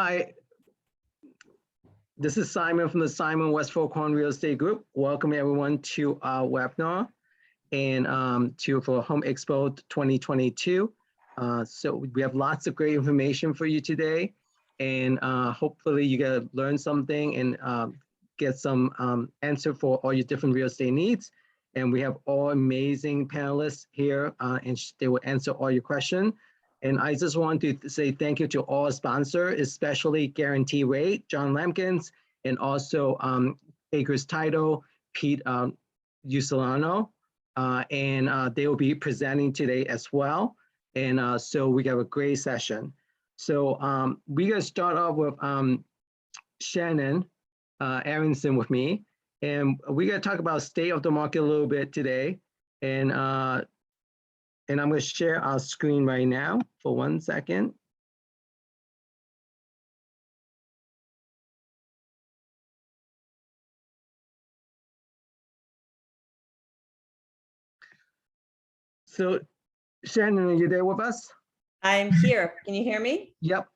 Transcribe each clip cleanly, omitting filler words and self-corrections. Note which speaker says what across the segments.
Speaker 1: Hi, this is Simon from the Simon Westfall Kwong Real Estate Group. Welcome everyone to our webinar and for Home Expo 2022. So we have lots of great information for you today, and hopefully you get to learn something and get some answer for all your different real estate needs. And we have all amazing panelists here, and they will answer all your questions. And I just want to say thank you to all sponsors, especially Guarantee Rate, John Lemkins, and also Acres Title, Pete Usilano, and they will be presenting today as well. And so we have a great session. So we're gonna start off with Shannon Aronson with me, and we're gonna talk about state of the market a little bit today. And I'm going to share our screen right now for 1 second. So Shannon, are you there with us?
Speaker 2: I'm here. Can you hear me?
Speaker 1: Yep,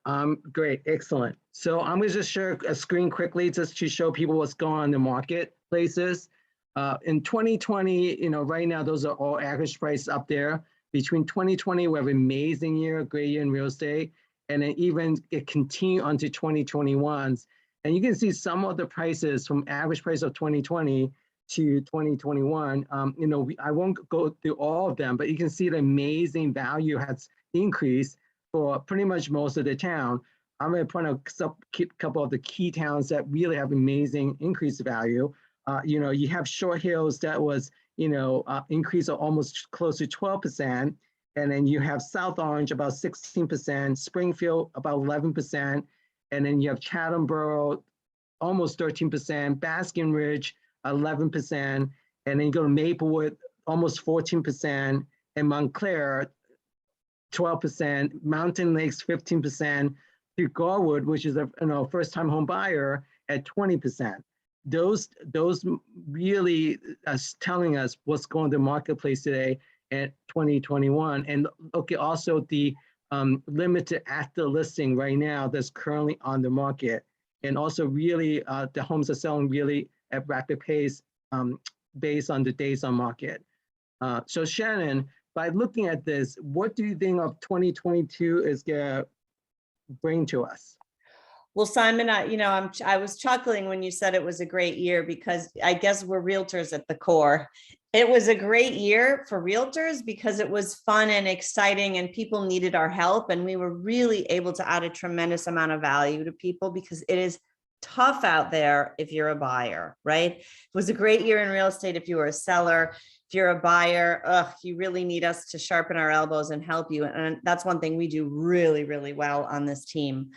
Speaker 1: great, excellent. So I'm going to just share a screen quickly just to show people what's going on in the marketplaces. In 2020, right now, those are all average prices up there. Between 2020, we have an amazing year, a great year in real estate, and then even it continued onto 2021. And you can see some of the prices from average price of 2020 to 2021. I won't go through all of them, but you can see the amazing value has increased for pretty much most of the town. I'm going to point out a couple of the key towns that really have amazing increased value. You have Short Hills that was increase of almost close to 12%. And then you have South Orange about 16%, Springfield about 11%. And then you have Chatham Borough almost 13%, Baskin Ridge 11%. And then you go to Maplewood almost 14%, and Montclair 12%, Mountain Lakes 15%, to Garwood, which is a first-time home buyer, at 20%. Those really are telling us what's going on in the marketplace today at 2021. And look at also the limited active listing right now that's currently on the market. And also really the homes are selling really at rapid pace based on the days on market. So Shannon, by looking at this, what do you think of 2022 is gonna bring to us?
Speaker 2: Well, Simon, I was chuckling when you said it was a great year, because I guess we're realtors at the core. It was a great year for realtors because it was fun and exciting and people needed our help. And we were really able to add a tremendous amount of value to people because it is tough out there if you're a buyer, right? It was a great year in real estate if you were a seller. If you're a buyer, you really need us to sharpen our elbows and help you. And that's one thing we do really, really well on this team.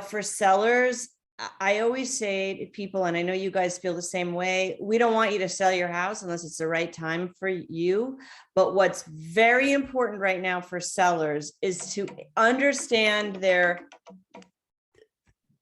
Speaker 2: For sellers, I always say to people, and I know you guys feel the same way, we don't want you to sell your house unless it's the right time for you. But what's very important right now for sellers is to understand their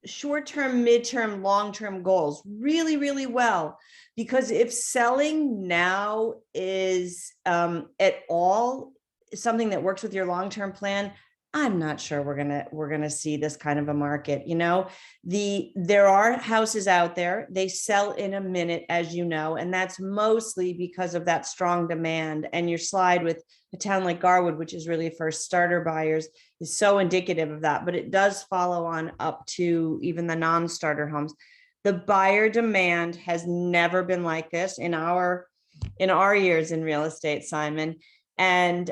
Speaker 2: short-term, midterm, long-term goals really, really well. Because if selling now is at all something that works with your long-term plan, I'm not sure we're gonna see this kind of a market. There are houses out there, they sell in a minute, as you know, and that's mostly because of that strong demand. And your slide with a town like Garwood, which is really for starter buyers, is so indicative of that. But it does follow on up to even the non-starter homes. The buyer demand has never been like this in our years in real estate, Simon. And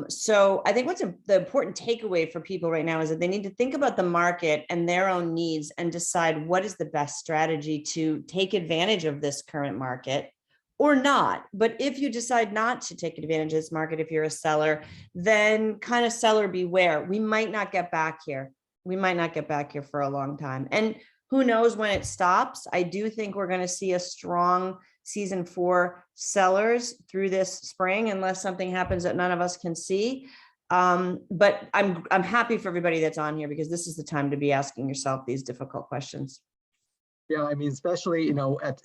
Speaker 2: so I think the important takeaway for people right now is that they need to think about the market and their own needs and decide what is the best strategy to take advantage of this current market or not. But if you decide not to take advantage of this market, if you're a seller, then kind of seller beware. We might not get back here. We might not get back here for a long time. And who knows when it stops? I do think we're going to see a strong season for sellers through this spring, unless something happens that none of us can see. But I'm happy for everybody that's on here, because this is the time to be asking yourself these difficult questions.
Speaker 1: Yeah, I mean, especially,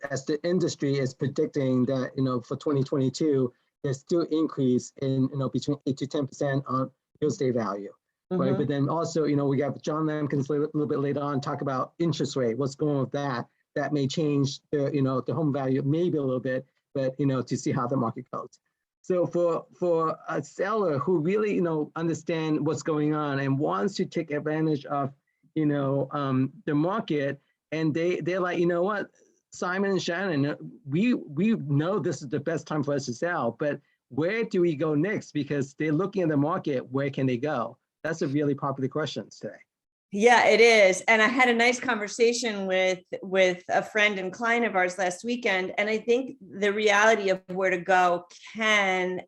Speaker 1: as the industry is predicting that, for 2022, there's still increase in, between 8 to 10% on real estate value. right?
Speaker 2: Mhm.
Speaker 1: But then also, we got John Lamkins a little bit later on talk about interest rate, what's going on with that. That may change the home value maybe a little bit, but to see how the market goes. So for a seller who really understand what's going on and wants to take advantage of the market, and they're like, what, Simon and Shannon, we know this is the best time for us to sell, but where do we go next? Because they're looking at the market, where can they go? That's a really popular question today.
Speaker 2: Yeah, it is. And I had a nice conversation with a friend and client of ours last weekend. And I think the reality of where to go can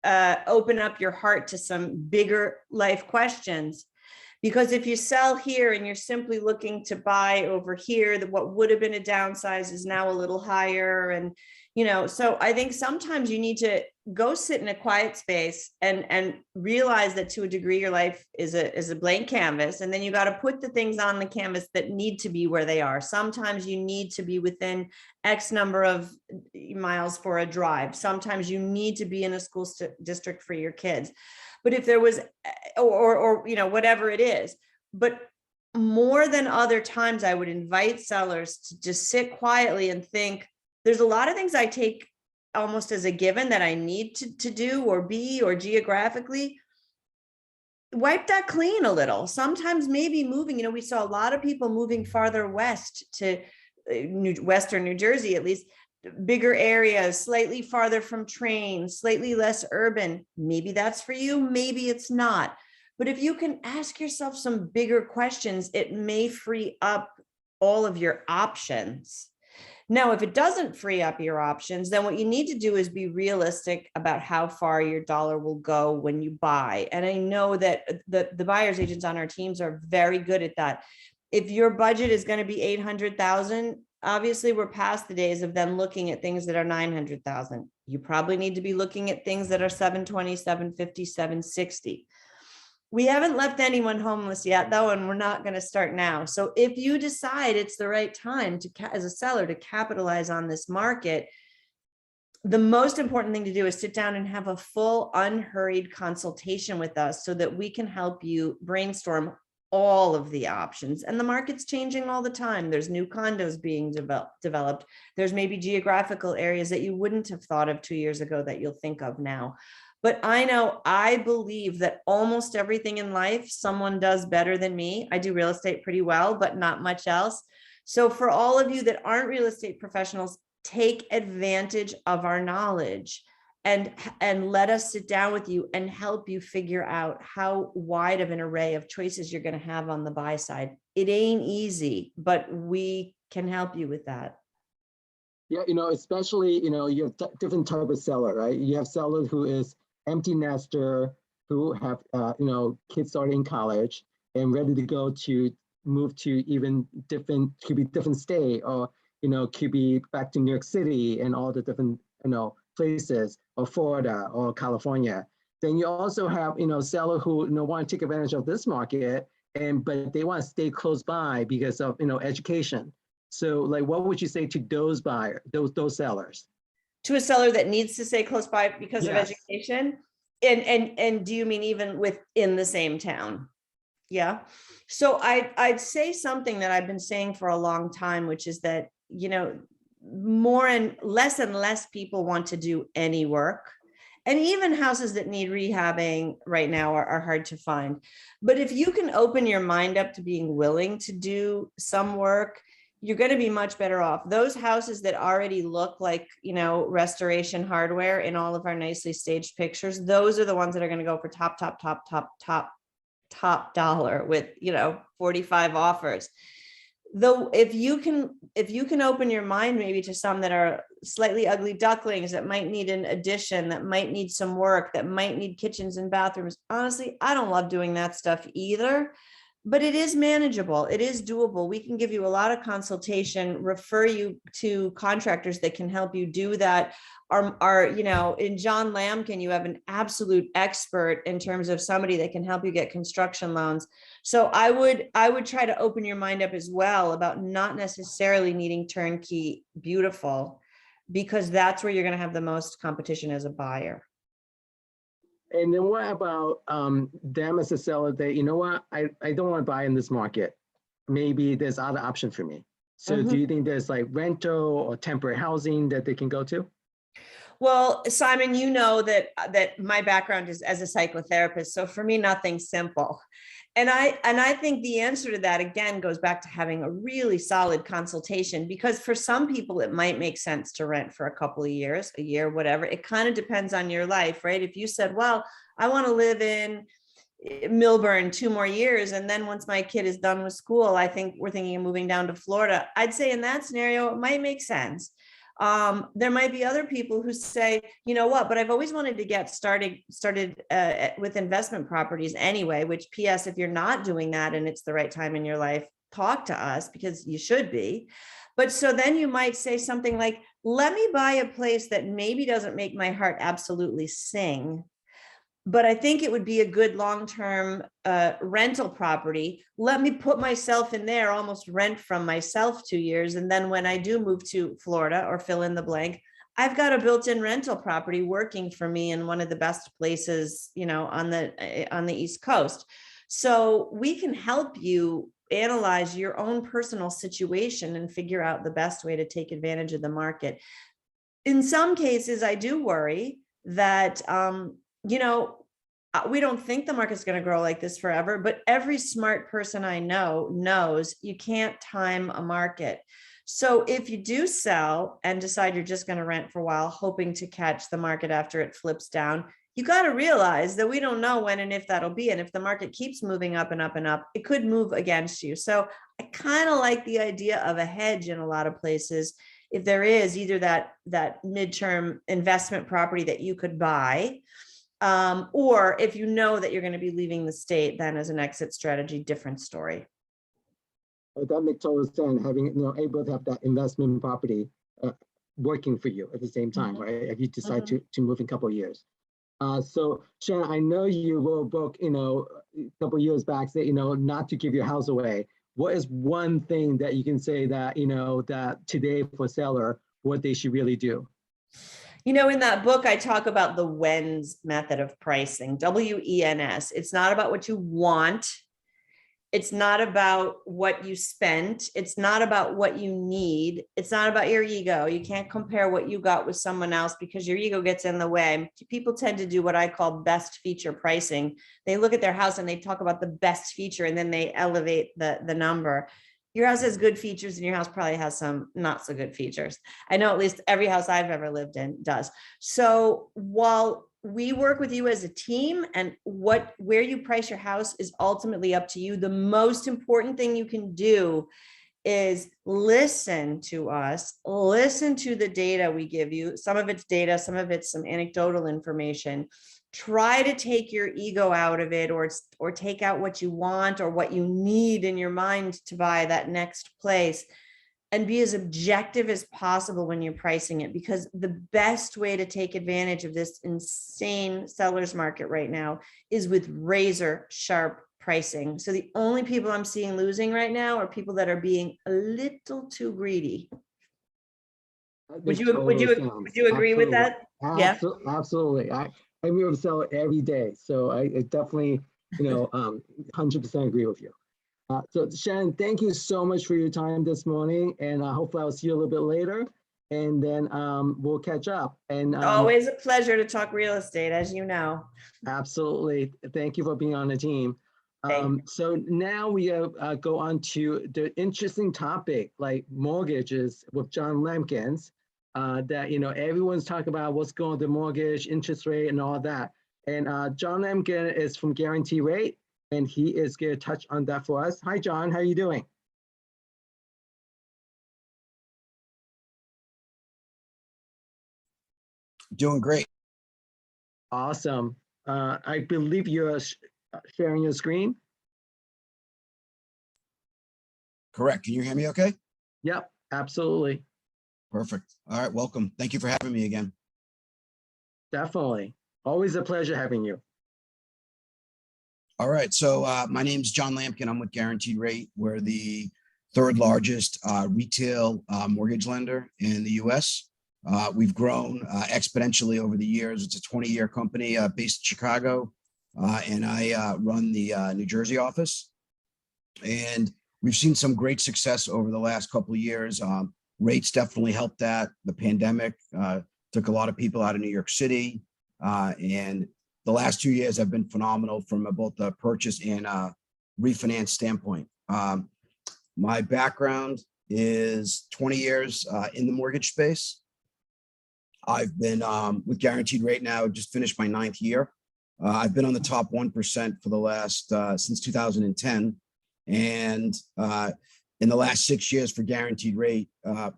Speaker 2: open up your heart to some bigger life questions. Because if you sell here and you're simply looking to buy over here, that what would have been a downsize is now a little higher. And, so I think sometimes you need to go sit in a quiet space and realize that to a degree, your life is a blank canvas. And then you got to put the things on the canvas that need to be where they are. Sometimes you need to be within X number of miles for a drive. Sometimes you need to be in a school district for your kids. But if there was, or whatever it is, but more than other times, I would invite sellers to just sit quietly and think, there's a lot of things I take almost as a given that I need to do or be, or geographically wipe that clean a little. Sometimes maybe moving, we saw a lot of people moving farther west to Western New Jersey, at least, bigger areas, slightly farther from trains, slightly less urban. Maybe that's for you, maybe it's not. But if you can ask yourself some bigger questions, it may free up all of your options. Now, if it doesn't free up your options, then what you need to do is be realistic about how far your dollar will go when you buy. And I know that the buyer's agents on our teams are very good at that. If your budget is going to be 800,000, obviously we're past the days of them looking at things that are 900,000. You probably need to be looking at things that are 720, 750, 760. We haven't left anyone homeless yet, though, and we're not going to start now. So if you decide it's the right time as a seller to capitalize on this market, the most important thing to do is sit down and have a full, unhurried consultation with us so that we can help you brainstorm all of the options. And the market's changing all the time. There's new condos being developed. There's maybe geographical areas that you wouldn't have thought of 2 years ago that you'll think of now. But I believe that almost everything in life, someone does better than me. I do real estate pretty well, but not much else. So for all of you that aren't real estate professionals, take advantage of our knowledge and let us sit down with you and help you figure out how wide of an array of choices you're going to have on the buy side. It ain't easy, but we can help you with that.
Speaker 1: Yeah, especially, you have different type of seller, right? You have seller who is empty nester, who have, kids starting in college and ready to go to move to even could be different state, or, could be back to New York City and all the different, places, or Florida or California. Then you also have, seller who, want to take advantage of this market, but they want to stay close by because of, education. So like, what would you say to those buyers, those sellers?
Speaker 2: To a seller that needs to stay close by because of
Speaker 1: Yes.
Speaker 2: education? And do you mean even within the same town? Yeah. So I'd say something that I've been saying for a long time, which is that, more and less people want to do any work. And even houses that need rehabbing right now are hard to find. But if you can open your mind up to being willing to do some work, you're going to be much better off. Those houses that already look like, restoration hardware in all of our nicely staged pictures, those are the ones that are going to go for top dollar with, 45 offers. Though if you can open your mind maybe to some that are slightly ugly ducklings that might need an addition, that might need some work, that might need kitchens and bathrooms. Honestly, I don't love doing that stuff either, but it is manageable. It is doable. We can give you a lot of consultation, refer you to contractors that can help you do that. In John Lamkin, you have an absolute expert in terms of somebody that can help you get construction loans. So I would try to open your mind up as well about not necessarily needing turnkey beautiful, because that's where you're going to have the most competition as a buyer.
Speaker 1: And then what about them as a seller that, you know what, I don't want to buy in this market. Maybe there's other option for me. So do you think there's like rental or temporary housing that they can go to?
Speaker 2: Well, Simon, you know that my background is as a psychotherapist. So for me, nothing's simple. And I think the answer to that again goes back to having a really solid consultation, because for some people it might make sense to rent for a couple of years, a year, whatever. It kind of depends on your life, right? If you said, well, I want to live in Millburn 2 more years, and then once my kid is done with school, I think we're thinking of moving down to Florida. I'd say in that scenario, it might make sense. There might be other people who say, you know what, but I've always wanted to get started with investment properties anyway, which PS, if you're not doing that and it's the right time in your life, talk to us because you should be. But so then you might say something like, let me buy a place that maybe doesn't make my heart absolutely sing, but I think it would be a good long-term rental property. Let me put myself in there, almost rent from myself 2 years. And then when I do move to Florida or fill in the blank, I've got a built-in rental property working for me in one of the best places, you know, on the East Coast. So we can help you analyze your own personal situation and figure out the best way to take advantage of the market. In some cases, I do worry that, you know, we don't think the market's going to grow like this forever, but every smart person I know knows you can't time a market. So if you do sell and decide you're just going to rent for a while, hoping to catch the market after it flips down, you got to realize that we don't know when and if that'll be. And if the market keeps moving up and up and up, it could move against you. So I kind of like the idea of a hedge in a lot of places. If there is either that midterm investment property that you could buy, or if you know that you're going to be leaving the state, then as an exit strategy, different story.
Speaker 1: That makes total sense, having, you know, able to have that investment property working for you at the same time, right? If you decide to move in a couple of years. So Sharon, I know you wrote a book, you know, a couple of years back, that, you know, not to give your house away. What is one thing that you can say that, you know, that today for seller, what they should really do?
Speaker 2: You know, in that book, I talk about the WENS method of pricing, WENS. It's not about what you want. It's not about what you spent. It's not about what you need. It's not about your ego. You can't compare what you got with someone else because your ego gets in the way. People tend to do what I call best feature pricing. They look at their house and they talk about the best feature and then they elevate the number. Your house has good features and your house probably has some not so good features. I know at least every house I've ever lived in does. So while we work with you as a team, and where you price your house is ultimately up to you, the most important thing you can do is listen to us, listen to the data we give you. Some of it's data, some of it's some anecdotal information. Try to take your ego out of it, or take out what you want or what you need in your mind to buy that next place, and be as objective as possible when you're pricing it, because the best way to take advantage of this insane seller's market right now is with razor sharp pricing. So the only people I'm seeing losing right now are people that are being a little too greedy. Would you agree with that? Yeah.
Speaker 1: Absolutely. I mean, I sell it every day. So I definitely, you know, 100% agree with you. So Shannon, thank you so much for your time this morning, and hopefully I'll see you a little bit later, and then we'll catch up. And
Speaker 2: always a pleasure to talk real estate, as you know.
Speaker 1: Absolutely. Thank you for being on the team. So now we go on to the interesting topic, like mortgages with John Lemkins, that, you know, everyone's talking about what's going on with the mortgage, interest rate, and all that. And John Lemkin is from Guarantee Rate, and he is going to touch on that for us. Hi, John. How are you doing?
Speaker 3: Doing great.
Speaker 1: Awesome. I believe you're sharing your screen.
Speaker 3: Correct. Can you hear me okay?
Speaker 1: Yep, absolutely.
Speaker 3: Perfect. All right, welcome. Thank you for having me again.
Speaker 1: Definitely. Always a pleasure having you.
Speaker 3: All right, so my name is John Lampkin. I'm with Guaranteed Rate. We're the third largest retail mortgage lender in the US. We've grown exponentially over the years. It's a 20-year company based in Chicago, and I run the New Jersey office. And we've seen some great success over the last couple of years. Rates definitely helped that. The pandemic took a lot of people out of New York City, and the last 2 years have been phenomenal from both the purchase and refinance standpoint. My background is 20 years in the mortgage space. I've been with Guaranteed Rate now, just finished my 9th year. I've been on the top 1% for the last, since 2010. And in the last 6 years for Guaranteed Rate,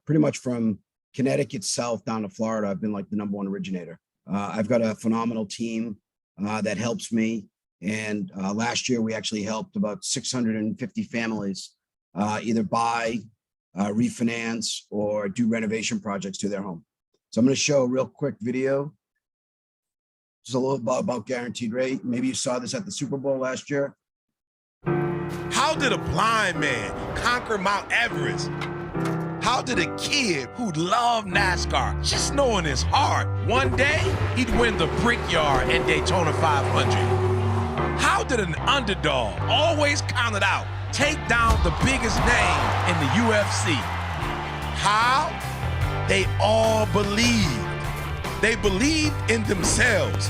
Speaker 3: pretty much from Connecticut South down to Florida, I've been like the #1 originator. I've got a phenomenal team that helps me. And last year, we actually helped about 650 families either buy, refinance, or do renovation projects to their home. So I'm going to show a real quick video. Just a little about Guaranteed Rate. Maybe you saw this at the Super Bowl last year.
Speaker 4: How did a blind man conquer Mount Everest? How did a kid who loved NASCAR just know in his heart one day he'd win the Brickyard and Daytona 500? How did an underdog, always counted out, take down the biggest name in the UFC? How? They all believed. They believed in themselves,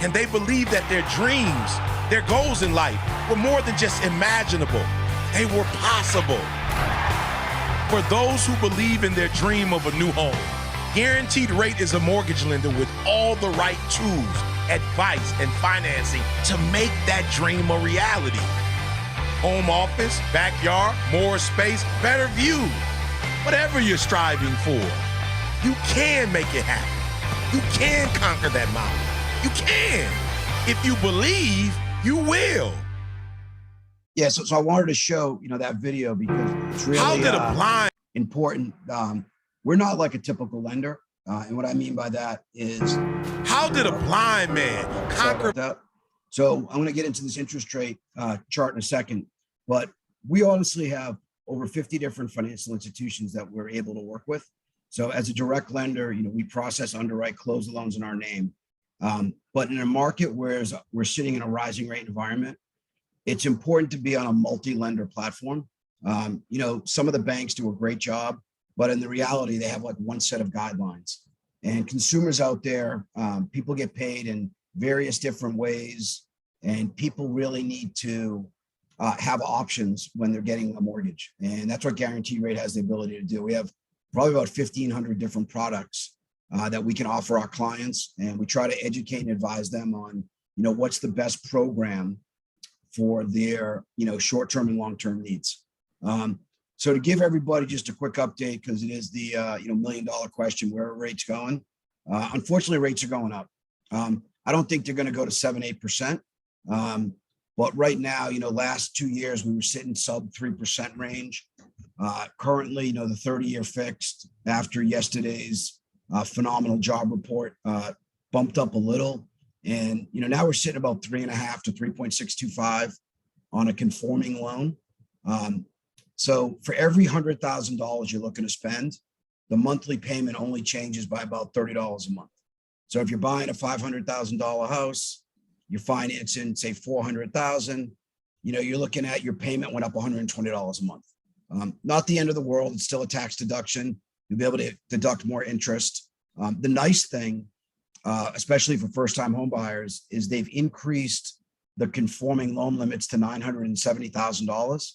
Speaker 4: and they believed that their dreams, their goals in life were more than just imaginable. They were possible. For those who believe in their dream of a new home, Guaranteed Rate is a mortgage lender with all the right tools, advice, and financing to make that dream a reality. Home office, backyard, more space, better view. Whatever you're striving for, you can make it happen. You can conquer that mountain. You can. If you believe, you will.
Speaker 3: Yeah, so I wanted to show, that video because it's really important. We're not like a typical lender. And what I mean by that is,
Speaker 4: how did a blind man conquer
Speaker 3: that? So I'm going to get into this interest rate chart in a second, but we honestly have over 50 different financial institutions that we're able to work with. So as a direct lender, we process, underwrite, close the loans in our name. But in a market where we're sitting in a rising rate environment, it's important to be on a multi-lender platform. Some of the banks do a great job, but in the reality, they have like one set of guidelines. And consumers out there, people get paid in various different ways, and people really need to have options when they're getting a mortgage. And that's what Guaranteed Rate has the ability to do. We have probably about 1,500 different products that we can offer our clients, and we try to educate and advise them on, what's the best program for their, short-term and long-term needs. So to give everybody just a quick update, because it is the, $1 million question, where are rates going? Unfortunately, rates are going up. I don't think they're going to go to 7-8%. But right now, last 2 years, we were sitting sub 3% range. Currently, the 30-year fixed after yesterday's phenomenal job report bumped up a little. And, now we're sitting about 3.5 to 3.625 on a conforming loan. So for every $100,000 you're looking to spend, the monthly payment only changes by about $30 a month. So if you're buying a $500,000 house, you're financing, say, $400,000, you're looking at your payment went up $120 a month. Not the end of the world. It's still a tax deduction. You'll be able to deduct more interest. The nice thing, especially for first-time home buyers, is they've increased the conforming loan limits to $970,000.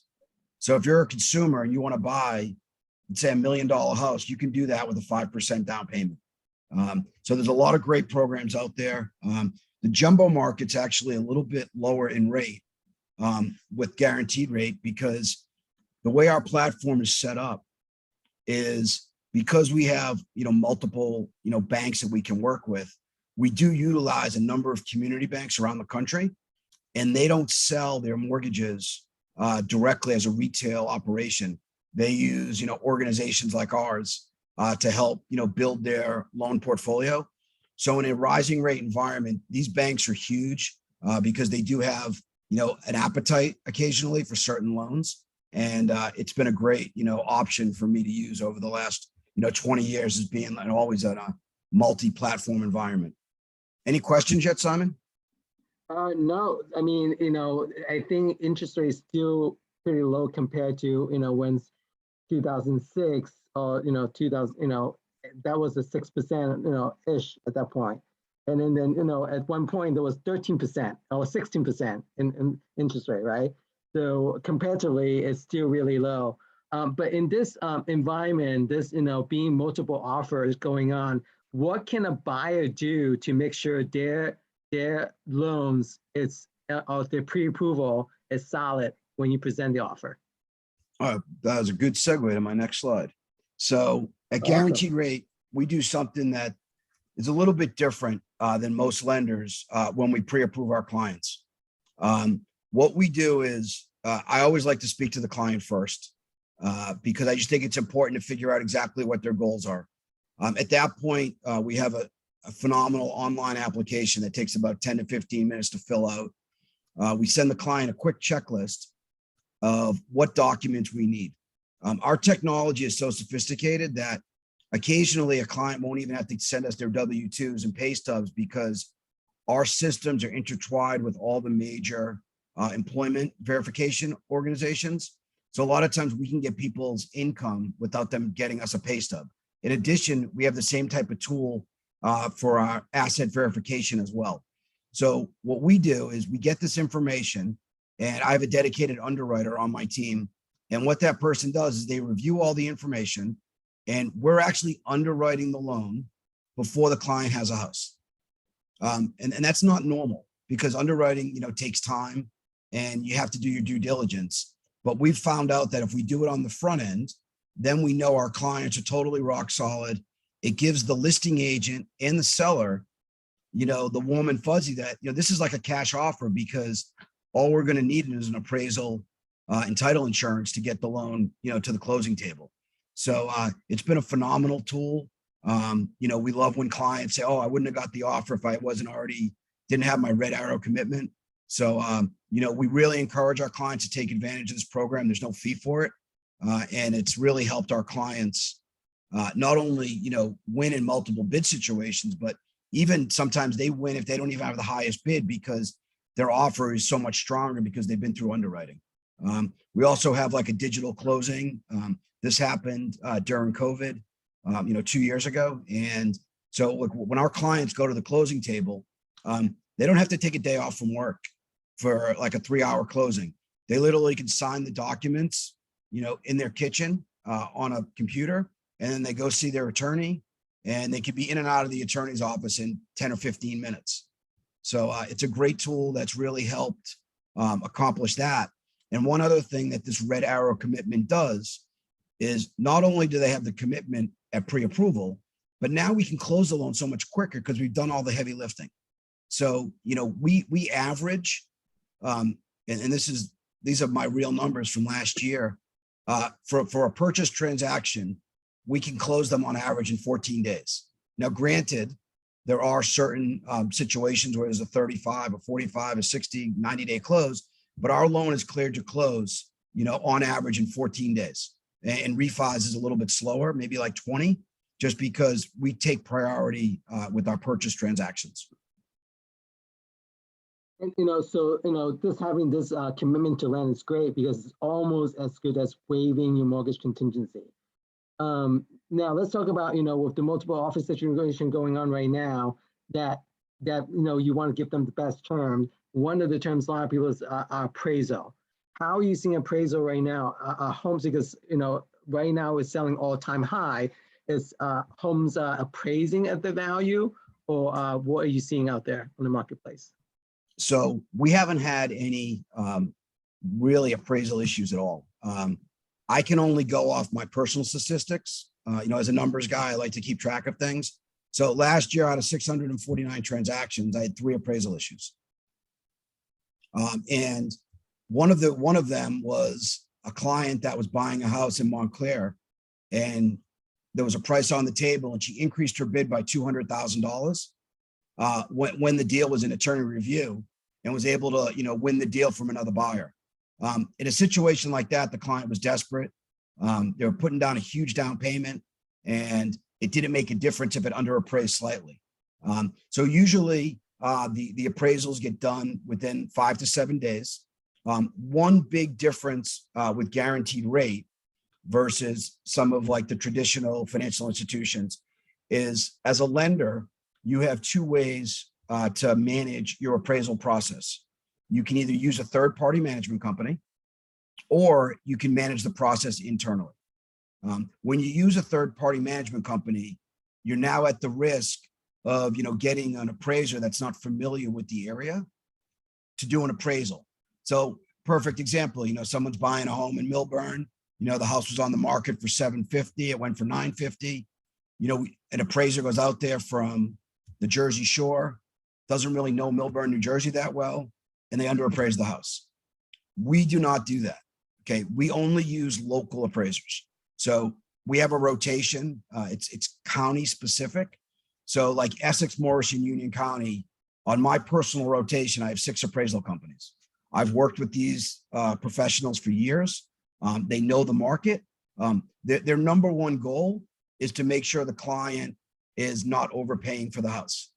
Speaker 3: So if you're a consumer and you want to buy, say, $1 million house, you can do that with a 5% down payment. So there's a lot of great programs out there. The jumbo market's actually a little bit lower in rate with Guaranteed Rate, because the way our platform is set up is because we have, multiple, banks that we can work with. We do utilize a number of community banks around the country, and they don't sell their mortgages directly as a retail operation. They use, organizations like ours to help, build their loan portfolio. So in a rising rate environment, these banks are huge because they do have, an appetite occasionally for certain loans. And it's been a great, option for me to use over the last, 20 years as being always in a multi-platform environment. Any questions yet, Simon?
Speaker 1: No, I mean, I think interest rates still pretty low compared to, when 2006 or, 2000, that was a 6%, ish at that point. And then, at one point there was 13% or 16% in interest rate, right? So comparatively, it's still really low. But in this environment, this, being multiple offers going on, what can a buyer do to make sure their loans or their pre-approval is solid when you present the offer?
Speaker 3: That was a good segue to my next slide. So at guaranteed rate, we do something that is a little bit different than most lenders when we pre-approve our clients. What we do is I always like to speak to the client first because I just think it's important to figure out exactly what their goals are. At that point, we have a phenomenal online application that takes about 10 to 15 minutes to fill out. We send the client a quick checklist of what documents we need. Our technology is so sophisticated that occasionally a client won't even have to send us their W-2s and pay stubs because our systems are intertwined with all the major employment verification organizations. So a lot of times we can get people's income without them getting us a pay stub. In addition, we have the same type of tool for our asset verification as well. So what we do is we get this information, and I have a dedicated underwriter on my team. And what that person does is they review all the information, and we're actually underwriting the loan before the client has a house. And that's not normal because underwriting, takes time and you have to do your due diligence. But we've found out that if we do it on the front end, then we know our clients are totally rock solid. It gives the listing agent and the seller, the warm and fuzzy that, this is like a cash offer because all we're going to need is an appraisal and title insurance to get the loan, to the closing table. So it's been a phenomenal tool. We love when clients say, oh, I wouldn't have got the offer if I didn't have my red arrow commitment. So, we really encourage our clients to take advantage of this program. There's no fee for it. And it's really helped our clients not only, win in multiple bid situations, but even sometimes they win if they don't even have the highest bid because their offer is so much stronger because they've been through underwriting. We also have like a digital closing. This happened during COVID, 2 years ago. And so when our clients go to the closing table, they don't have to take a day off from work for like a 3-hour closing. They literally can sign the documents, in their kitchen on a computer, and then they go see their attorney, and they could be in and out of the attorney's office in 10 or 15 minutes. So it's a great tool that's really helped accomplish that. And one other thing that this red arrow commitment does is not only do they have the commitment at pre-approval, but now we can close the loan so much quicker because we've done all the heavy lifting. So, we average, and these are my real numbers from last year. For a purchase transaction, we can close them on average in 14 days. Now, granted, there are certain situations where there's a 35, a 45, a 60, 90-day close, but our loan is cleared to close, on average in 14 days. And refis is a little bit slower, maybe like 20, just because we take priority with our purchase transactions.
Speaker 1: And, just having this commitment to rent is great because it's almost as good as waiving your mortgage contingency. Now let's talk about, with the multiple offer situation going on right now, that you want to give them the best terms. One of the terms a lot of people is appraisal. How are you seeing appraisal right now? Homes, because right now it's selling all-time high. Is homes appraising at the value, or what are you seeing out there on the marketplace?
Speaker 3: So we haven't had any really appraisal issues at all. I can only go off my personal statistics. As a numbers guy, I like to keep track of things. So last year, out of 649 transactions, I had 3 appraisal issues. And one of them was a client that was buying a house in Montclair, and there was a price on the table, and she increased her bid by $200,000 when the deal was in attorney review, and was able to win the deal from another buyer. In a situation like that, the client was desperate. They were putting down a huge down payment. and it didn't make a difference if it underappraised slightly. So usually the appraisals get done within 5 to 7 days. One big difference with guaranteed rate versus some of like the traditional financial institutions is, as a lender, you have two ways to manage your appraisal process. You can either use a third-party management company, or you can manage the process internally. When you use a third-party management company, you're now at the risk of getting an appraiser that's not familiar with the area to do an appraisal. So perfect example, someone's buying a home in Millburn. The house was on the market for $750. It went for $950. An appraiser goes out there from the Jersey Shore, doesn't really know Millburn, New Jersey that well, and they underappraise the house. We do not do that. Okay. We only use local appraisers. So we have a rotation. It's county specific. So like Essex, Morris, and Union County, on my personal rotation, I have 6 appraisal companies. I've worked with these professionals for years. They know the market. Their number one goal is to make sure the client is not overpaying for the house.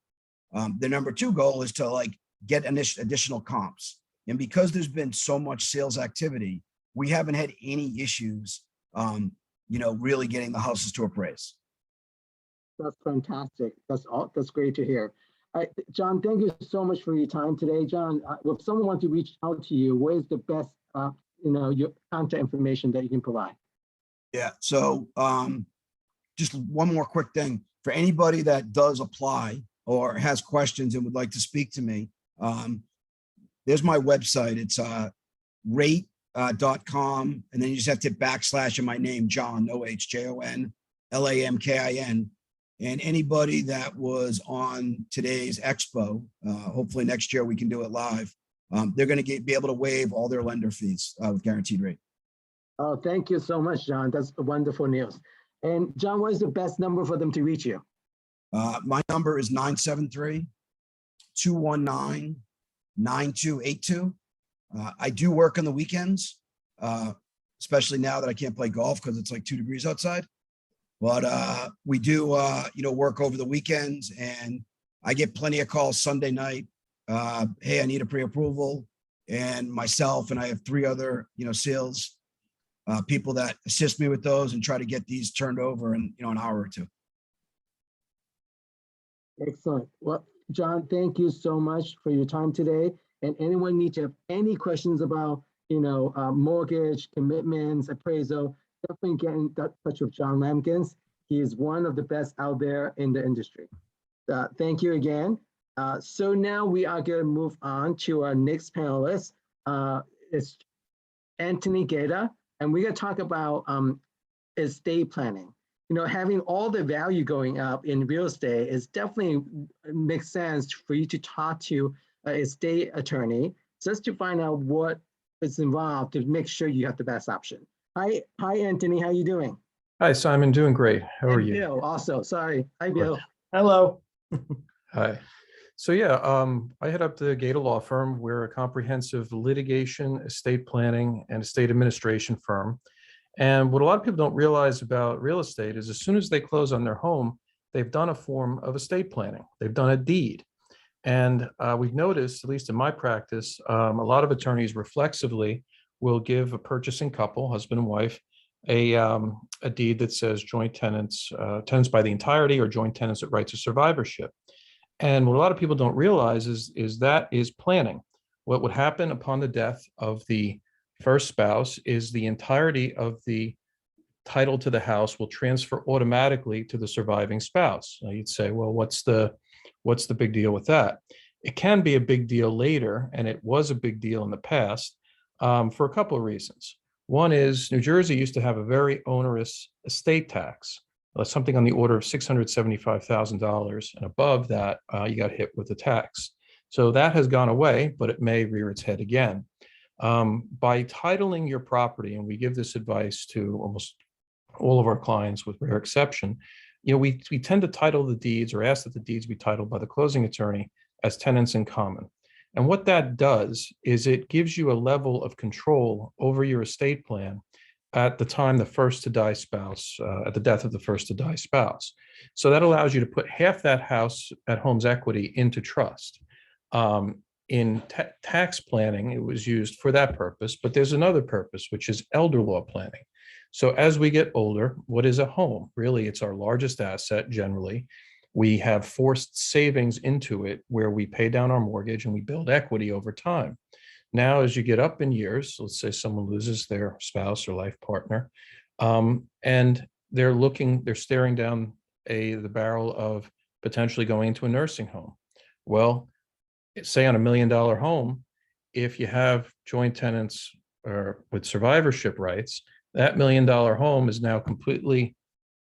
Speaker 3: The number 2 goal is to get additional comps. And because there's been so much sales activity, we haven't had any issues, really getting the houses to appraise.
Speaker 1: That's fantastic. That's great to hear. John, thank you so much for your time today. John, if someone wants to reach out to you, where's the best, your contact information that you can provide?
Speaker 3: Yeah. So just one more quick thing for anybody that does apply or has questions and would like to speak to me. There's my website. It's rate.com. And then you just have to hit / in my name, John, no H, Jon, LAMKIN. And anybody that was on today's Expo, hopefully next year we can do it live. They're going to be able to waive all their lender fees with guaranteed rate.
Speaker 1: Oh, thank you so much, John. That's wonderful news. And John, what is the best number for them to reach you?
Speaker 3: My number is 973-219-9282. I do work on the weekends, especially now that I can't play golf because it's like 2 degrees outside. But we do, work over the weekends, and I get plenty of calls Sunday night. Hey, I need a pre-approval, and myself and I have 3 other, sales people that assist me with those and try to get these turned over in, an hour or 2.
Speaker 1: Excellent. Well, John, thank you so much for your time today. And anyone needs to have any questions about, mortgage, commitments, appraisal, definitely get in touch with John Lampkins. He is one of the best out there in the industry. Thank you again. So now we are going to move on to our next panelist. It's Anthony Guetta, and we're going to talk about estate planning. Having all the value going up in real estate is definitely makes sense for you to talk to an estate attorney just to find out what is involved to make sure you have the best option. Hi, Anthony. How are you doing?
Speaker 5: Hi, Simon. Doing great. How are you?
Speaker 1: Bill, also. Sorry. Hi, Bill.
Speaker 5: Hello. Hi. So yeah, I head up the Guetta Law Firm. We're a comprehensive litigation, estate planning, and estate administration firm. And what a lot of people don't realize about real estate is as soon as they close on their home, they've done a form of estate planning. They've done a deed. And we've noticed, at least in my practice, a lot of attorneys reflexively will give a purchasing couple, husband and wife, a deed that says joint tenants, tenants by the entirety, or joint tenants that rights of survivorship. And what a lot of people don't realize is that is planning. What would happen upon the death of the first spouse is the entirety of the title to the house will transfer automatically to the surviving spouse. Now you'd say, well, what's the big deal with that? It can be a big deal later, and it was a big deal in the past for a couple of reasons. One is New Jersey used to have a very onerous estate tax, something on the order of $675,000, and above that, you got hit with the tax. So that has gone away, but it may rear its head again. By titling your property, and we give this advice to almost all of our clients with rare exception, we tend to title the deeds, or ask that the deeds be titled by the closing attorney as tenants in common. And what that does is it gives you a level of control over your estate plan at the time the first to die spouse, at the death of the first to die spouse. So that allows you to put half that house at home's equity into trust. In tax planning, it was used for that purpose, but there's another purpose, which is elder law planning. So as we get older, what is a home? Really, it's our largest asset generally. We have forced savings into it where we pay down our mortgage and we build equity over time. Now, as you get up in years, let's say someone loses their spouse or life partner, and they're staring down the barrel of potentially going into a nursing home. Well, say on $1 million home, if you have joint tenants or with survivorship rights, that $1 million home is now completely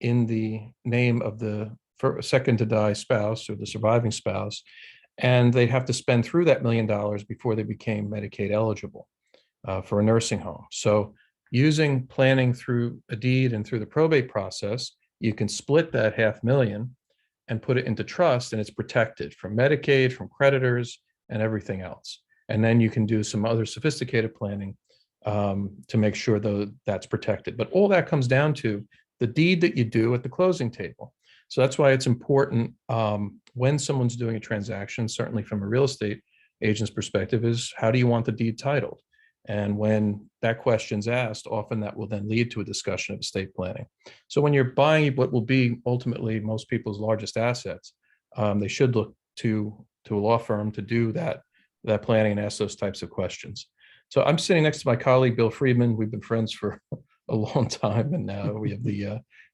Speaker 5: in the name of the second to die spouse or the surviving spouse, and they have to spend through that $1 million before they became Medicaid eligible for a nursing home. So using planning through a deed and through the probate process, you can split that $500,000 and put it into trust, and it's protected from Medicaid, from creditors, and everything else. And then you can do some other sophisticated planning to make sure that's protected. But all that comes down to the deed that you do at the closing table. So that's why it's important when someone's doing a transaction, certainly from a real estate agent's perspective, is how do you want the deed titled? And when that question's asked, often that will then lead to a discussion of estate planning. So when you're buying what will be ultimately most people's largest assets, they should look to a law firm to do that planning and ask those types of questions. So I'm sitting next to my colleague, Bill Friedman. We've been friends for a long time, and now we have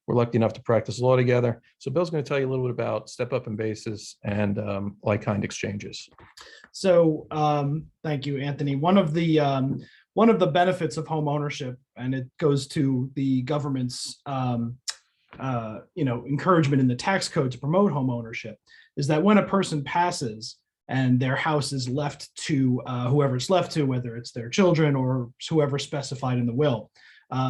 Speaker 5: we're lucky enough to practice law together. So Bill's going to tell you a little bit about step up in basis and like-kind exchanges.
Speaker 6: So thank you, Anthony. One of the benefits of home ownership, and it goes to the government's encouragement in the tax code to promote home ownership, is that when a person passes and their house is left to whoever it's left to, whether it's their children or whoever specified in the will,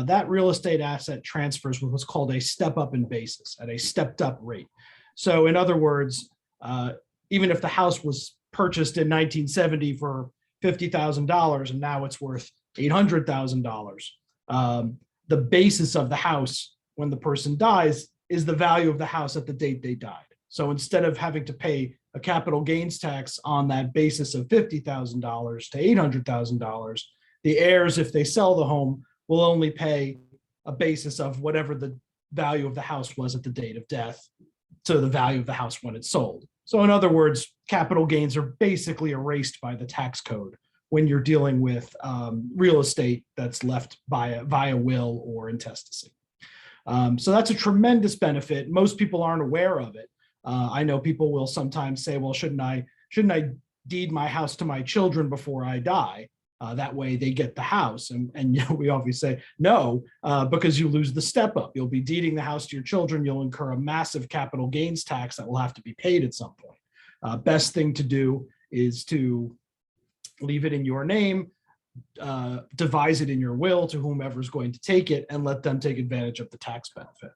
Speaker 6: that real estate asset transfers with what's called a step up in basis at a stepped up rate. So in other words, even if the house was purchased in 1970 for $50,000 and now it's worth $800,000, the basis of the house when the person dies is the value of the house at the date they died. So instead of having to pay a capital gains tax on that basis of $50,000 to $800,000, the heirs, if they sell the home, will only pay a basis of whatever the value of the house was at the date of death to the value of the house when it's sold. So in other words, capital gains are basically erased by the tax code when you're dealing with real estate that's left via will or intestacy. So that's a tremendous benefit. Most people aren't aware of it. I know people will sometimes say, well, shouldn't I deed my house to my children before I die? That way they get the house. And we always say, no, because you lose the step up. You'll be deeding the house to your children. You'll incur a massive capital gains tax that will have to be paid at some point. Best thing to do is to leave it in your name, devise it in your will to whomever's going to take it, and let them take advantage of the tax benefit.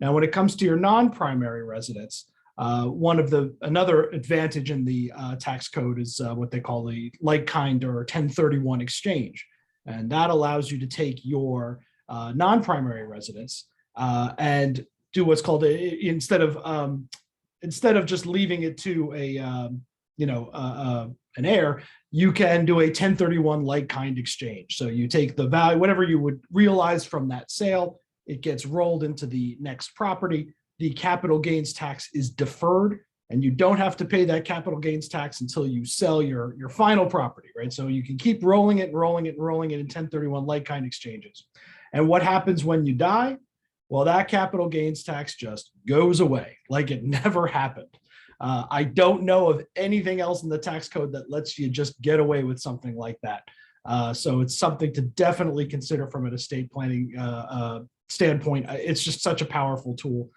Speaker 6: Now, when it comes to your non-primary residence, another advantage in the tax code is what they call the like-kind or 1031 exchange. And that allows you to take your non-primary residence and do what's called instead of just leaving it to an heir, you can do a 1031 like-kind exchange. So you take the value, whatever you would realize from that sale, it gets rolled into the next property. The capital gains tax is deferred, and you don't have to pay that capital gains tax until you sell your final property, right? So you can keep rolling it in 1031 like-kind exchanges. And what happens when you die? Well, that capital gains tax just goes away like it never happened. I don't know of anything else in the tax code that lets you just get away with something like that. So it's something to definitely consider from an estate planning standpoint. It's just such a powerful tool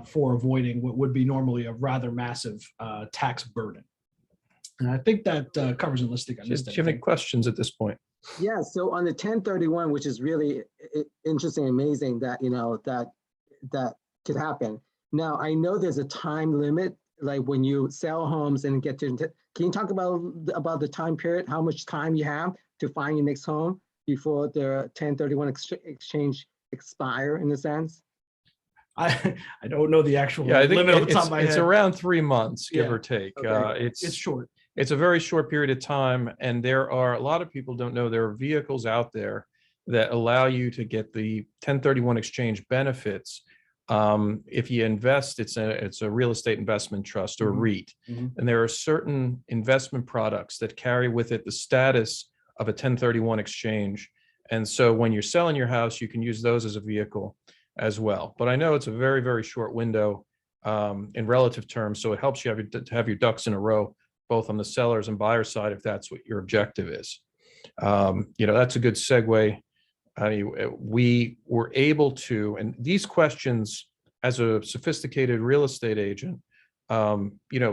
Speaker 6: for avoiding what would be normally a rather massive tax burden. And I think that covers a listing.
Speaker 5: Do you have any questions at this point?
Speaker 1: Yeah, so on the 1031, which is really interesting, amazing that, that could happen. Now, I know there's a time limit, like when you sell homes and get to, can you talk about the time period, how much time you have to find your next home? before their 1031 exchange expire in a sense?
Speaker 6: I don't know the actual
Speaker 5: Yeah, I think
Speaker 6: limit off the top of my
Speaker 5: it's
Speaker 6: head.
Speaker 5: around 3 months, give
Speaker 6: Yeah.
Speaker 5: or take.
Speaker 1: Okay.
Speaker 6: It's short.
Speaker 5: It's a very short period of time, and there are a lot of people don't know there are vehicles out there that allow you to get the 1031 exchange benefits. If you invest, it's a real estate investment trust or
Speaker 6: Mhm.
Speaker 5: REIT,
Speaker 6: Mhm.
Speaker 5: and there are certain investment products that carry with it the status of a 1031 exchange. And so when you're selling your house, you can use those as a vehicle as well. But I know it's a very, very short window in relative terms, so it helps you to have your ducks in a row, both on the sellers and buyer side, if that's what your objective is. That's a good segue. We were able to, and these questions, as a sophisticated real estate agent,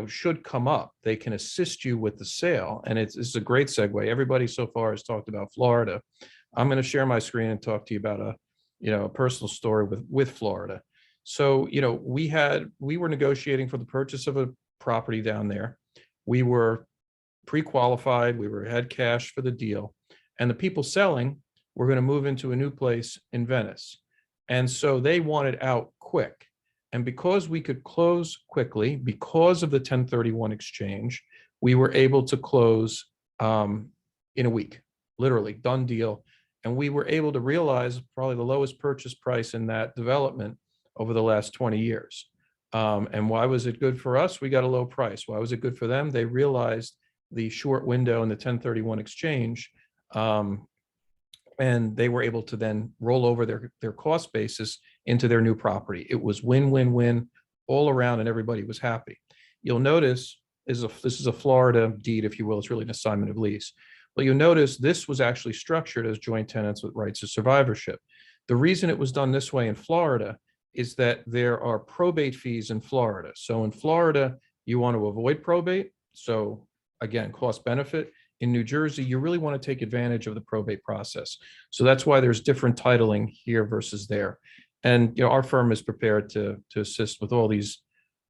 Speaker 5: should come up. They can assist you with the sale, and it's a great segue. Everybody so far has talked about Florida. I'm going to share my screen and talk to you about a personal story with Florida. So, we were negotiating for the purchase of a property down there. We were pre-qualified. We had cash for the deal, and the people selling were going to move into a new place in Venice. And so they wanted out quick. And because we could close quickly, because of the 1031 exchange, we were able to close in a week, literally done deal. And we were able to realize probably the lowest purchase price in that development over the last 20 years. And why was it good for us? We got a low price. Why was it good for them? They realized the short window in the 1031 exchange, and they were able to then roll over their cost basis into their new property. It was win, win, win all around, and everybody was happy. You'll notice this is a Florida deed, if you will. It's really an assignment of lease. But you'll notice this was actually structured as joint tenants with rights of survivorship. The reason it was done this way in Florida is that there are probate fees in Florida. So in Florida, you want to avoid probate. So again, cost benefit. In New Jersey, you really want to take advantage of the probate process. So that's why there's different titling here versus there. And our firm is prepared to assist with all these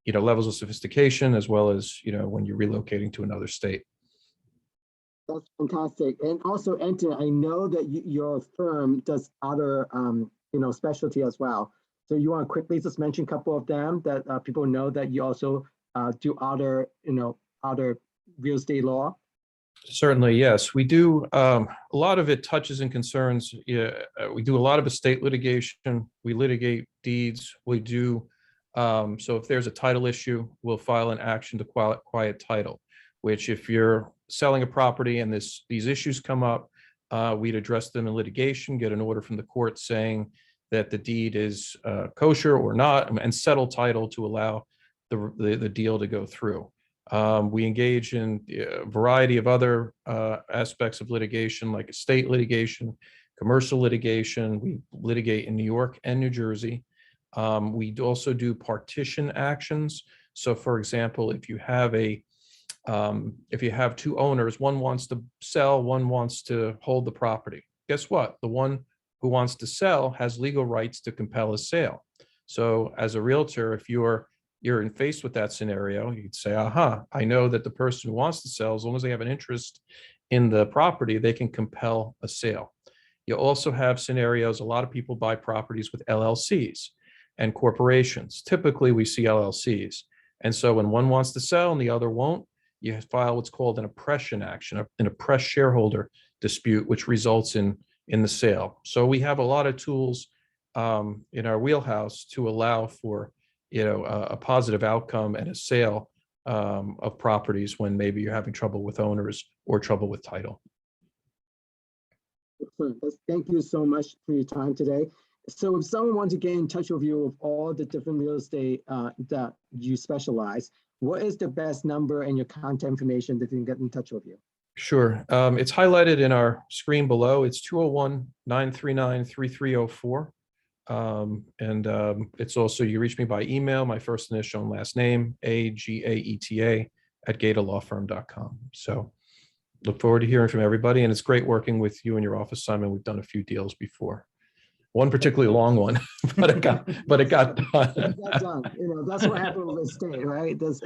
Speaker 5: levels of sophistication, as well as when you're relocating to another state.
Speaker 1: That's fantastic. And also, Anton, I know that your firm does other specialty as well. So you want to quickly just mention a couple of them that people know that you also do other real estate law?
Speaker 5: Certainly, yes. We do. A lot of it touches and concerns. We do a lot of estate litigation. We litigate deeds. We do. So if there's a title issue, we'll file an action to quiet title, which if you're selling a property and these issues come up, we'd address them in litigation, get an order from the court saying that the deed is kosher or not, and settle title to allow the deal to go through. We engage in a variety of other aspects of litigation, like estate litigation, commercial litigation. We litigate in New York and New Jersey. We also do partition actions. So, for example, if you have two owners, one wants to sell, one wants to hold the property. Guess what? The one who wants to sell has legal rights to compel a sale. So, as a realtor, if you're faced with that scenario, you'd say, I know that the person who wants to sell, as long as they have an interest in the property, they can compel a sale. You also have scenarios, a lot of people buy properties with LLCs and corporations. Typically, we see LLCs. And so when one wants to sell and the other won't, you file what's called an oppression action, an oppressed shareholder dispute, which results in the sale. So we have a lot of tools in our wheelhouse to allow for a positive outcome and a sale of properties when maybe you're having trouble with owners or trouble with title.
Speaker 1: Excellent. Thank you so much for your time today. So if someone wants to get in touch with you with all the different real estate that you specialize, what is the best number and your contact information that they can get in touch with you?
Speaker 5: Sure. It's highlighted in our screen below. It's 201-939-3304. It's also, you reach me by email, my first initial and last name, agaeta@gatalawfirm.com. So look forward to hearing from everybody. And it's great working with you and your office, Simon. We've done a few deals before. One particularly long one, but it got done.
Speaker 1: It got done. That's what happened with estate, right? That's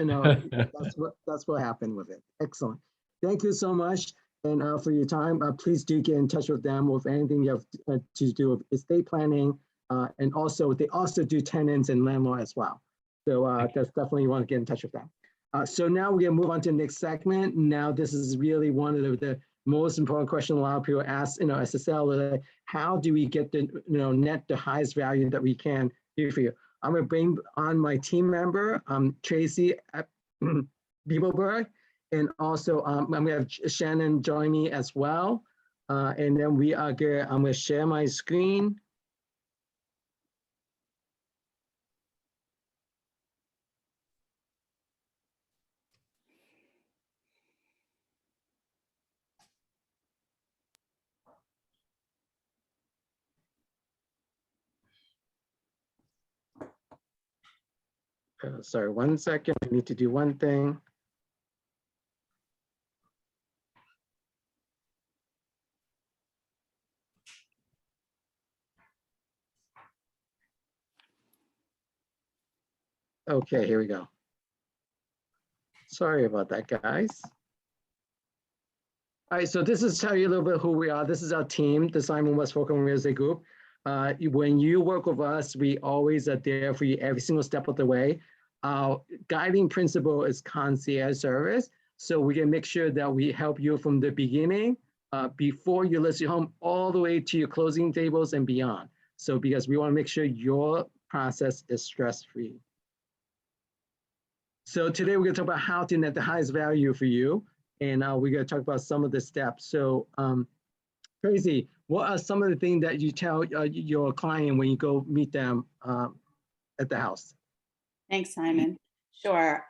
Speaker 1: what happened with it. Excellent. Thank you so much. And for your time, please do get in touch with them with anything you have to do with estate planning. And also, they also do tenants and landlord as well. So that's definitely you want to get in touch with them. So now we're going to move on to the next segment. Now, this is really one of the most important questions a lot of people ask, as a seller, how do we get the, net the highest value that we can do for you? I'm going to bring on my team member, Tracy Bibelberg, and also I'm going to have Shannon join me as well. And then I'm going to share my screen. Sorry, 1 second. I need to do one thing. Okay, here we go. Sorry about that, guys. All right, so this is tell you a little bit who we are. This is our team, the Simon Westfall Kwong Real Estate Group. When you work with us, we always are there for you every single step of the way. Our guiding principle is concierge service. So we can make sure that we help you from the beginning, before you list your home, all the way to your closing tables and beyond. So because we want to make sure your process is stress-free. So today we're going to talk about how to net the highest value for you. And we're going to talk about some of the steps. So Tracy, what are some of the things that you tell your client when you go meet them at the house?
Speaker 7: Thanks, Simon. Sure.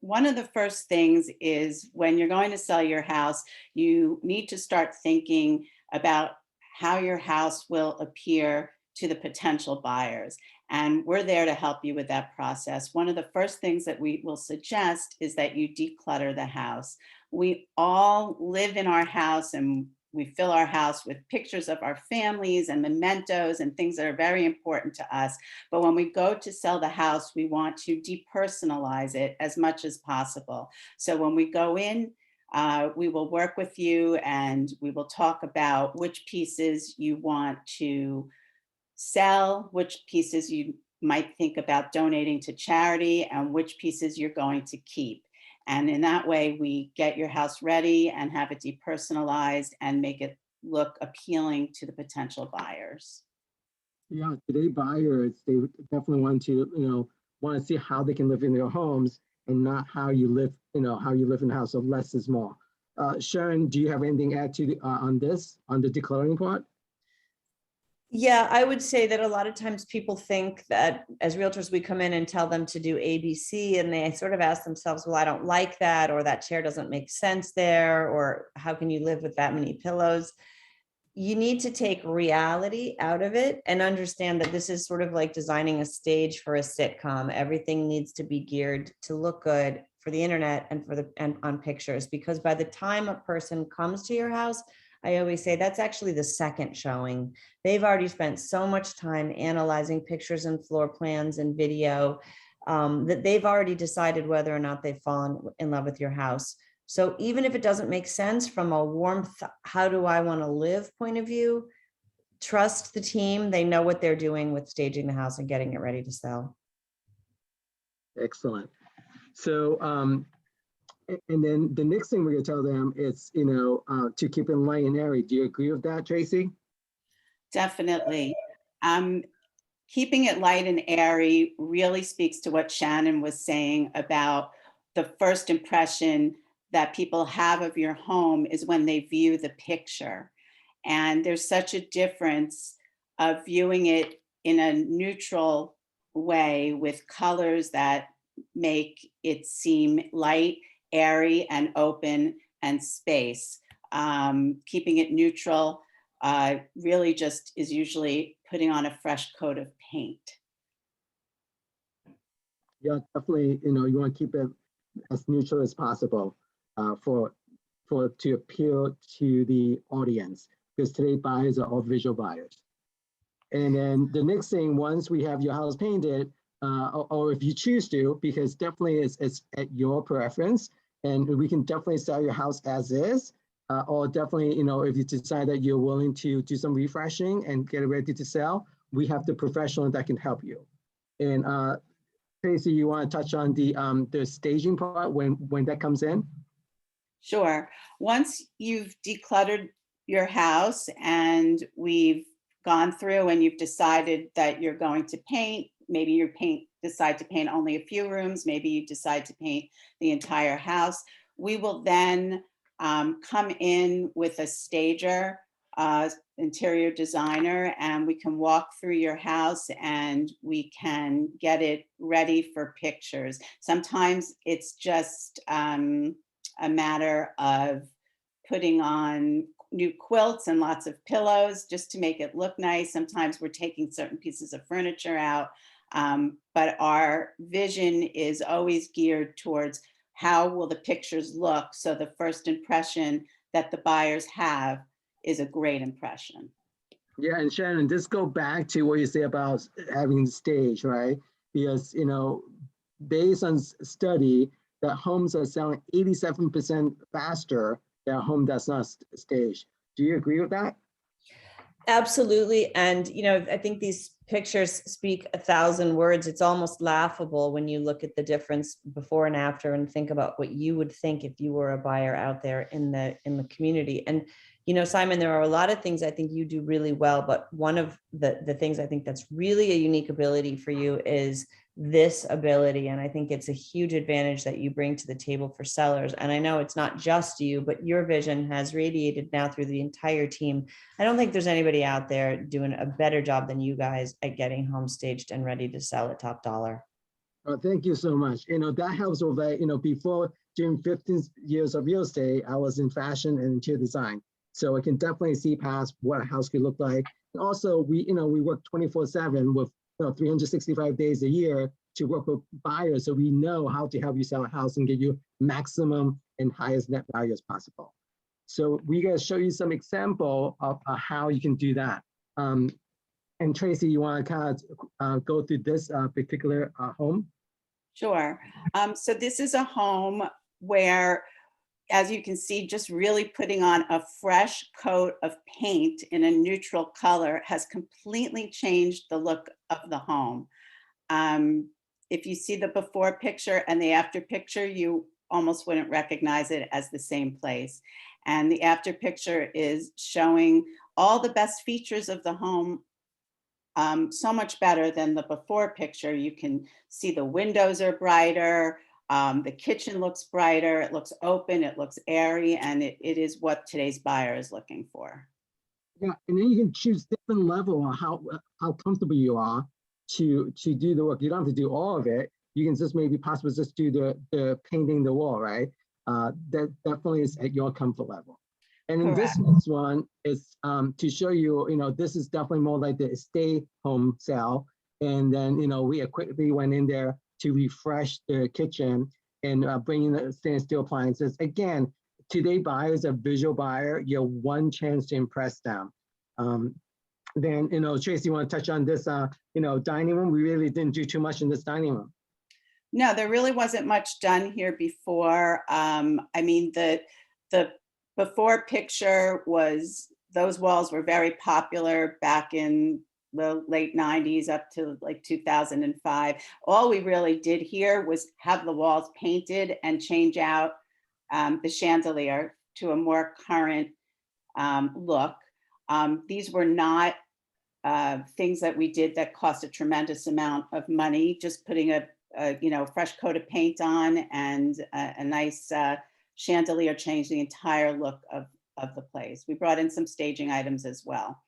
Speaker 7: One of the first things is when you're going to sell your house, you need to start thinking about how your house will appear to the potential buyers. And we're there to help you with that process. One of the first things that we will suggest is that you declutter the house. We all live in our house and we fill our house with pictures of our families and mementos and things that are very important to us. But when we go to sell the house, we want to depersonalize it as much as possible. So when we go in, we will work with you and we will talk about which pieces you want to sell, which pieces you might think about donating to charity, and which pieces you're going to keep. And in that way, we get your house ready and have it depersonalized and make it look appealing to the potential buyers.
Speaker 1: Yeah, today buyers, they definitely want to, see how they can live in their homes and not how you live, how you live in the house. So less is more. Sharon, do you have anything to add to on this, on the decluttering part?
Speaker 2: Yeah, I would say that a lot of times people think that as realtors, we come in and tell them to do ABC, and they sort of ask themselves, well, I don't like that, or that chair doesn't make sense there, or how can you live with that many pillows? You need to take reality out of it and understand that this is sort of like designing a stage for a sitcom. Everything needs to be geared to look good for the internet and on pictures, because by the time a person comes to your house, I always say that's actually the second showing. They've already spent so much time analyzing pictures and floor plans and video that they've already decided whether or not they've fallen in love with your house. So even if it doesn't make sense from a warmth, how do I want to live point of view, trust the team. They know what they're doing with staging the house and getting it ready to sell.
Speaker 1: Excellent. So, and then the next thing we're going to tell them is, to keep it light and airy. Do you agree with that, Tracy?
Speaker 7: Definitely. Keeping it light and airy really speaks to what Shannon was saying about the first impression that people have of your home is when they view the picture. And there's such a difference of viewing it in a neutral way with colors that make it seem light, airy, and open, and space. Keeping it neutral really just is usually putting on a fresh coat of paint.
Speaker 1: Yeah, definitely. You want to keep it as neutral as possible to appeal to the audience, because today buyers are all visual buyers. And then the next thing, once we have your house painted, or if you choose to, because definitely it's at your preference, and we can definitely sell your house as is. or definitely, if you decide that you're willing to do some refreshing and get it ready to sell, we have the professional that can help you. And Tracy, you want to touch on the staging part when that comes in?
Speaker 7: Sure. Once you've decluttered your house and we've gone through and you've decided that you're going to paint, maybe you decide to paint only a few rooms, maybe you decide to paint the entire house, we will then come in with a stager, interior designer, and we can walk through your house and we can get it ready for pictures. Sometimes it's just a matter of putting on new quilts and lots of pillows just to make it look nice. Sometimes we're taking certain pieces of furniture out, but our vision is always geared towards how will the pictures look, so the first impression that the buyers have is a great impression.
Speaker 1: Yeah, and Shannon, this go back to what you say about having the stage, right? Because, based on study, that homes are selling 87% faster than a home that's not staged. Do you agree with that?
Speaker 2: Absolutely. And, I think these pictures speak 1,000 words. It's almost laughable when you look at the difference before and after and think about what you would think if you were a buyer out there in the community. And, Simon, there are a lot of things I think you do really well, but one of the things I think that's really a unique ability for you is this ability. And I think it's a huge advantage that you bring to the table for sellers. And I know it's not just you, but your vision has radiated now through the entire team. I don't think there's anybody out there doing a better job than you guys at getting home staged and ready to sell at top dollar.
Speaker 1: Thank you so much. That helps with that. Before, during 15 years of real estate, I was in fashion and interior design. So I can definitely see past what a house could look like. And also, we work 24/7 with 365 days a year to work with buyers, so we know how to help you sell a house and get you maximum and highest net value as possible. So we going to show you some example of how you can do that. And Tracy, you want to kind of go through this particular home?
Speaker 7: Sure. So this is a home where, as you can see, just really putting on a fresh coat of paint in a neutral color has completely changed the look of the home. If you see the before picture and the after picture, you almost wouldn't recognize it as the same place. And the after picture is showing all the best features of the home, so much better than the before picture. You can see the windows are brighter. The kitchen looks brighter, it looks open, it looks airy, and it is what today's buyer is looking for.
Speaker 1: Yeah, and then you can choose different level on how comfortable you are to do the work. You don't have to do all of it. You can just maybe possibly just do the painting the wall, right? That definitely is at your comfort level. And in this next one is to show you, this is definitely more like the stay home sale. And then, we quickly went in there to refresh the kitchen and bring in the stainless steel appliances. Again, today buyers are visual buyer. You have one chance to impress them. Then, Tracy, you want to touch on this, dining room? We really didn't do too much in this dining room.
Speaker 7: No, there really wasn't much done here before. I mean, the before picture was, those walls were very popular back in the late 90s up to like 2005. All we really did here was have the walls painted and change out the chandelier to a more current look. These were not things that we did that cost a tremendous amount of money. Just putting a fresh coat of paint on and a nice chandelier changed the entire look of the place. We brought in some staging items as well.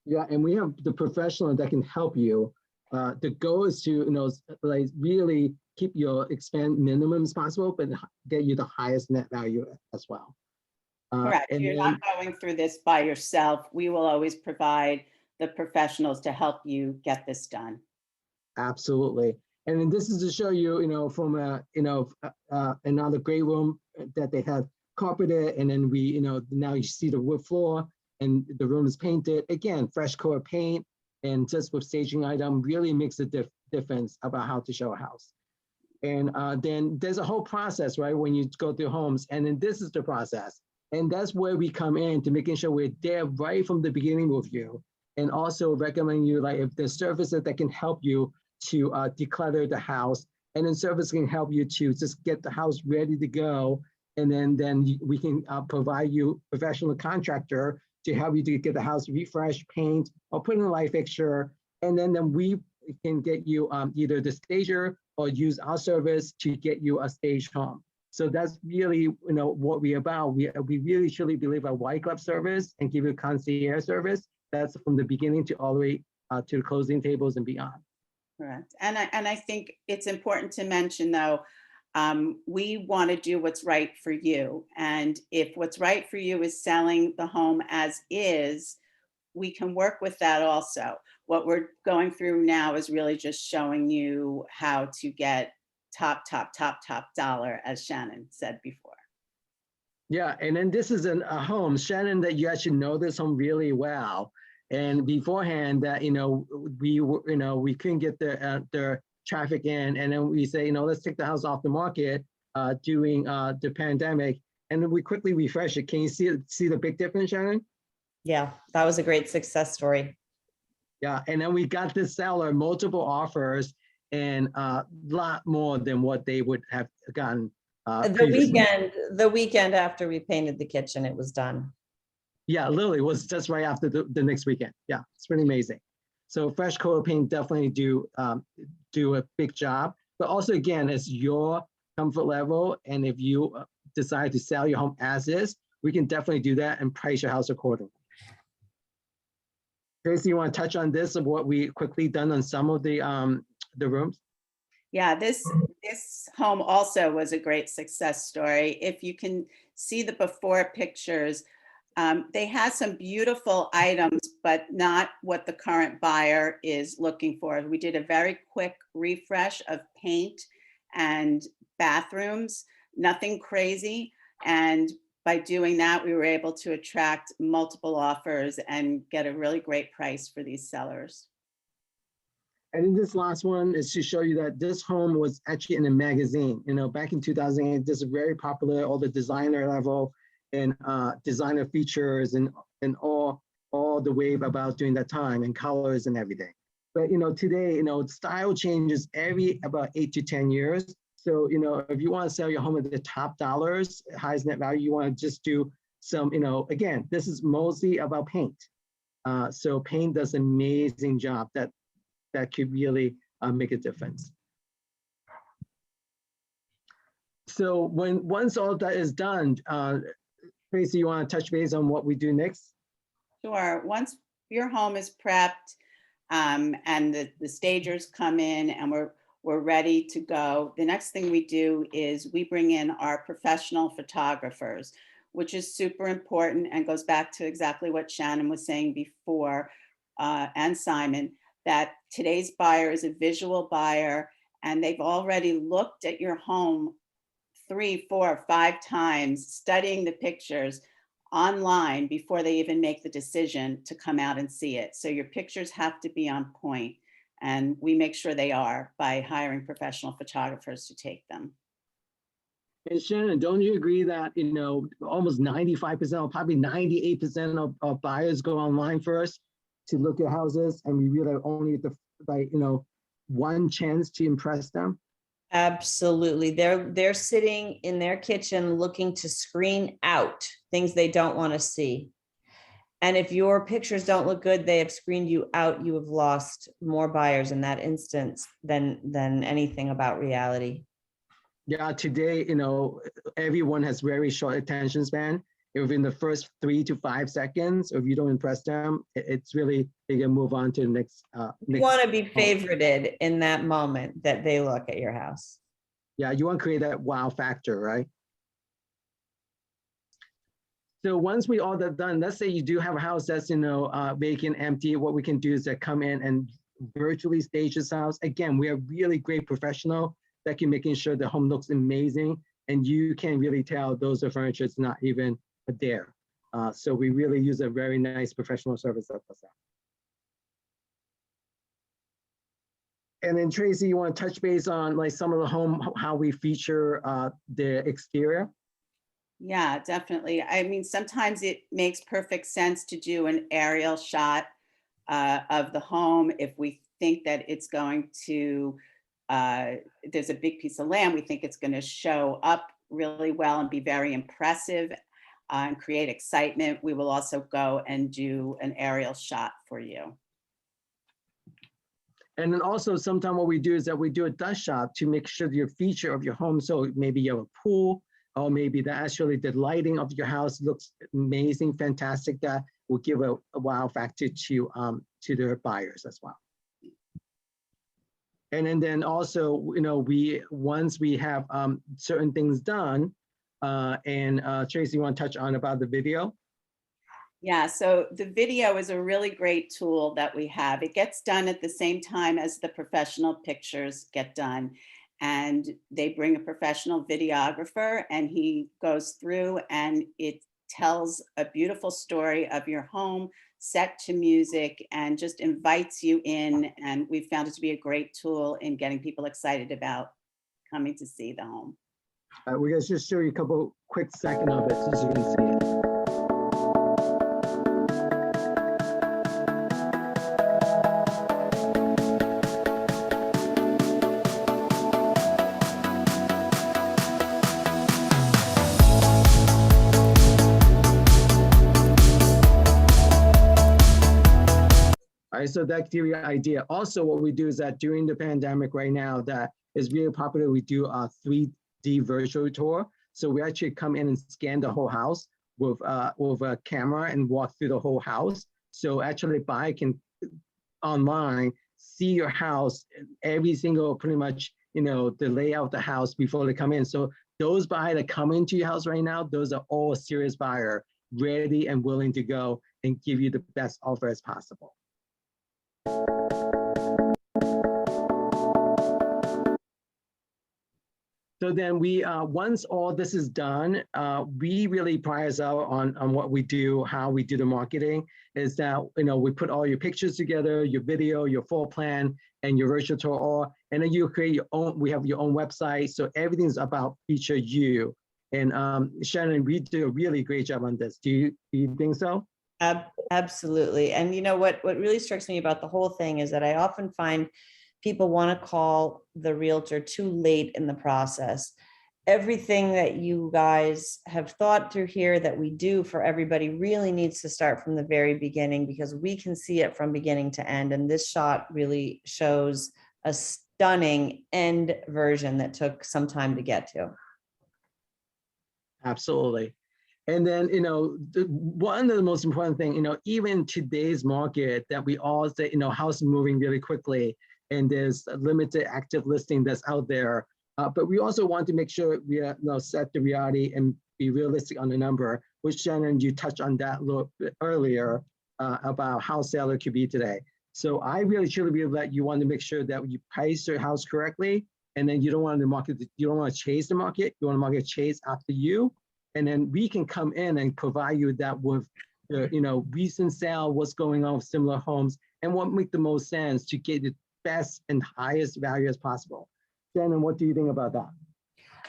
Speaker 1: Yeah, and we have the professional that can help you. The goal is to, like really keep your expand minimum as possible, but get you the highest net value as well.
Speaker 7: Correct. You're not going through this by yourself. We will always provide the professionals to help you get this done.
Speaker 1: Absolutely. And then this is to show you, from another great room that they have carpeted, and then we, now you see the wood floor. And the room is painted, again, fresh coat of paint, and just with staging item really makes a difference about how to show a house. And then there's a whole process, right? When you go through homes, and then this is the process. And that's where we come in to making sure we're there right from the beginning with you, and also recommend you like if there's services that can help you to declutter the house, and then service can help you to just get the house ready to go. And then we can provide you professional contractor to help you to get the house refreshed, paint, or put in a light fixture. And then we can get you either the stager or use our service to get you a staged home. So that's really what we're about. We really truly believe a white glove service and give you concierge service. That's from the beginning to all the way to the closing tables and beyond.
Speaker 7: Correct. And I think it's important to mention though, we want to do what's right for you. And if what's right for you is selling the home as is, we can work with that also. What we're going through now is really just showing you how to get top dollar, as Shannon said before.
Speaker 1: Yeah, and then this is a home, Shannon, that you actually know this home really well. And beforehand, that we couldn't get the traffic in, and then we say, let's take the house off the market during the pandemic, and then we quickly refresh it. Can you see the big difference, Shannon?
Speaker 2: Yeah, that was a great success story.
Speaker 1: Yeah, and then we got this seller multiple offers and a lot more than what they would have gotten.
Speaker 2: The weekend after we painted the kitchen, it was done.
Speaker 1: Yeah, literally it was just right after the next weekend. Yeah, it's pretty amazing. So fresh coat of paint definitely do a big job, but also again, it's your comfort level. And if you decide to sell your home as is, we can definitely do that and price your house accordingly. Tracy, you want to touch on this of what we quickly done on some of the rooms?
Speaker 7: Yeah, this home also was a great success story. If you can see the before pictures, they had some beautiful items, but not what the current buyer is looking for. We did a very quick refresh of paint and bathrooms, nothing crazy. And by doing that, we were able to attract multiple offers and get a really great price for these sellers.
Speaker 1: And then this last one is to show you that this home was actually in a magazine. Back in 2008, this is very popular, all the designer level and designer features and all the wave about during that time and colors and everything. But today, style changes every about 8 to 10 years. So if you want to sell your home at the top dollars, highest net value, you want to just do some, again, this is mostly about paint. So paint does an amazing job that could really make a difference. So once all that is done, Tracy, you want to touch base on what we do next?
Speaker 7: Sure. Once your home is prepped and the stagers come in and we're ready to go, the next thing we do is we bring in our professional photographers, which is super important and goes back to exactly what Shannon was saying before, and Simon, that today's buyer is a visual buyer and they've already looked at your home 3, 4, 5 times, studying the pictures online before they even make the decision to come out and see it. So your pictures have to be on point, and we make sure they are by hiring professional photographers to take them.
Speaker 1: And Shannon, don't you agree that, almost 95%, or probably 98% of buyers go online first to look at houses, and we really only one chance to impress them?
Speaker 2: Absolutely. They're sitting in their kitchen looking to screen out things they don't want to see. And if your pictures don't look good, they have screened you out. You have lost more buyers in that instance than anything about reality.
Speaker 1: Yeah, today, everyone has very short attention span. If in the first 3 to 5 seconds, if you don't impress them, it's really, they can move on to the next.
Speaker 2: You want to be favorited in that moment that they look at your house.
Speaker 1: Yeah, you want to create that wow factor, right? So once we all that done, let's say you do have a house that's, vacant, empty, what we can do is to come in and virtually stage this house. Again, we are really great professional that can making sure the home looks amazing, and you can really tell those are furniture is not even there. So we really use a very nice professional service that does that. And then Tracy, you want to touch base on like some of the home, how we feature the exterior?
Speaker 7: Yeah, definitely. I mean, sometimes it makes perfect sense to do an aerial shot of the home if we think that it's going to, there's a big piece of land, we think it's going to show up really well and be very impressive and create excitement. We will also go and do an aerial shot for you.
Speaker 1: And then also sometimes what we do is that we do a dust shot to make sure your feature of your home. So maybe you have a pool, or maybe the actually the lighting of your house looks amazing, fantastic. That will give a wow factor to their buyers as well. And then also, you know, once we have certain things done, and Tracy, you want to touch on about the video?
Speaker 7: Yeah, so the video is a really great tool that we have. It gets done at the same time as the professional pictures get done. And they bring a professional videographer and he goes through and it tells a beautiful story of your home set to music and just invites you in. And we found it to be a great tool in getting people excited about coming to see the home.
Speaker 1: We're going to just show you a couple quick seconds of it so you can see it. So that gives you an idea. Also, what we do is that during the pandemic right now, that is really popular, we do a 3D virtual tour. So we actually come in and scan the whole house with a camera and walk through the whole house. So actually buyer can online see your house, every single pretty much, you know, the layout of the house before they come in. So those buyers that come into your house right now, those are all serious buyer, ready and willing to go and give you the best offer as possible. So then we, once all this is done, we really prize out on what we do, how we do the marketing, is that, you know, we put all your pictures together, your video, your floor plan, and your virtual tour, all, and then you create your own, we have your own website. So everything's about feature you. And Shannon, we do a really great job on this. Do you think so?
Speaker 2: Absolutely. And you know what really strikes me about the whole thing is that I often find people want to call the realtor too late in the process. Everything that you guys have thought through here that we do for everybody really needs to start from the very beginning, because we can see it from beginning to end. And this shot really shows a stunning end version that took some time to get to.
Speaker 1: Absolutely. And then, you know, one of the most important thing, you know, even today's market that we all say, you know, house is moving really quickly and there's a limited active listing that's out there. But we also want to make sure we set the reality and be realistic on the number, which Shannon, you touched on that a little bit earlier about how seller could be today. So I really truly believe that you want to make sure that you price your house correctly, and then you don't want the market, you don't want to chase the market, you want the market to chase after you. And then we can come in and provide you that with, you know, recent sale, what's going on with similar homes, and what make the most sense to get the best and highest value as possible. Shannon, what do you think about that?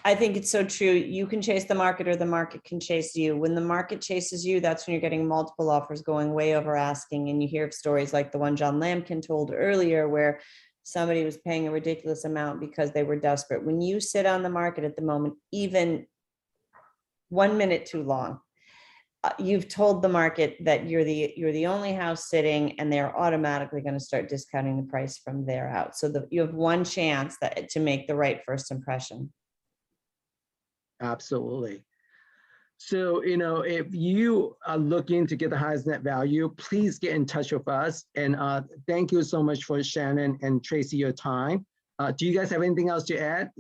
Speaker 2: I think it's so true. You can chase the market or the market can chase you. When the market chases you, that's when you're getting multiple offers going way over asking. And you hear of stories like the one John Lampkin told earlier, where somebody was paying a ridiculous amount because they were desperate. When you sit on the market at the moment, even 1 minute too long, you've told the market that you're the only house sitting, and they're automatically going to start discounting the price from there out. So you have one chance to make the right first impression.
Speaker 1: Absolutely. So, you know, if you are looking to get the highest net value, please get in touch with us. And thank you so much for Shannon and Tracy, your time. Do you guys have anything else to add?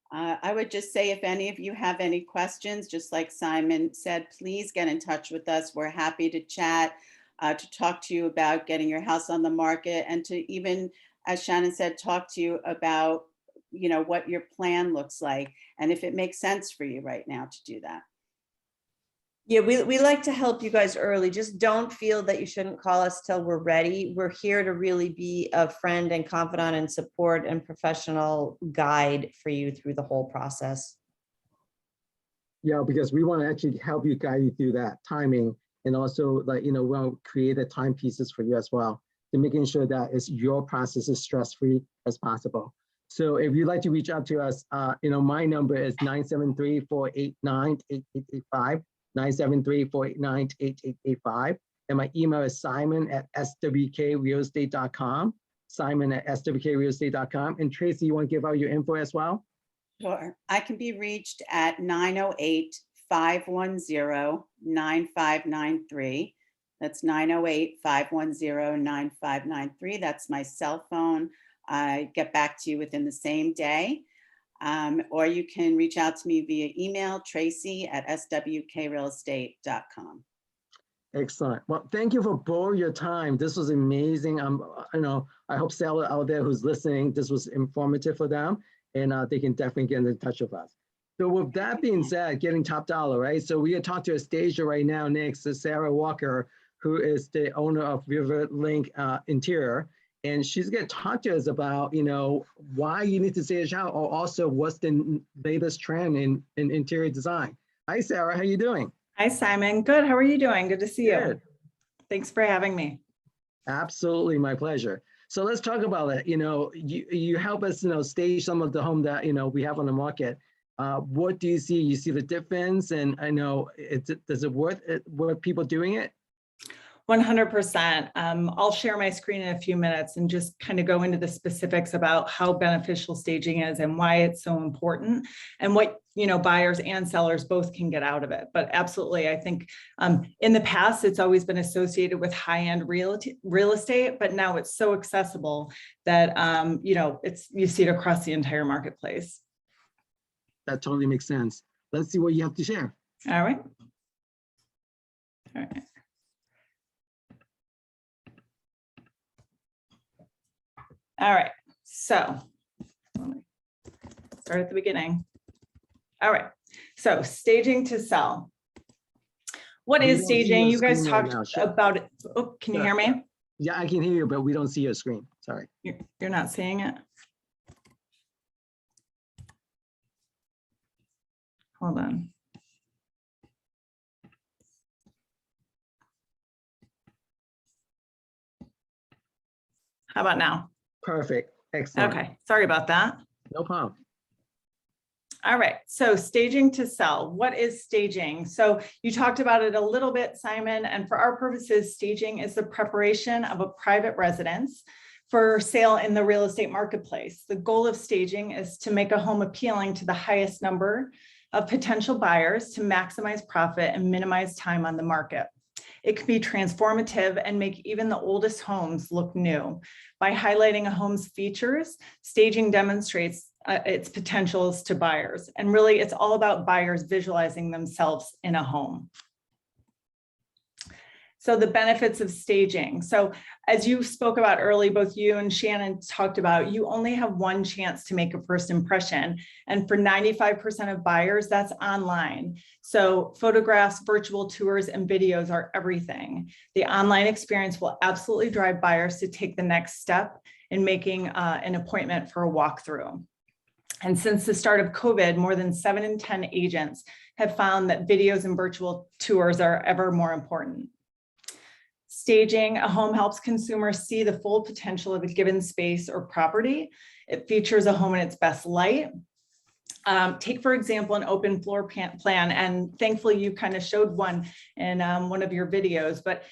Speaker 7: I would just say, if any of you have any questions, just like Simon said, please get in touch with us. We're happy to chat, to talk to you about getting your house on the market, and to even, as Shannon said, talk to you about, you know, what your plan looks like and if it makes sense for you right now to do that.
Speaker 2: Yeah, we like to help you guys early. Just don't feel that you shouldn't call us till we're ready. We're here to really be a friend and confidant and support and professional guide for you through the whole process.
Speaker 1: Yeah, because we want to actually help you guide you through that timing, and also like, you know, we'll create the timepieces for you as well, to making sure that it's your process is stress-free as possible. So if you'd like to reach out to us, you know, my number is 973-489-8885, 973-489-8885. And my email is simon@swkrealestate.com, simon@swkrealestate.com. And Tracy, you want to give out your info as well?
Speaker 7: Sure. I can be reached at 908-510-9593. That's 908-510-9593. That's my cell phone. I get back to you within the same day. Or you can reach out to me via email, tracy@swkrealestate.com.
Speaker 1: Excellent. Well, thank you for both your time. This was amazing. You know, I hope seller out there who's listening, this was informative for them, and they can definitely get in touch with us. So with that being said, getting top dollar, right? So we are talking to a stager right now next to Sarah Walker, who is the owner of River Link Interior. And she's going to talk to us about, you know, why you need to stage out, or also what's the latest trend in interior design. Hi, Sarah. How you doing?
Speaker 8: Hi, Simon. Good. How are you doing? Good to see you.
Speaker 1: Good.
Speaker 8: Thanks for having me.
Speaker 1: Absolutely, my pleasure. So let's talk about it. You know, you help us, you know, stage some of the home that, you know, we have on the market. What do you see? You see the difference, and I know does it worth people doing it?
Speaker 8: 100%. I'll share my screen in a few minutes and just kind of go into the specifics about how beneficial staging is and why it's so important, and what, you know, buyers and sellers both can get out of it. But absolutely, I think in the past, it's always been associated with high-end real estate, but now it's so accessible that, you know, you see it across the entire marketplace.
Speaker 1: That totally makes sense. Let's see what you have to share.
Speaker 8: All right. All right. All right, so let me start at the beginning. All right, so staging to sell. What is staging? You guys talked about it. Oh, can you hear me?
Speaker 1: Yeah, I can hear you, but we don't see your screen. Sorry.
Speaker 8: You're not seeing it? Hold on. How about now?
Speaker 1: Perfect. Excellent.
Speaker 8: Okay, sorry about that.
Speaker 1: No problem.
Speaker 8: All right, so staging to sell. What is staging? So you talked about it a little bit, Simon, and for our purposes, staging is the preparation of a private residence for sale in the real estate marketplace. The goal of staging is to make a home appealing to the highest number of potential buyers to maximize profit and minimize time on the market. It can be transformative and make even the oldest homes look new. By highlighting a home's features, staging demonstrates its potentials to buyers. And really, it's all about buyers visualizing themselves in a home. So the benefits of staging. So as you spoke about early, both you and Shannon talked about, you only have one chance to make a first impression. And for 95% of buyers, that's online. So photographs, virtual tours, and videos are everything. The online experience will absolutely drive buyers to take the next step in making an appointment for a walkthrough. And since the start of COVID, more than 7 in 10 agents have found that videos and virtual tours are ever more important. Staging a home helps consumers see the full potential of a given space or property. It features a home in its best light. Take, for example, an open floor plan, and thankfully you kind of showed one in one of your videos, but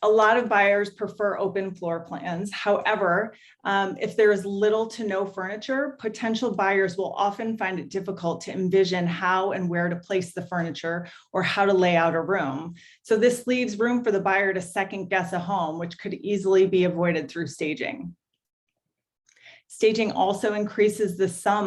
Speaker 8: a lot of buyers prefer open floor plans. However, if there is little to no furniture, potential buyers will often find it difficult to envision how and where to place the furniture or how to lay out a room. So this leaves room for the buyer to second guess a home, which could easily be avoided through staging. Staging also increases the sum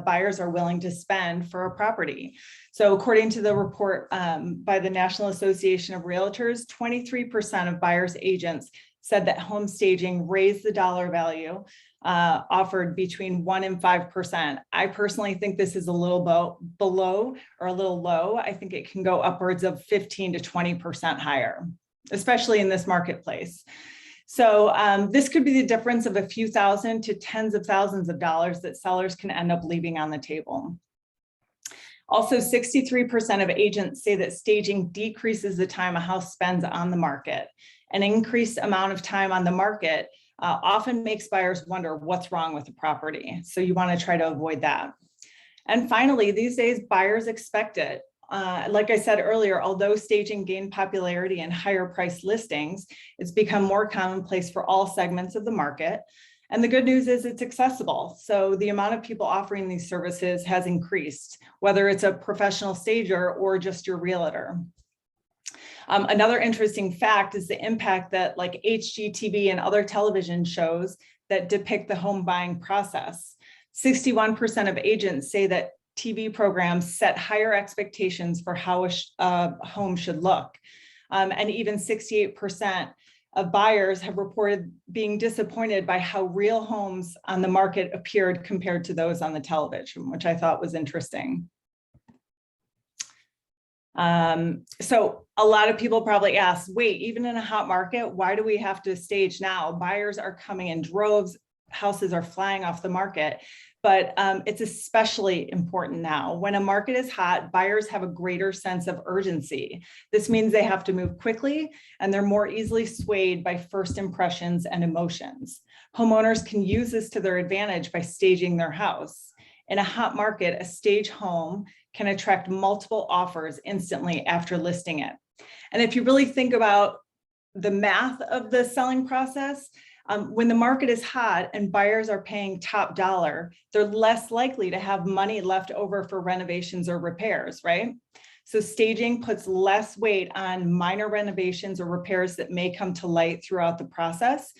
Speaker 8: buyers are willing to spend for a property. So according to the report by the National Association of Realtors, 23% of buyers agents said that home staging raised the dollar value offered between 1% and 5%. I personally think this is a little below or a little low. I think it can go upwards of 15 to 20% higher, especially in this marketplace. So this could be the difference of a few thousand to tens of thousands of dollars that sellers can end up leaving on the table. Also, 63% of agents say that staging decreases the time a house spends on the market. An increased amount of time on the market often makes buyers wonder what's wrong with the property. So you want to try to avoid that. And finally, these days, buyers expect it. Like I said earlier, although staging gained popularity in higher price listings, it's become more commonplace for all segments of the market. And the good news is it's accessible. So the amount of people offering these services has increased, whether it's a professional stager or just your realtor. Another interesting fact is the impact that like HGTV and other television shows that depict the home buying process. 61% of agents say that TV programs set higher expectations for how a home should look. And even 68% of buyers have reported being disappointed by how real homes on the market appeared compared to those on the television, which I thought was interesting. So a lot of people probably ask, wait, even in a hot market, why do we have to stage now? Buyers are coming in droves, houses are flying off the market. But it's especially important now. When a market is hot, buyers have a greater sense of urgency. This means they have to move quickly and they're more easily swayed by first impressions and emotions. Homeowners can use this to their advantage by staging their house. In a hot market, a stage home can attract multiple offers instantly after listing it. And if you really think about the math of the selling process, when the market is hot and buyers are paying top dollar, they're less likely to have money left over for renovations or repairs, right? So staging puts less weight on minor renovations or repairs that may come to light throughout the process.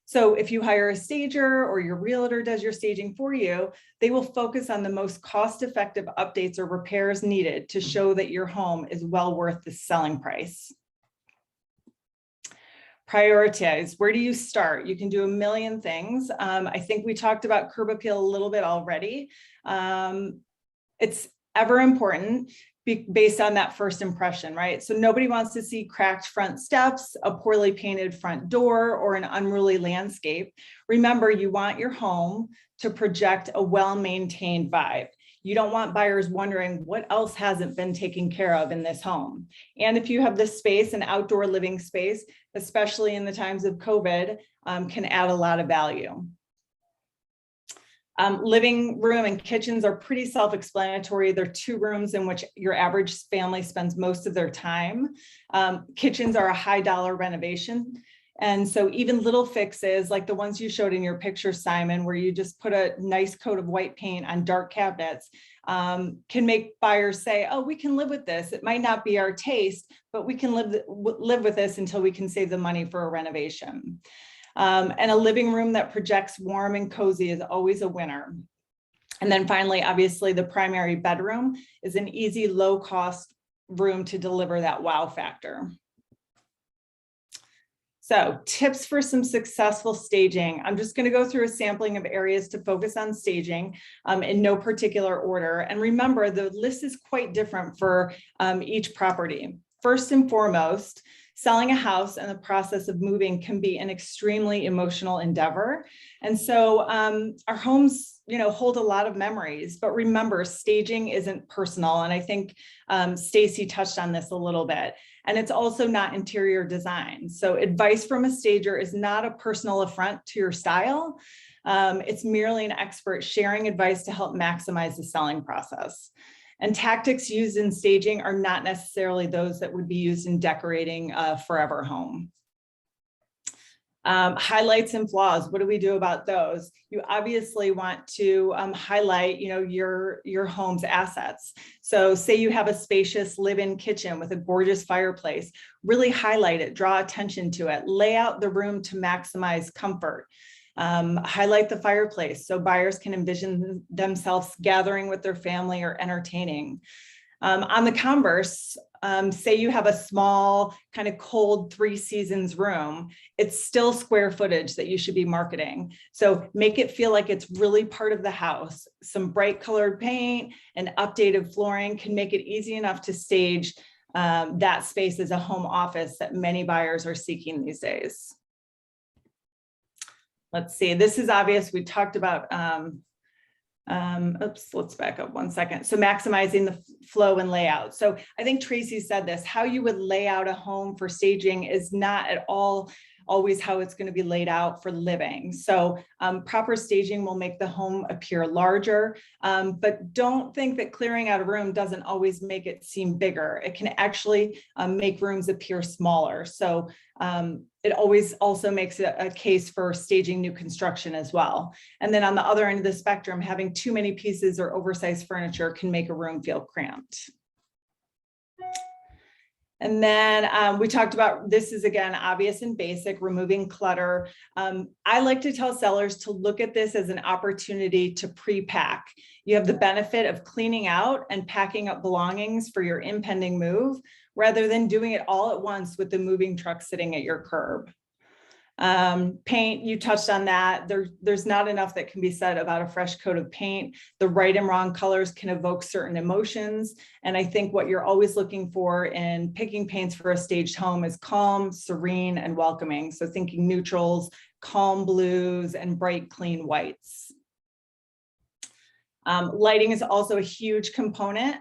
Speaker 8: So if you hire a stager or your realtor does your staging for you, they will focus on the most cost-effective updates or repairs needed to show that your home is well worth the selling price. Prioritize. Where do you start? You can do a million things. I think we talked about curb appeal a little bit already. It's ever important based on that first impression, right? So nobody wants to see cracked front steps, a poorly painted front door, or an unruly landscape. Remember, you want your home to project a well-maintained vibe. You don't want buyers wondering what else hasn't been taken care of in this home. And if you have this space, an outdoor living space, especially in the times of COVID, can add a lot of value. Living room and kitchens are pretty self-explanatory. They're two rooms in which your average family spends most of their time. Kitchens are a high dollar renovation. And so even little fixes like the ones you showed in your picture, Simon, where you just put a nice coat of white paint on dark cabinets, can make buyers say, oh, we can live with this. It might not be our taste, but we can live with this until we can save the money for a renovation. And a living room that projects warm and cozy is always a winner. And then finally, obviously, the primary bedroom is an easy, low-cost room to deliver that wow factor. So tips for some successful staging. I'm just going to go through a sampling of areas to focus on staging in no particular order. And remember, the list is quite different for each property. First and foremost, selling a house and the process of moving can be an extremely emotional endeavor. And so our homes, hold a lot of memories, but remember, staging isn't personal. And I think Stacy touched on this a little bit. And it's also not interior design. So advice from a stager is not a personal affront to your style. It's merely an expert sharing advice to help maximize the selling process. And tactics used in staging are not necessarily those that would be used in decorating a forever home. Highlights and flaws. What do we do about those? You obviously want to highlight, your home's assets. So say you have a spacious live-in kitchen with a gorgeous fireplace, really highlight it, draw attention to it, lay out the room to maximize comfort. Highlight the fireplace so buyers can envision themselves gathering with their family or entertaining. On the converse, say you have a small kind of cold 3 seasons room, it's still square footage that you should be marketing. So make it feel like it's really part of the house. Some bright colored paint and updated flooring can make it easy enough to stage that space as a home office that many buyers are seeking these days. Let's see, this is obvious. We talked about Oops, let's back up one second. So maximizing the flow and layout. So I think Tracy said this, how you would lay out a home for staging is not at all always how it's going to be laid out for living. So proper staging will make the home appear larger, but don't think that clearing out a room doesn't always make it seem bigger. It can actually make rooms appear smaller. So it always also makes it a case for staging new construction as well. And then on the other end of the spectrum, having too many pieces or oversized furniture can make a room feel cramped. And then we talked about, this is again, obvious and basic, removing clutter. I like to tell sellers to look at this as an opportunity to pre-pack. You have the benefit of cleaning out and packing up belongings for your impending move, rather than doing it all at once with the moving truck sitting at your curb. Paint, you touched on that. There's not enough that can be said about a fresh coat of paint. The right and wrong colors can evoke certain emotions. And I think what you're always looking for in picking paints for a staged home is calm, serene, and welcoming. So thinking neutrals, calm blues, and bright, clean whites. Lighting is also a huge component.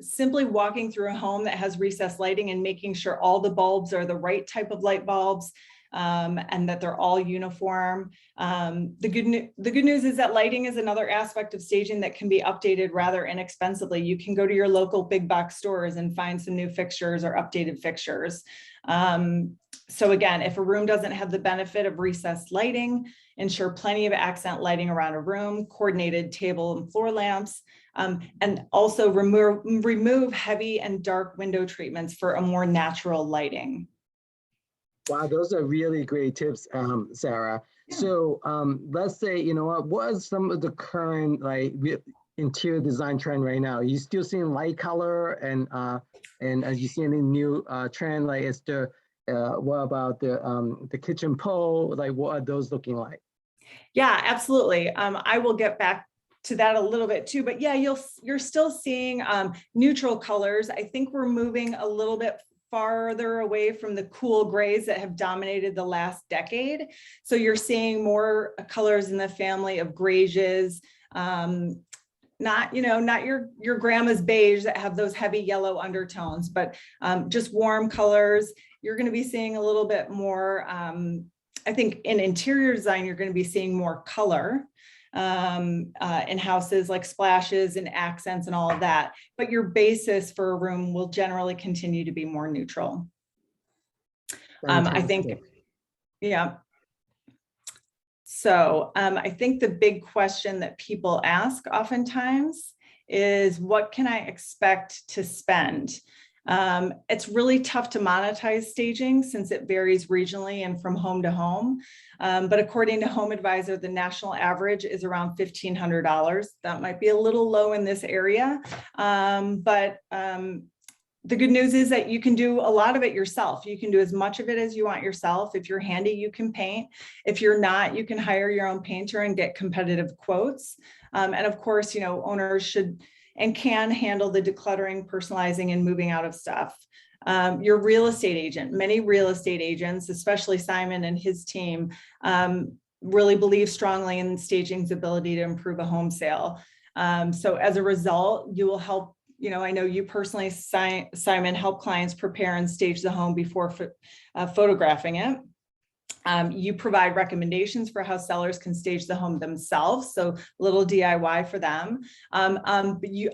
Speaker 8: Simply walking through a home that has recessed lighting and making sure all the bulbs are the right type of light bulbs, and that they're all uniform. The good news is that lighting is another aspect of staging that can be updated rather inexpensively. You can go to your local big box stores and find some new fixtures or updated fixtures. So again, if a room doesn't have the benefit of recessed lighting, ensure plenty of accent lighting around a room, coordinated table and floor lamps, and also remove heavy and dark window treatments for a more natural lighting.
Speaker 1: Wow, those are really great tips, Sarah.
Speaker 8: Yeah.
Speaker 1: So let's say, you know what is some of the current interior design trend right now? Are you still seeing light color, and are you seeing any new trend? Like, is there what about the kitchen pole? Like, what are those looking like?
Speaker 8: Yeah, absolutely. I will get back to that a little bit too, but yeah, you're still seeing neutral colors. I think we're moving a little bit farther away from the cool grays that have dominated the last decade. So you're seeing more colors in the family of grays, not your grandma's beige that have those heavy yellow undertones, but just warm colors. You're going to be seeing a little bit more, I think in interior design, you're going to be seeing more color in houses, like splashes and accents and all of that. But your basis for a room will generally continue to be more neutral. I think, yeah. So I think the big question that people ask oftentimes is, what can I expect to spend? It's really tough to monetize staging since it varies regionally and from home to home. But according to Home Advisor, the national average is around $1,500. That might be a little low in this area. But the good news is that you can do a lot of it yourself. You can do as much of it as you want yourself. If you're handy, you can paint. If you're not, you can hire your own painter and get competitive quotes. And of course, owners should and can handle the decluttering, personalizing, and moving out of stuff. Your real estate agent, many real estate agents, especially Simon and his team, really believe strongly in staging's ability to improve a home sale. So as a result, you will help, I know you personally, Simon, help clients prepare and stage the home before photographing it. You provide recommendations for how sellers can stage the home themselves, so little DIY for them. But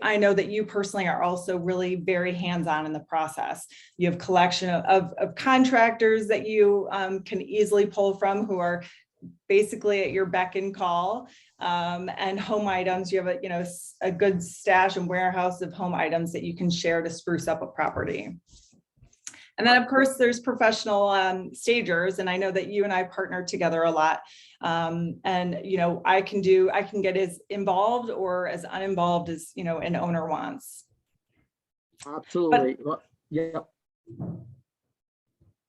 Speaker 8: I know that you personally are also really very hands-on in the process. You have a collection of contractors that you can easily pull from, who are basically at your beck and call, and home items. You have a good stash and warehouse of home items that you can share to spruce up a property. And then, of course, there's professional stagers, and I know that you and I partner together a lot. And I can get as involved or as uninvolved as an owner wants.
Speaker 1: Absolutely.
Speaker 8: But
Speaker 1: yeah.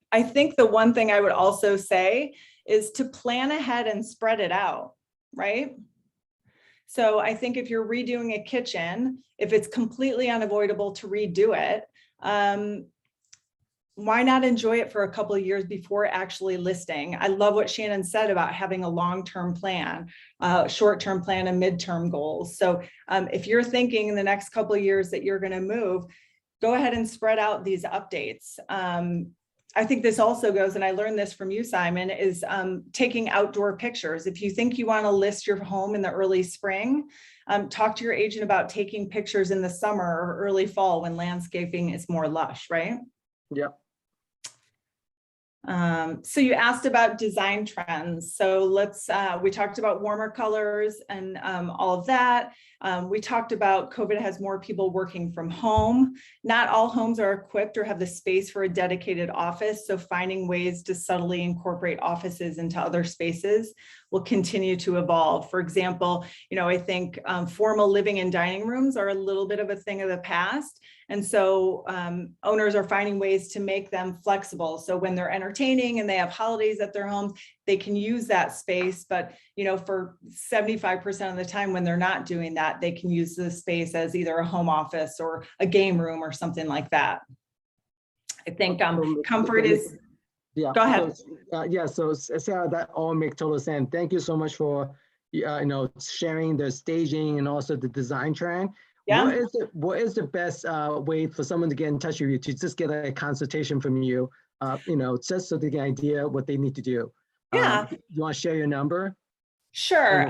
Speaker 8: I think the one thing I would also say is to plan ahead and spread it out, right? So I think if you're redoing a kitchen, if it's completely unavoidable to redo it, why not enjoy it for a couple of years before actually listing? I love what Shannon said about having a long-term plan, short-term plan and midterm goals. So if you're thinking in the next couple of years that you're going to move, go ahead and spread out these updates. I think this also goes, and I learned this from you, Simon, is taking outdoor pictures. If you think you want to list your home in the early spring, talk to your agent about taking pictures in the summer or early fall when landscaping is more lush, right?
Speaker 1: Yep.
Speaker 8: So you asked about design trends. So we talked about warmer colors and all of that. We talked about COVID has more people working from home. Not all homes are equipped or have the space for a dedicated office. So finding ways to subtly incorporate offices into other spaces will continue to evolve. For example, I think formal living and dining rooms are a little bit of a thing of the past. And so owners are finding ways to make them flexible. So when they're entertaining and they have holidays at their home, they can use that space. But, for 75% of the time when they're not doing that, they can use the space as either a home office or a game room or something like that. I think comfort is,
Speaker 1: yeah.
Speaker 8: Go ahead.
Speaker 1: So Sarah, that all makes total sense. Thank you so much for, sharing the staging and also the design trend.
Speaker 8: Yeah.
Speaker 1: What is the best way for someone to get in touch with you to just get a consultation from you, just so they get an idea what they need to do?
Speaker 8: Yeah.
Speaker 1: You want to share your number?
Speaker 8: Sure.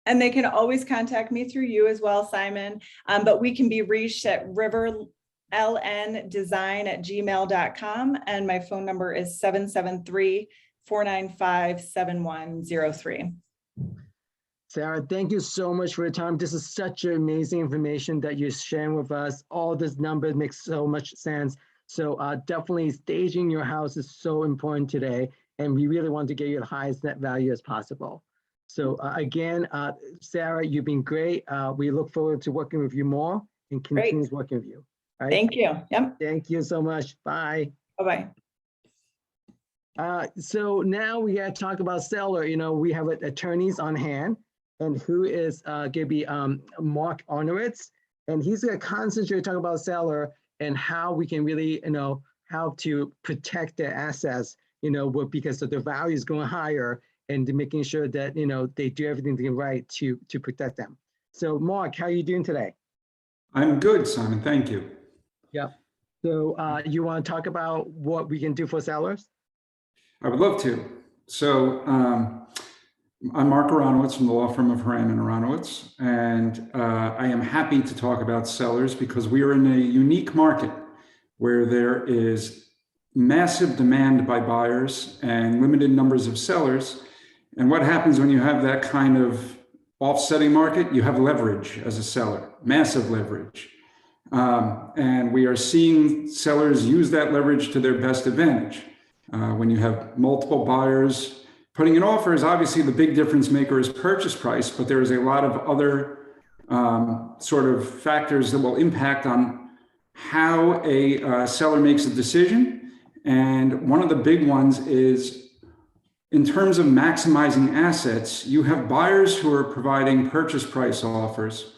Speaker 8: And they can always contact me through you as well, Simon. But we can be reached at riverlndesign@gmail.com. And my phone number is 773-495-7103.
Speaker 1: Sarah, thank you so much for your time. This is such amazing information that you're sharing with us. All this numbers makes so much sense. So definitely staging your house is so important today. And we really want to get you the highest net value as possible. So again, Sarah, you've been great. We look forward to working with you more and continue working with you. All right?
Speaker 8: Thank you. Yep.
Speaker 1: Thank you so much. Bye.
Speaker 8: Bye-bye.
Speaker 1: So now we got to talk about seller. We have attorneys on hand, and who is going to be Mark Arnowitz, and he's going to concentrate talk about seller and how we can really, how to protect their assets, because of the value is going higher, and making sure that they do everything right to protect them. So Mark, how are you doing today?
Speaker 9: I'm good, Simon. Thank you.
Speaker 1: Yeah. So you want to talk about what we can do for sellers?
Speaker 9: I would love to. So I'm Mark Aronowitz from the law firm of Horan and Aronowitz, and I am happy to talk about sellers because we are in a unique market where there is massive demand by buyers and limited numbers of sellers. And what happens when you have that kind of offsetting market? You have leverage as a seller, massive leverage. And we are seeing sellers use that leverage to their best advantage. When you have multiple buyers putting in offers, obviously the big difference maker is purchase price, but there is a lot of other sort of factors that will impact on how a seller makes a decision. And one of the big ones is, in terms of maximizing assets, you have buyers who are providing purchase price offers.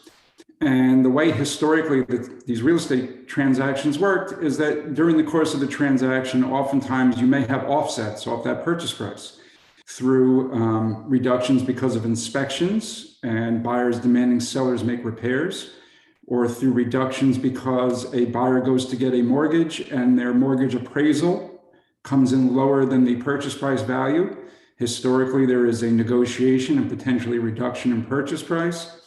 Speaker 9: And the way historically these real estate transactions worked is that during the course of the transaction, oftentimes you may have offsets off that purchase price through reductions because of inspections and buyers demanding sellers make repairs, or through reductions because a buyer goes to get a mortgage and their mortgage appraisal comes in lower than the purchase price value. Historically, there is a negotiation and potentially reduction in purchase price.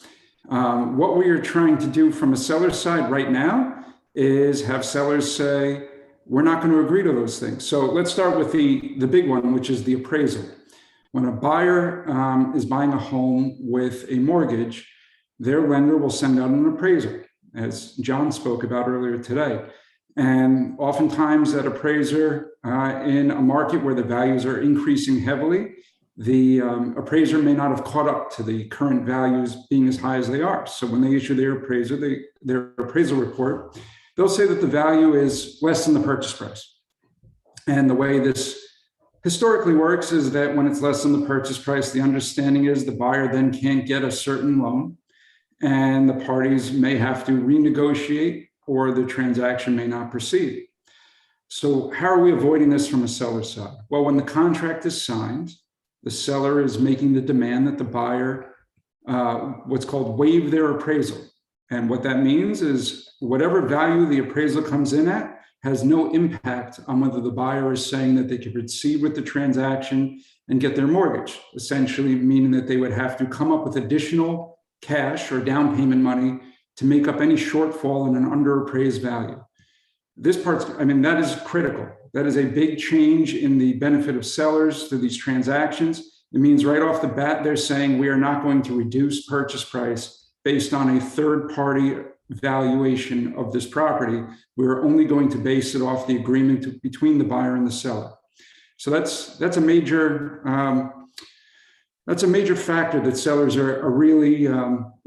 Speaker 9: What we are trying to do from a seller's side right now is have sellers say, we're not going to agree to those things. So let's start with the big one, which is the appraisal. When a buyer is buying a home with a mortgage, their lender will send out an appraisal, as John spoke about earlier today. And oftentimes that appraiser in a market where the values are increasing heavily, the appraiser may not have caught up to the current values being as high as they are. So when they issue their appraisal report, they'll say that the value is less than the purchase price. And the way this historically works is that when it's less than the purchase price, the understanding is the buyer then can't get a certain loan, and the parties may have to renegotiate or the transaction may not proceed. So how are we avoiding this from a seller's side? Well, when the contract is signed, the seller is making the demand that the buyer, what's called waive their appraisal. And what that means is whatever value the appraisal comes in at has no impact on whether the buyer is saying that they could proceed with the transaction and get their mortgage, essentially meaning that they would have to come up with additional cash or down payment money to make up any shortfall in an underappraised value. This part's, I mean, that is critical. That is a big change in the benefit of sellers through these transactions. It means right off the bat, they're saying we are not going to reduce purchase price based on a third-party valuation of this property. We're only going to base it off the agreement between the buyer and the seller. So that's a major factor that sellers are really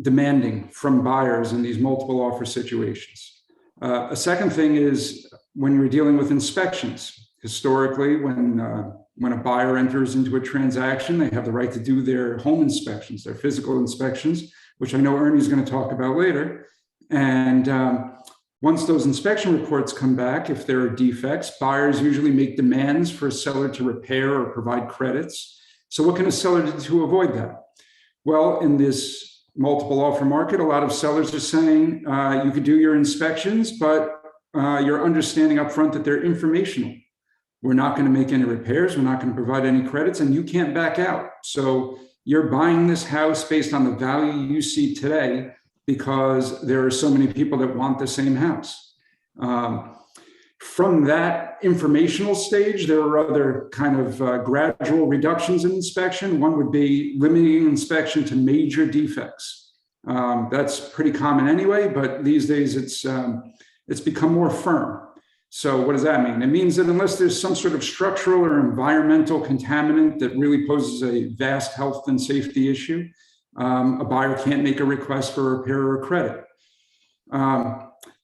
Speaker 9: demanding from buyers in these multiple offer situations. A second thing is when you're dealing with inspections. Historically, when a buyer enters into a transaction, they have the right to do their home inspections, their physical inspections, which I know Ernie's going to talk about later. And once those inspection reports come back, if there are defects, buyers usually make demands for a seller to repair or provide credits. So what can a seller do to avoid that? Well, in this multiple offer market, a lot of sellers are saying you could do your inspections, but you're understanding up front that they're informational. We're not going to make any repairs. We're not going to provide any credits, and you can't back out. So you're buying this house based on the value you see today because there are so many people that want the same house. From that informational stage, there are other kind of gradual reductions in inspection. One would be limiting inspection to major defects. That's pretty common anyway, but these days it's become more firm. So what does that mean? It means that unless there's some sort of structural or environmental contaminant that really poses a vast health and safety issue, a buyer can't make a request for a repair or credit.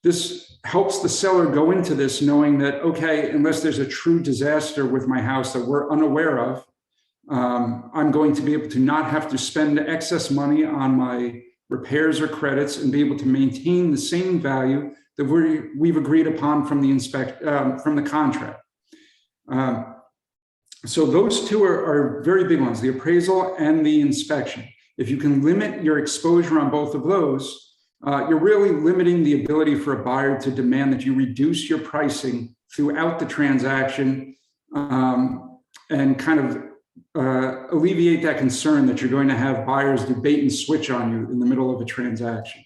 Speaker 9: This helps the seller go into this knowing that, okay, unless there's a true disaster with my house that we're unaware of, I'm going to be able to not have to spend excess money on my repairs or credits and be able to maintain the same value that we've agreed upon from the contract. So those two are very big ones, the appraisal and the inspection. If you can limit your exposure on both of those, you're really limiting the ability for a buyer to demand that you reduce your pricing throughout the transaction and kind of alleviate that concern that you're going to have buyers do bait and switch on you in the middle of a transaction.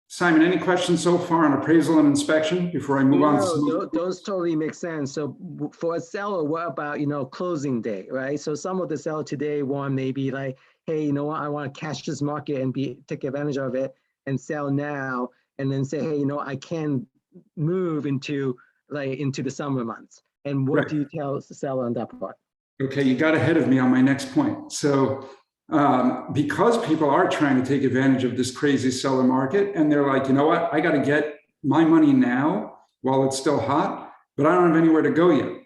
Speaker 9: Simon, any questions so far on appraisal and inspection before I move on?
Speaker 1: Those totally make sense. So for a seller, what about, closing day, right? So some of the seller today want maybe like, hey, you know what, I want to catch this market and take advantage of it and sell now, and then say, hey, I can move into the summer months. And what do you tell the seller on that part?
Speaker 9: Okay, you got ahead of me on my next point. So because people are trying to take advantage of this crazy seller market, and they're like, you know what, I got to get my money now while it's still hot, but I don't have anywhere to go yet.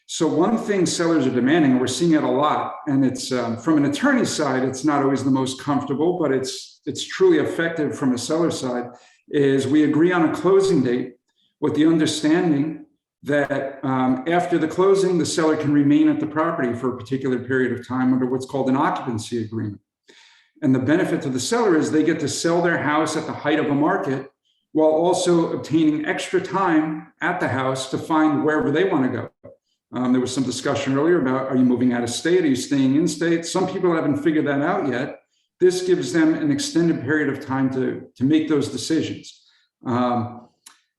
Speaker 9: So one thing sellers are demanding, and we're seeing it a lot, and it's from an attorney's side, it's not always the most comfortable, but it's truly effective from a seller side, is we agree on a closing date with the understanding that after the closing, the seller can remain at the property for a particular period of time under what's called an occupancy agreement. And the benefit to the seller is they get to sell their house at the height of a market while also obtaining extra time at the house to find wherever they want to go. There was some discussion earlier about, are you moving out of state? Are you staying in state? Some people haven't figured that out yet. This gives them an extended period of time to make those decisions.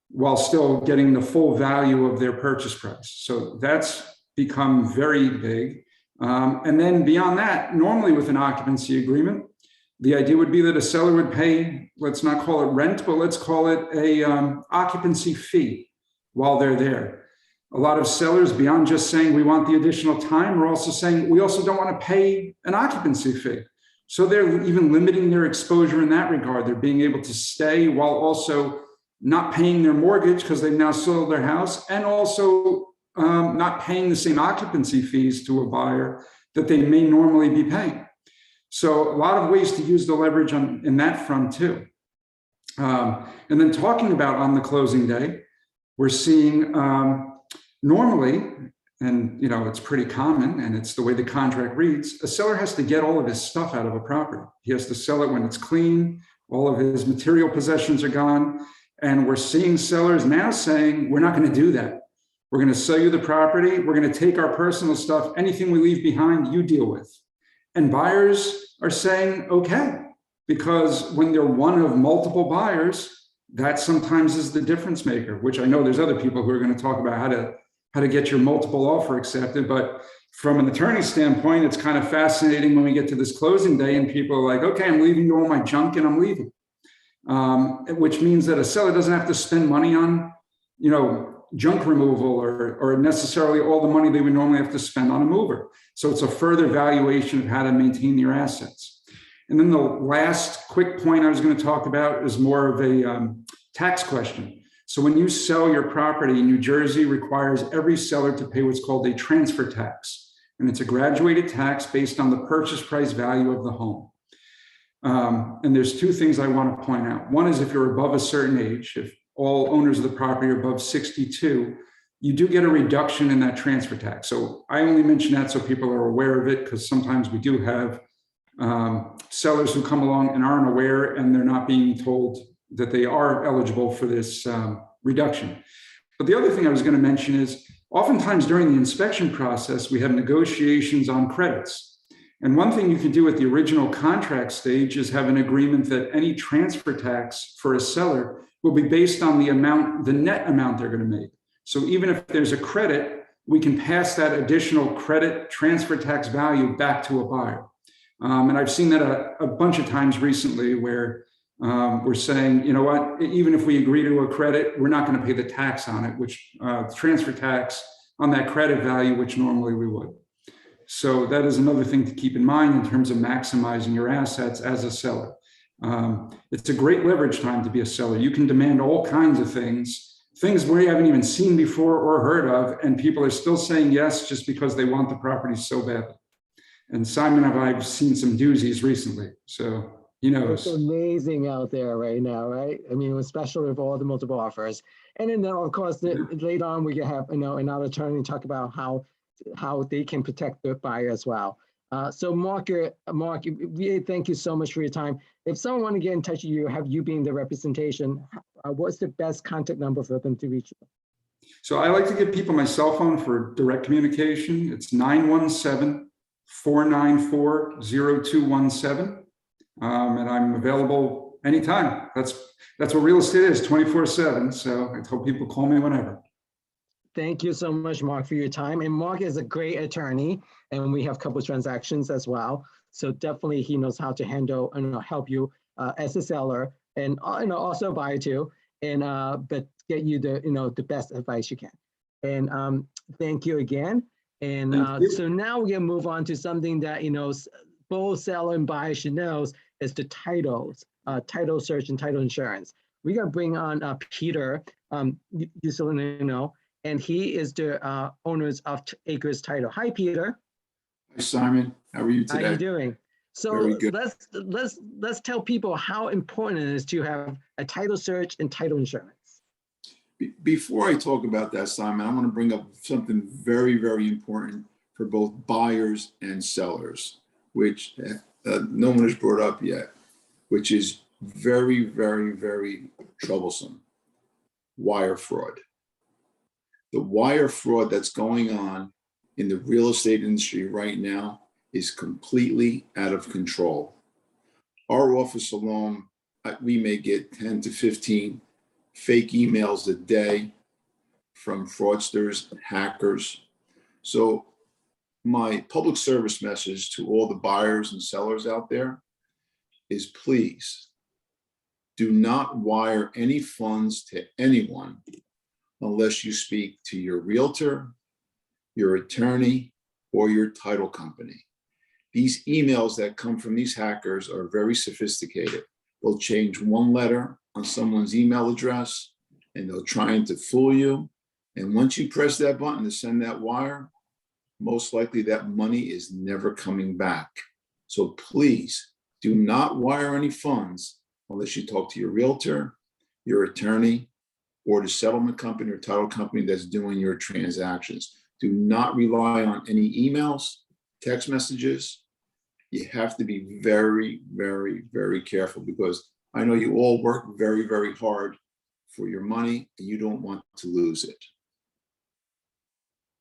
Speaker 9: While still getting the full value of their purchase price. So that's become very big. And then beyond that, normally with an occupancy agreement, the idea would be that a seller would pay, let's not call it rent, but let's call it a occupancy fee while they're there. A lot of sellers, beyond just saying we want the additional time, are also saying we also don't want to pay an occupancy fee. So they're even limiting their exposure in that regard. They're being able to stay while also not paying their mortgage because they've now sold their house, and also not paying the same occupancy fees to a buyer that they may normally be paying. So a lot of ways to use the leverage in that front too. And then talking about on the closing day, we're seeing normally, and it's pretty common, and it's the way the contract reads, a seller has to get all of his stuff out of a property. He has to sell it when it's clean, all of his material possessions are gone. And we're seeing sellers now saying, we're not going to do that. We're going to sell you the property. We're going to take our personal stuff. Anything we leave behind, you deal with. And buyers are saying, okay, because when they're one of multiple buyers, that sometimes is the difference maker, which I know there's other people who are going to talk about how to get your multiple offer accepted. But from an attorney standpoint, it's kind of fascinating when we get to this closing day and people are like, okay, I'm leaving you all my junk and I'm leaving. Which means that a seller doesn't have to spend money on, junk removal or necessarily all the money they would normally have to spend on a mover. So it's a further valuation of how to maintain your assets. And then the last quick point I was going to talk about is more of a tax question. So when you sell your property, New Jersey requires every seller to pay what's called a transfer tax. And it's a graduated tax based on the purchase price value of the home. And there's two things I want to point out. One is if you're above a certain age, if all owners of the property are above 62, you do get a reduction in that transfer tax. So I only mention that so people are aware of it, because sometimes we do have sellers who come along and aren't aware, and they're not being told that they are eligible for this reduction. But the other thing I was going to mention is oftentimes during the inspection process, we have negotiations on credits. And one thing you can do at the original contract stage is have an agreement that any transfer tax for a seller will be based on the net amount they're going to make. So even if there's a credit, we can pass that additional credit transfer tax value back to a buyer. And I've seen that a bunch of times recently where we're saying, you know what, even if we agree to a credit, we're not going to pay the tax on it, which transfer tax on that credit value, which normally we would. So that is another thing to keep in mind in terms of maximizing your assets as a seller. It's a great leverage time to be a seller. You can demand all kinds of things where you haven't even seen before or heard of, and people are still saying yes just because they want the property so badly. And Simon and I've seen some doozies recently, so he knows.
Speaker 1: It's amazing out there right now, right? I mean, especially with all the multiple offers. And then, of course, later on we can have another attorney talk about how they can protect the buyer as well. So Mark, really thank you so much for your time. If someone want to get in touch with you, have you been the representation, what's the best contact number for them to reach you?
Speaker 9: So I like to give people my cell phone for direct communication. It's 917-494-0217. And I'm available anytime. That's what real estate is, 24/7. So I hope people call me whenever.
Speaker 1: Thank you so much, Mark, for your time. And Mark is a great attorney, and we have a couple of transactions as well. So definitely he knows how to handle and help you as a seller, and also a buyer too, and but get you the best advice you can. And thank you again. And so now we're gonna move on to something that both seller and buyer should know is the titles, title search and title insurance. We're gonna bring on Peter, you still know. And he is the owners of Acres Title. Hi, Peter.
Speaker 10: Hi, Simon. How are you today?
Speaker 1: How are you doing? So let's tell people how important it is to have a title search and title insurance.
Speaker 10: Before I talk about that, Simon, I want to bring up something very, very important for both buyers and sellers, which no one has brought up yet, which is very, very, very troublesome: wire fraud. The wire fraud that's going on in the real estate industry right now is completely out of control. Our office alone, we may get 10 to 15 fake emails a day from fraudsters, hackers. So my public service message to all the buyers and sellers out there is, please do not wire any funds to anyone unless you speak to your realtor, your attorney, or your title company. These emails that come from these hackers are very sophisticated. They'll change one letter on someone's email address, and they'll try to fool you. And once you press that button to send that wire, most likely that money is never coming back. So please do not wire any funds unless you talk to your realtor, your attorney, or the settlement company or title company that's doing your transactions. Do not rely on any emails, text messages. You have to be very, very, very careful, because I know you all work very, very hard for your money and you don't want to lose it.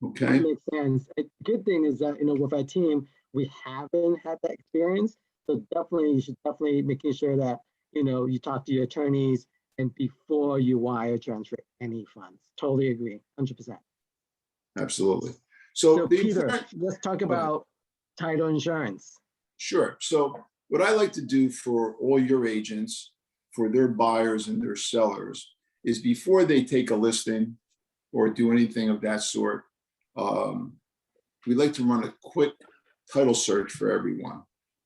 Speaker 10: Okay.
Speaker 1: That makes sense. A good thing is that, with our team, we haven't had that experience. So definitely, you should definitely making sure that, you talk to your attorneys and before you wire transfer any funds. Totally agree, 100%.
Speaker 10: Absolutely. So
Speaker 1: Peter, let's talk about title insurance.
Speaker 10: Sure. So what I like to do for all your agents, for their buyers and their sellers, is before they take a listing or do anything of that sort, we like to run a quick title search for everyone.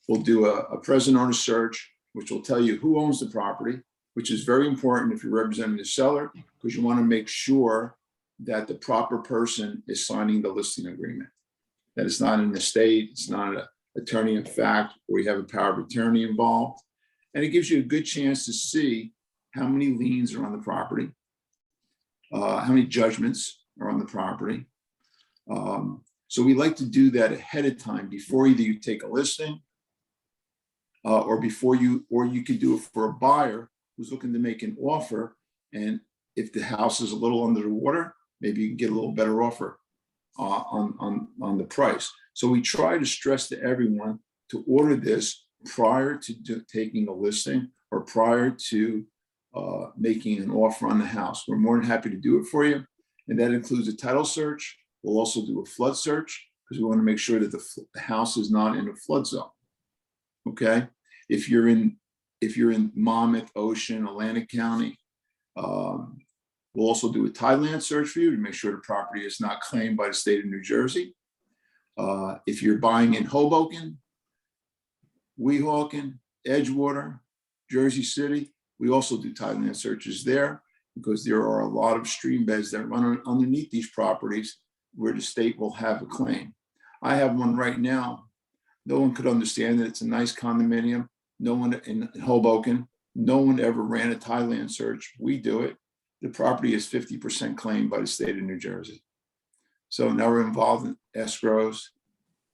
Speaker 10: We'll do a present owner search, which will tell you who owns the property, which is very important if you're representing the seller, because you want to make sure that the proper person is signing the listing agreement, that it's not an estate, it's not an attorney in fact, or you have a power of attorney involved. And it gives you a good chance to see how many liens are on the property, how many judgments are on the property. So we like to do that ahead of time before either you take a listing or you could do it for a buyer who's looking to make an offer. And if the house is a little under the water, maybe you can get a little better offer on the price. So we try to stress to everyone to order this prior to taking a listing or prior to making an offer on the house. We're more than happy to do it for you. And that includes a title search. We'll also do a flood search because we want to make sure that the house is not in a flood zone. Okay. If you're in Monmouth, Ocean, Atlantic County, we'll also do a Thailand search for you to make sure the property is not claimed by the state of New Jersey. If you're buying in Hoboken, Weehawken, Edgewater, Jersey City, we also do Thailand searches there because there are a lot of stream beds that run underneath these properties where the state will have a claim. I have one right now. No one could understand that it's a nice condominium. No one in Hoboken, no one ever ran a Thailand search. We do it. The property is 50% claimed by the state of New Jersey. So now we're involved in escrows.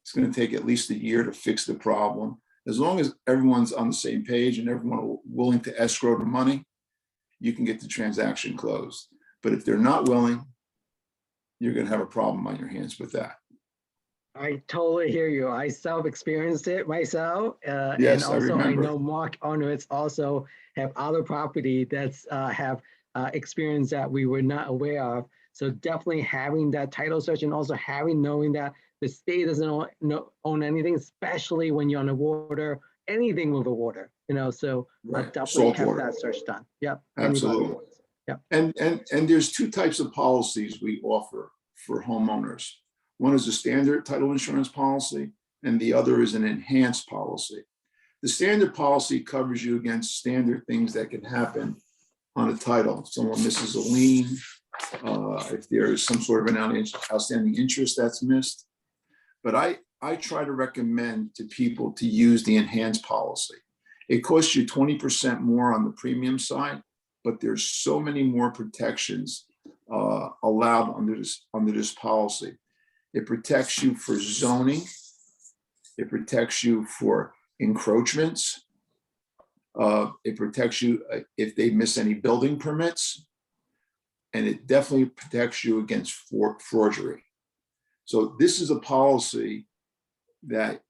Speaker 10: It's going to take at least a year to fix the problem. As long as everyone's on the same page and everyone willing to escrow the money, you can get the transaction closed. But if they're not willing, you're going to have a problem on your hands with that.
Speaker 1: I totally hear you. I self-experienced it myself.
Speaker 10: Yes,
Speaker 1: and also I
Speaker 10: remember.
Speaker 1: know Mark owners also have other property that's have experience that we were not aware of. So definitely having that title search and also knowing that the state doesn't own anything, especially when you're on the water, anything with the water, so
Speaker 10: Right.
Speaker 1: definitely
Speaker 10: Salt
Speaker 1: have
Speaker 10: water.
Speaker 1: that search done. Yep.
Speaker 10: Absolutely.
Speaker 1: Yep.
Speaker 10: And there's two types of policies we offer for homeowners. One is a standard title insurance policy, and the other is an enhanced policy. The standard policy covers you against standard things that can happen on a title. If someone misses a lien, if there is some sort of an outstanding interest that's missed. But I try to recommend to people to use the enhanced policy. It costs you 20% more on the premium side, but there's so many more protections allowed under this policy. It protects you for zoning. It protects you for encroachments. It protects you if they miss any building permits. And it definitely protects you against forgery. So this is a policy that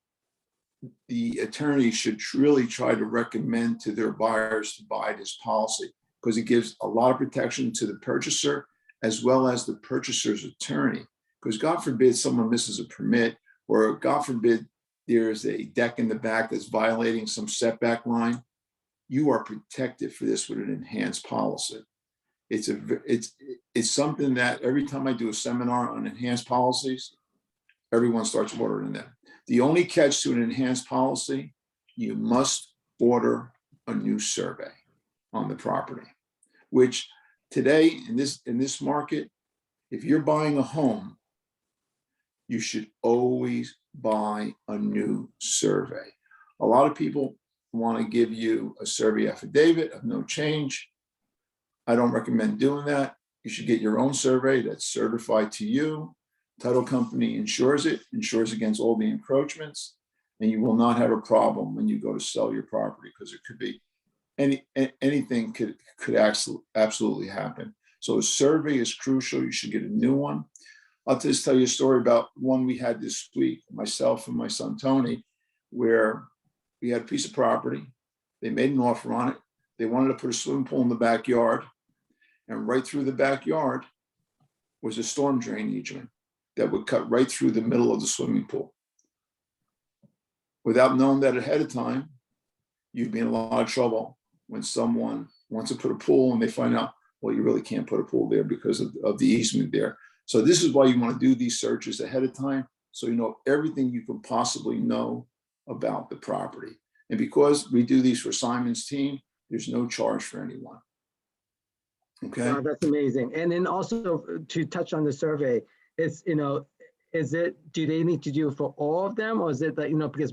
Speaker 10: the attorney should really try to recommend to their buyers to buy this policy because it gives a lot of protection to the purchaser as well as the purchaser's attorney. Because God forbid someone misses a permit, or God forbid there's a deck in the back that's violating some setback line, you are protected for this with an enhanced policy. It's something that every time I do a seminar on enhanced policies, everyone starts ordering them. The only catch to an enhanced policy, you must order a new survey on the property, which today in this market, if you're buying a home, you should always buy a new survey. A lot of people want to give you a survey affidavit of no change. I don't recommend doing that. You should get your own survey that's certified to you. Title company insures it, insures against all the encroachments, and you will not have a problem when you go to sell your property, because it could be anything could absolutely happen. So a survey is crucial. You should get a new one. I'll just tell you a story about one we had this week, myself and my son Tony, where we had a piece of property. They made an offer on it. They wanted to put a swimming pool in the backyard, and right through the backyard was a storm drain easement that would cut right through the middle of the swimming pool. Without knowing that ahead of time, you'd be in a lot of trouble when someone wants to put a pool and they find out, well, you really can't put a pool there because of the easement there. So this is why you want to do these searches ahead of time, so you know everything you can possibly know about the property. And because we do these for Simon's team, there's no charge for anyone. Okay.
Speaker 1: Wow, that's amazing. And then also to touch on the survey, it's, do they need to do it for all of them, or is it that, because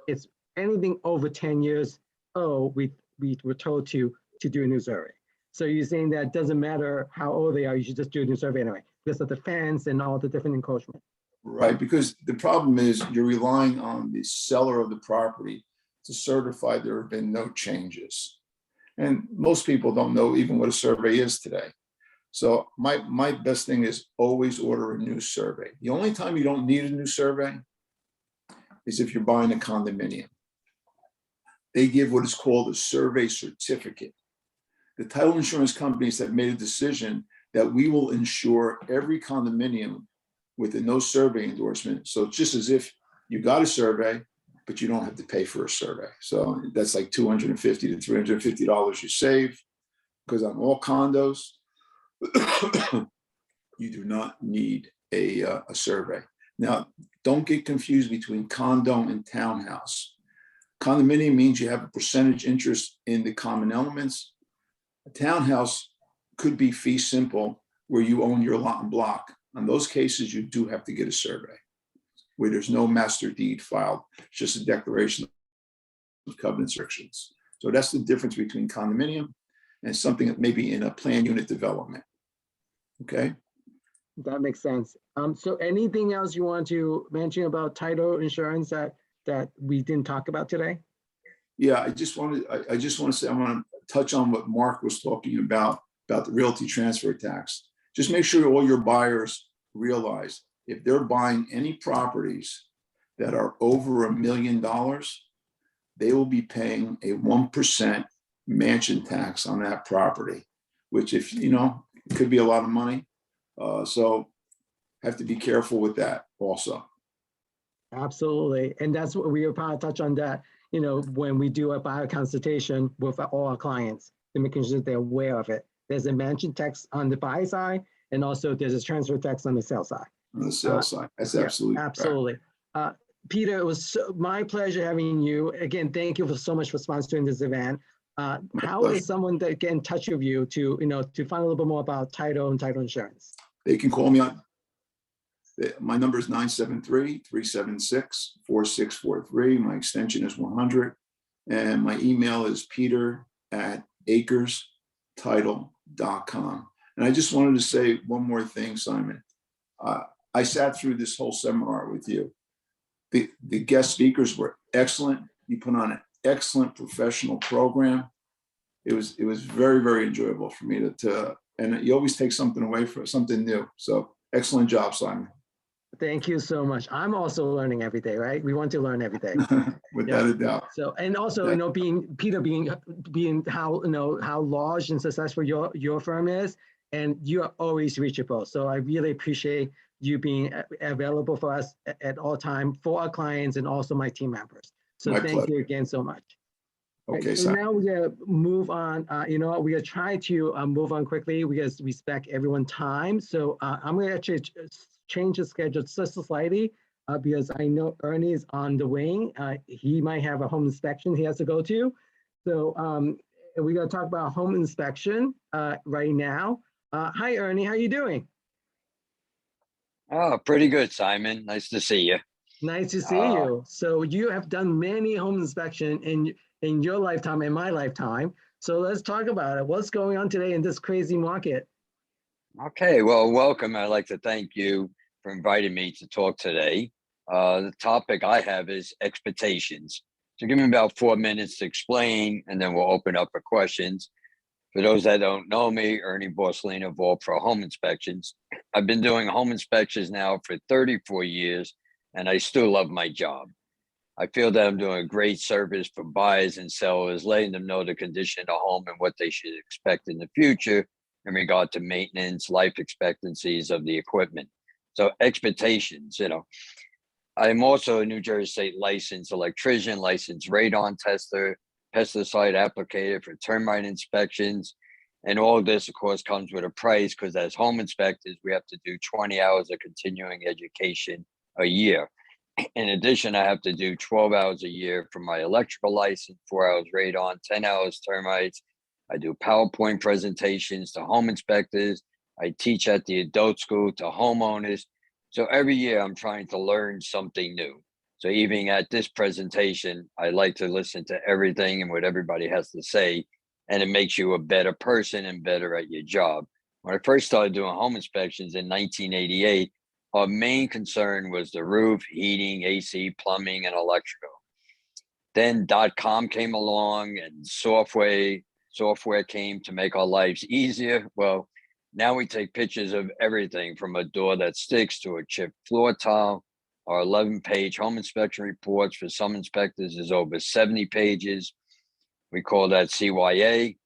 Speaker 1: it's anything over 10 years, we were told to do a new survey. So you're saying that it doesn't matter how old they are, you should just do a new survey anyway, because of the fence and all the different encroachment.
Speaker 10: Right, because the problem is you're relying on the seller of the property to certify there have been no changes. And most people don't know even what a survey is today. So my best thing is always order a new survey. The only time you don't need a new survey is if you're buying a condominium. They give what is called a survey certificate. The title insurance companies have made a decision that we will insure every condominium with a no survey endorsement. So it's just as if you got a survey, but you don't have to pay for a survey. So that's like $250 to $350 you save, because on all condos, you do not need a survey. Now, don't get confused between condo and townhouse. Condominium means you have a percentage interest in the common elements. A townhouse could be fee simple, where you own your lot and block. In those cases, you do have to get a survey where there's no master deed filed, just a declaration of covenant restrictions. So that's the difference between condominium and something that may be in a planned unit development. Okay.
Speaker 1: That makes sense. So anything else you want to mention about title insurance that we didn't talk about today?
Speaker 10: Yeah, I just want to say, I want to touch on what Mark was talking about the realty transfer tax. Just make sure all your buyers realize if they're buying any properties that are over $1 million, they will be paying a 1% mansion tax on that property, which, if it could be a lot of money. So have to be careful with that also.
Speaker 1: Absolutely. And that's what we will probably touch on that, when we do a buyer consultation with all our clients, to making sure they're aware of it. There's a mansion tax on the buy side, and also there's a transfer tax on the sell side.
Speaker 10: On the sell side, that's absolutely
Speaker 1: absolutely. Peter, it was my pleasure having you. Again, thank you so much for sponsoring this event. How is someone that get in touch with you to find a little bit more about title and title insurance?
Speaker 10: They can call me on. My number is 973-376-4643. My extension is 100, and my email is peter@acrestitle.com. And I just wanted to say one more thing, Simon. I sat through this whole seminar with you. The guest speakers were excellent. You put on an excellent professional program. It was very, very enjoyable for me to and you always take something away from something new. So excellent job, Simon.
Speaker 1: Thank you so much. I'm also learning every day, right? We want to learn every day.
Speaker 10: Without a doubt.
Speaker 1: So, and also, being how large and successful your firm is, and you are always reachable. So I really appreciate you being available for us at all time for our clients and also my team members. So thank you again so much.
Speaker 10: Okay,
Speaker 1: so now we're gonna move on. We're gonna try to move on quickly. We gotta respect everyone's time. So I'm gonna actually change the schedule just slightly because I know Ernie is on the wing. He might have a home inspection he has to go to. So we're gonna talk about home inspection right now. Hi, Ernie, how you doing?
Speaker 11: Oh, pretty good, Simon. Nice to see you.
Speaker 1: Nice to see you. So you have done many home inspection in your lifetime and my lifetime. So let's talk about it. What's going on today in this crazy market?
Speaker 11: Okay, well, welcome. I'd like to thank you for inviting me to talk today. The topic I have is expectations. So give me about 4 minutes to explain, and then we'll open up for questions. For those that don't know me, Ernie Borsalino, Vault for Home Inspections. I've been doing home inspections now for 34 years, and I still love my job. I feel that I'm doing a great service for buyers and sellers, letting them know the condition of the home and what they should expect in the future in regard to maintenance, life expectancies of the equipment. So expectations, I'm also a New Jersey State licensed electrician, licensed radon tester, pesticide applicator for termite inspections. And all this, of course, comes with a price because as home inspectors, we have to do 20 hours of continuing education a year. In addition, I have to do 12 hours a year for my electrical license, 4 hours radon, 10 hours termites. I do PowerPoint presentations to home inspectors. I teach at the adult school to homeowners. So every year I'm trying to learn something new. So even at this presentation, I like to listen to everything and what everybody has to say, and it makes you a better person and better at your job. When I first started doing home inspections in 1988, our main concern was the roof, heating, AC, plumbing, and electrical. Then .com came along and software came to make our lives easier. Well, now we take pictures of everything from a door that sticks to a chipped floor tile. Our 11-page home inspection reports for some inspectors is over 70 pages. We call that CYA.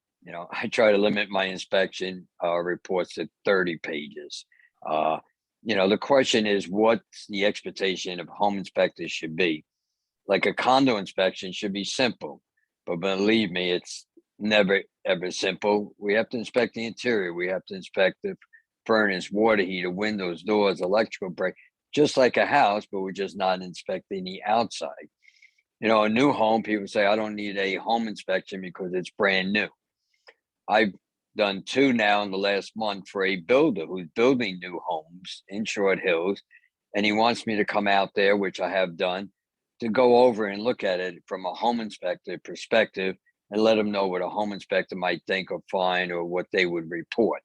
Speaker 11: I try to limit my inspection reports to 30 pages. The question is, what's the expectation of home inspectors should be? Like a condo inspection should be simple, but believe me, it's never, ever simple. We have to inspect the interior. We have to inspect the furnace, water heater, windows, doors, electrical break, just like a house, but we're just not inspecting the outside. A new home, people say, I don't need a home inspection because it's brand new. I've done 2 now in the last month for a builder who's building new homes in Short Hills. And he wants me to come out there, which I have done, to go over and look at it from a home inspector perspective and let them know what a home inspector might think or find or what they would report.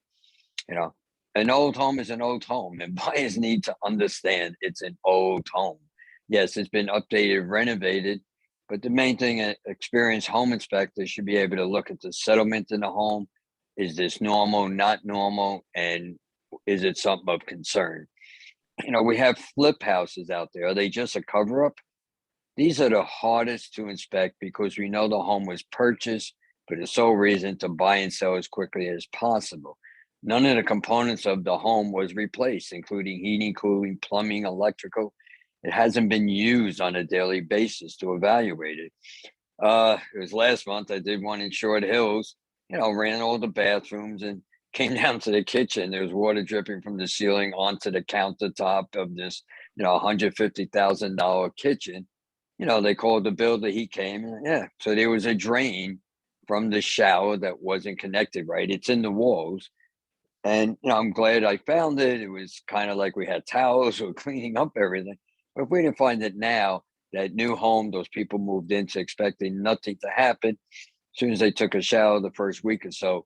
Speaker 11: An old home is an old home, and buyers need to understand it's an old home. Yes, it's been updated, renovated, but the main thing, an experienced home inspector should be able to look at the settlement in the home. Is this normal, not normal, and is it something of concern? We have flip houses out there. Are they just a cover-up? These are the hardest to inspect because we know the home was purchased for the sole reason to buy and sell as quickly as possible. None of the components of the home was replaced, including heating, cooling, plumbing, electrical. It hasn't been used on a daily basis to evaluate it. It was last month. I did one in Short Hills, ran all the bathrooms and came down to the kitchen. There was water dripping from the ceiling onto the countertop of this, $150,000 kitchen. They called the builder, he came, and so there was a drain from the shower that wasn't connected right. It's in the walls. And, I'm glad I found it. It was kind of like we had towels or cleaning up everything. But if we didn't find it now, that new home, those people moved into expecting nothing to happen. As soon as they took a shower the first week or so,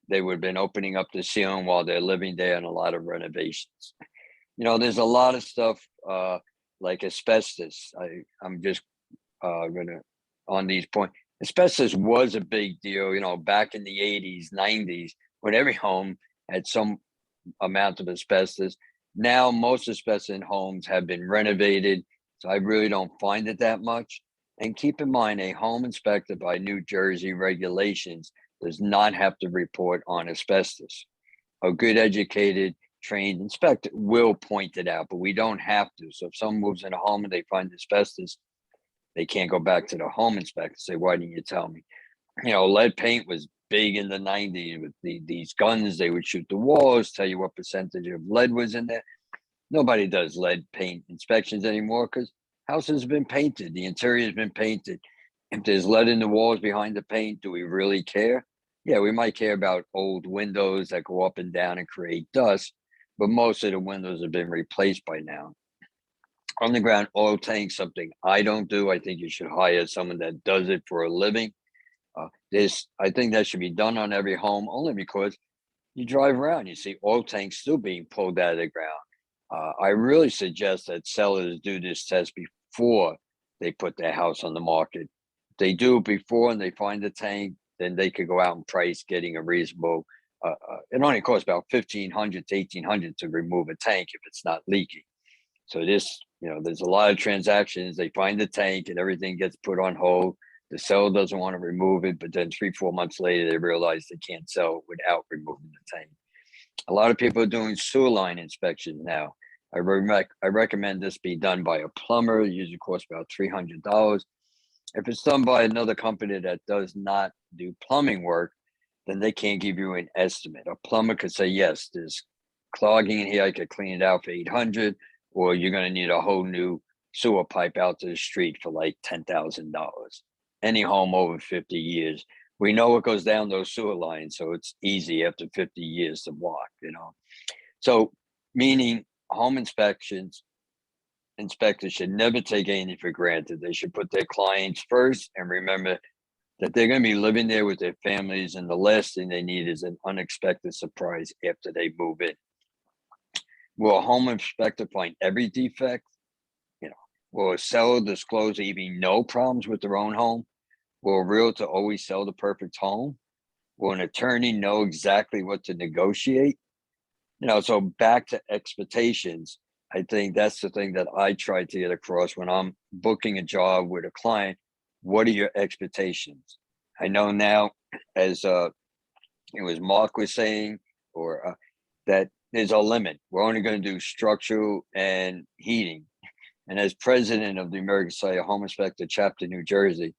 Speaker 11: they would have been opening up the ceiling while they're living there and a lot of renovations. There's a lot of stuff like asbestos. I'm just gonna on these points. Asbestos was a big deal, back in the 80s, 90s, when every home had some amount of asbestos. Now, most asbestos in homes have been renovated, so I really don't find it that much. And keep in mind, a home inspector by New Jersey regulations does not have to report on asbestos. A good educated, trained inspector will point it out, but we don't have to. So if someone moves in a home and they find asbestos, they can't go back to the home inspector and say, why didn't you tell me? Lead paint was big in the 90s with these guns. They would shoot the walls, tell you what percentage of lead was in there. Nobody does lead paint inspections anymore because houses have been painted. The interior has been painted. If there's lead in the walls behind the paint, do we really care? Yeah, we might care about old windows that go up and down and create dust, but most of the windows have been replaced by now. Underground oil tank, something I don't do. I think you should hire someone that does it for a living. I think that should be done on every home only because you drive around, you see oil tanks still being pulled out of the ground. I really suggest that sellers do this test before they put their house on the market. If they do it before and they find the tank, then they could go out and price getting a reasonable. It only costs about $1,500 to $1,800 to remove a tank if it's not leaking. So this, there's a lot of transactions. They find the tank and everything gets put on hold. The seller doesn't want to remove it, but then 3-4 months later, they realize they can't sell it without removing the tank. A lot of people are doing sewer line inspections now. I recommend this be done by a plumber. It usually costs about $300. If it's done by another company that does not do plumbing work, then they can't give you an estimate. A plumber could say, yes, there's clogging in here. I could clean it out for $800, or you're going to need a whole new sewer pipe out to the street for like $10,000. Any home over 50 years, we know what goes down those sewer lines, so it's easy after 50 years to block, So meaning home inspectors should never take anything for granted. They should put their clients first and remember that they're going to be living there with their families, and the last thing they need is an unexpected surprise after they move in. Will a home inspector find every defect? Will a seller disclose even no problems with their own home? Will a realtor always sell the perfect home? Will an attorney know exactly what to negotiate? So back to expectations. I think that's the thing that I try to get across when I'm booking a job with a client. What are your expectations? I know now, as it was Mark was saying, or that there's a limit. We're only going to do structural and heating. And as president of the American Society of Home Inspector Chapter New Jersey,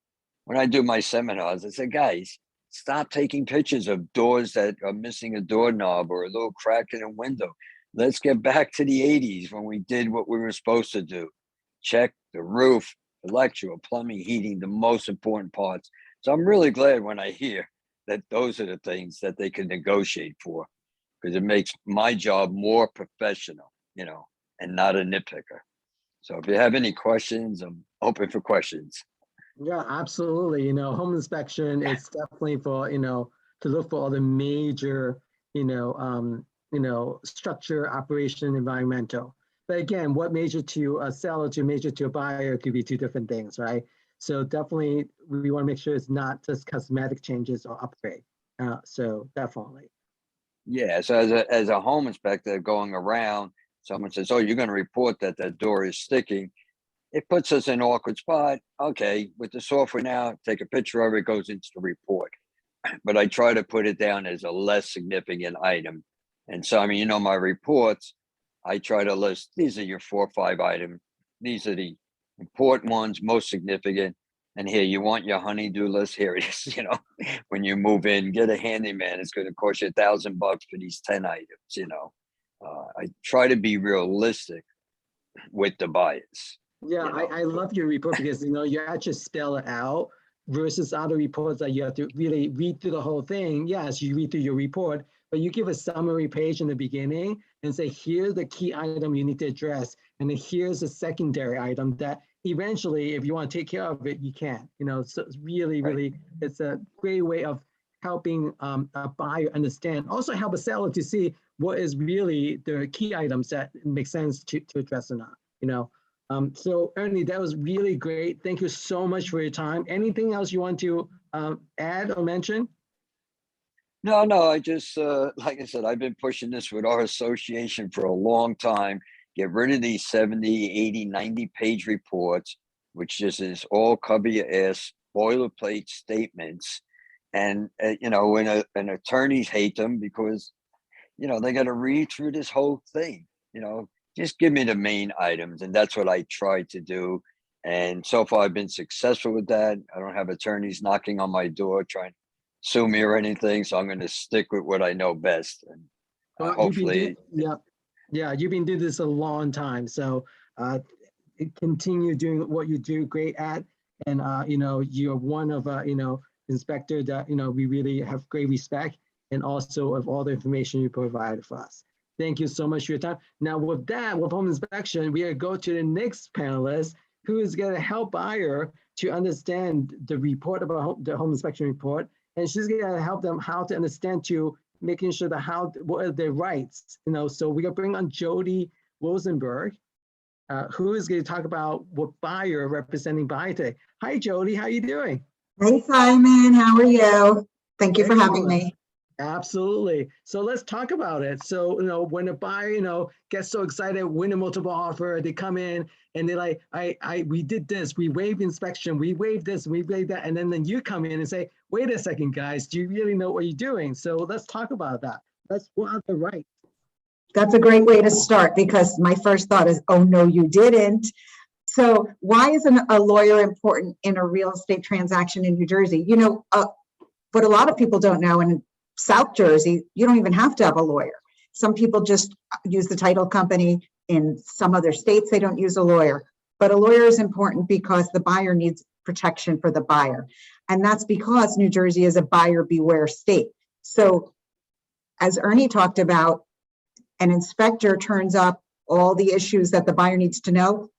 Speaker 11: when I do my seminars, I say, guys, stop taking pictures of doors that are missing a doorknob or a little crack in a window. Let's get back to the 80s when we did what we were supposed to do. Check the roof, electrical, plumbing, heating, the most important parts. So I'm really glad when I hear that those are the things that they can negotiate for, because it makes my job more professional, and not a nitpicker. So if you have any questions, I'm open for questions.
Speaker 1: Yeah, absolutely. Home inspection, it's definitely for, to look for all the major, structure, operation, environmental. But again, what major to a seller to major to a buyer could be two different things, right? So definitely we want to make sure it's not just cosmetic changes or upgrade. So definitely.
Speaker 11: Yeah, so as a home inspector going around, someone says, oh, you're going to report that door is sticking. It puts us in an awkward spot. Okay, with the software now, take a picture of it, goes into the report. But I try to put it down as a less significant item. And so, my reports, I try to list, these are your 4 or 5 items. These are the important ones, most significant. And here, you want your honey-do list? Here it is. When you move in, get a handyman. It's going to cost you $1,000 for these 10 items. I try to be realistic with the buyers.
Speaker 1: Yeah, I love your report because, you actually spell it out versus other reports that you have to really read through the whole thing. Yes, you read through your report, but you give a summary page in the beginning and say, here's the key item you need to address. And then here's a secondary item that eventually, if you want to take care of it, you can. So it's really, it's a great way of helping a buyer understand. Also help a seller to see what is really the key items that make sense to address or not, So Ernie, that was really great. Thank you so much for your time. Anything else you want to add or mention?
Speaker 11: No, I just, like I said, I've been pushing this with our association for a long time. Get rid of these 70, 80, 90-page reports, which just is all cover your ass, boilerplate statements. And, when attorneys hate them because, they got to read through this whole thing, just give me the main items. And that's what I try to do. And so far I've been successful with that. I don't have attorneys knocking on my door trying to sue me or anything. So I'm going to stick with what I know best. And hopefully.
Speaker 1: You've been doing this a long time. So continue doing what you do great at. And, you're one of, inspector that, we really have great respect, and also of all the information you provided for us. Thank you so much for your time. Now with home inspection, we are go to the next panelist, who is going to help buyer to understand the report about the home inspection report, and she's going to help them how to understand to making sure that what are their rights, So we're going to bring on Jody Rosenberg, who is going to talk about what buyer representing buyer today. Hi, Jody, how you doing?
Speaker 12: Hey, Simon, how are you? Thank you for having me.
Speaker 1: Absolutely. So let's talk about it. So, when a buyer, gets so excited, win a multiple offer, they come in and they're like, we did this, we waived inspection, we waived this, we waived that. And then you come in and say, wait a second, guys, do you really know what you're doing? So let's talk about that. What are the rights?
Speaker 12: That's a great way to start, because my first thought is, oh, no, you didn't. So why isn't a lawyer important in a real estate transaction in New Jersey? What a lot of people don't know, in South Jersey, you don't even have to have a lawyer. Some people just use the title company. In some other states, they don't use a lawyer. But a lawyer is important because the buyer needs protection for the buyer. And that's because New Jersey is a buyer beware state. So as Ernie talked about, an inspector turns up all the issues that the buyer needs to know,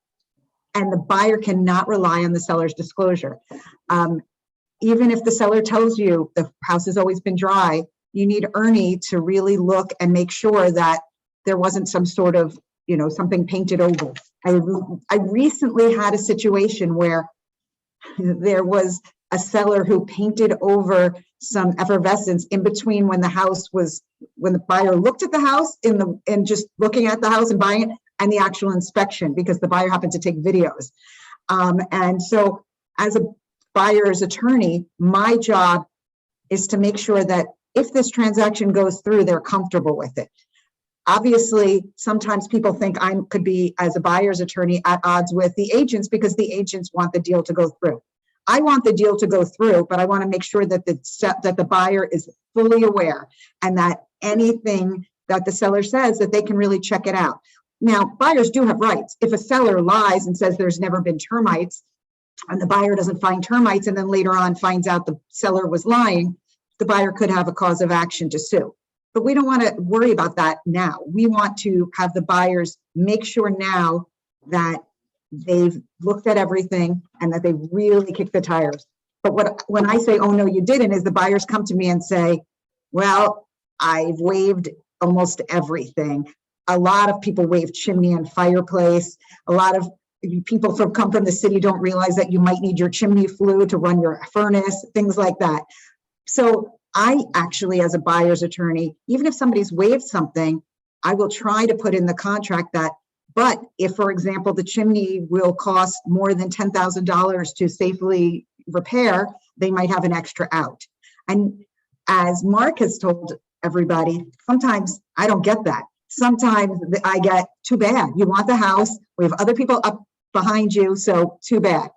Speaker 12: and the buyer cannot rely on the seller's disclosure. Even if the seller tells you the house has always been dry, you need Ernie to really look and make sure that there wasn't some sort of, something painted over. I recently had a situation where there was a seller who painted over some effervescence in between when the buyer looked at the house and just looking at the house and buying it, and the actual inspection, because the buyer happened to take videos. And so as a buyer's attorney, my job is to make sure that if this transaction goes through, they're comfortable with it. Obviously, sometimes people think I could be, as a buyer's attorney, at odds with the agents because the agents want the deal to go through. I want the deal to go through, but I want to make sure that the buyer is fully aware, and that anything that the seller says, that they can really check it out. Now, buyers do have rights. If a seller lies and says there's never been termites, and the buyer doesn't find termites, and then later on finds out the seller was lying, the buyer could have a cause of action to sue. But we don't want to worry about that now. We want to have the buyers make sure now that they've looked at everything and that they really kicked the tires. But when I say, oh, no, you didn't, is the buyers come to me and say, well, I've waived almost everything. A lot of people waive chimney and fireplace. A lot of people who come from the city don't realize that you might need your chimney flue to run your furnace, things like that. So I actually, as a buyer's attorney, even if somebody's waived something, I will try to put in the contract that, but if, for example, the chimney will cost more than $10,000 to safely repair, they might have an extra out. And as Mark has told everybody, sometimes I don't get that. Sometimes I get, too bad. You want the house. We have other people up behind you, so too bad.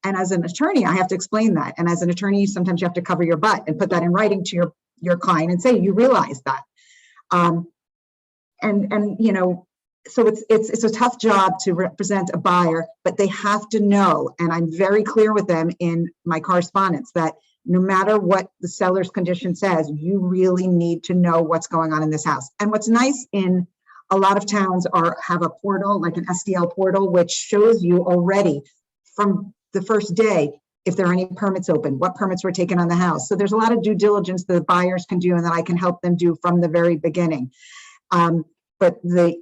Speaker 12: And as an attorney, I have to explain that. And as an attorney, sometimes you have to cover your butt and put that in writing to your client and say, you realize that. So it's a tough job to represent a buyer, but they have to know, and I'm very clear with them in my correspondence, that no matter what the seller's condition says, you really need to know what's going on in this house. And what's nice in a lot of towns have a portal, like an SDL portal, which shows you already from the first day if there are any permits open, what permits were taken on the house. So there's a lot of due diligence that the buyers can do and that I can help them do from the very beginning. But the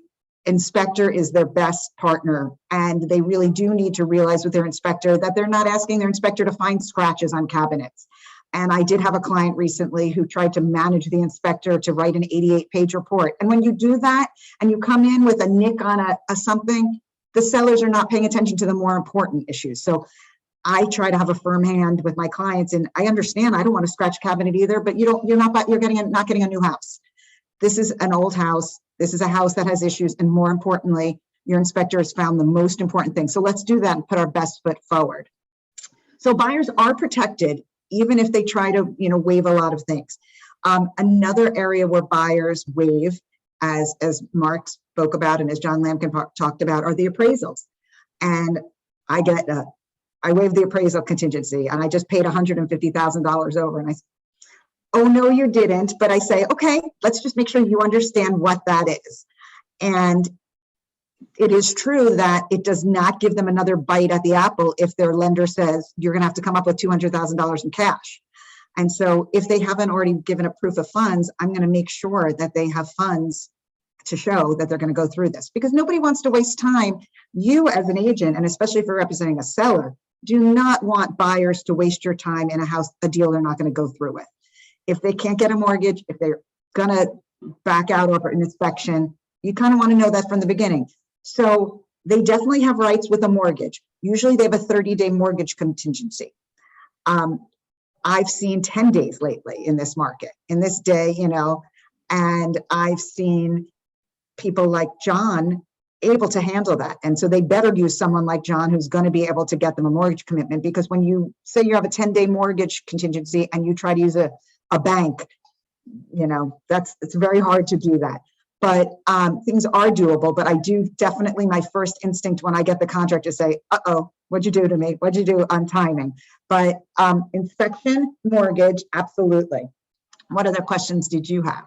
Speaker 12: inspector is their best partner, and they really do need to realize with their inspector that they're not asking their inspector to find scratches on cabinets. And I did have a client recently who tried to manage the inspector to write an 88-page report. And when you do that and you come in with a nick on a something, the sellers are not paying attention to the more important issues. So I try to have a firm hand with my clients, and I understand I don't want to scratch cabinet either, but you're not getting a new house. This is an old house. This is a house that has issues, and more importantly, your inspector has found the most important thing. So let's do that and put our best foot forward. So buyers are protected, even if they try to, waive a lot of things. Another area where buyers waive, as Mark spoke about and as John Lampkin talked about, are the appraisals. And I waived the appraisal contingency, and I just paid $150,000 over, and I said, oh, no, you didn't. But I say, okay, let's just make sure you understand what that is. And it is true that it does not give them another bite at the apple if their lender says you're going to have to come up with $200,000 in cash. And so if they haven't already given a proof of funds, I'm going to make sure that they have funds to show that they're going to go through this, because nobody wants to waste time. You as an agent, and especially if you're representing a seller, do not want buyers to waste your time in a deal they're not going to go through with. If they can't get a mortgage, if they're going to back out over an inspection, you kind of want to know that from the beginning. So they definitely have rights with a mortgage. Usually they have a 30-day mortgage contingency. I've seen 10 days lately in this market, in this day, and I've seen people like John able to handle that. And so they better use someone like John who's going to be able to get them a mortgage commitment, because when you say you have a 10-day mortgage contingency and you try to use a bank, it's very hard to do that. But things are doable. But I do definitely, my first instinct when I get the contract is say, uh-oh, what'd you do to me? What'd you do on timing? But inspection, mortgage, absolutely. What other questions did you have?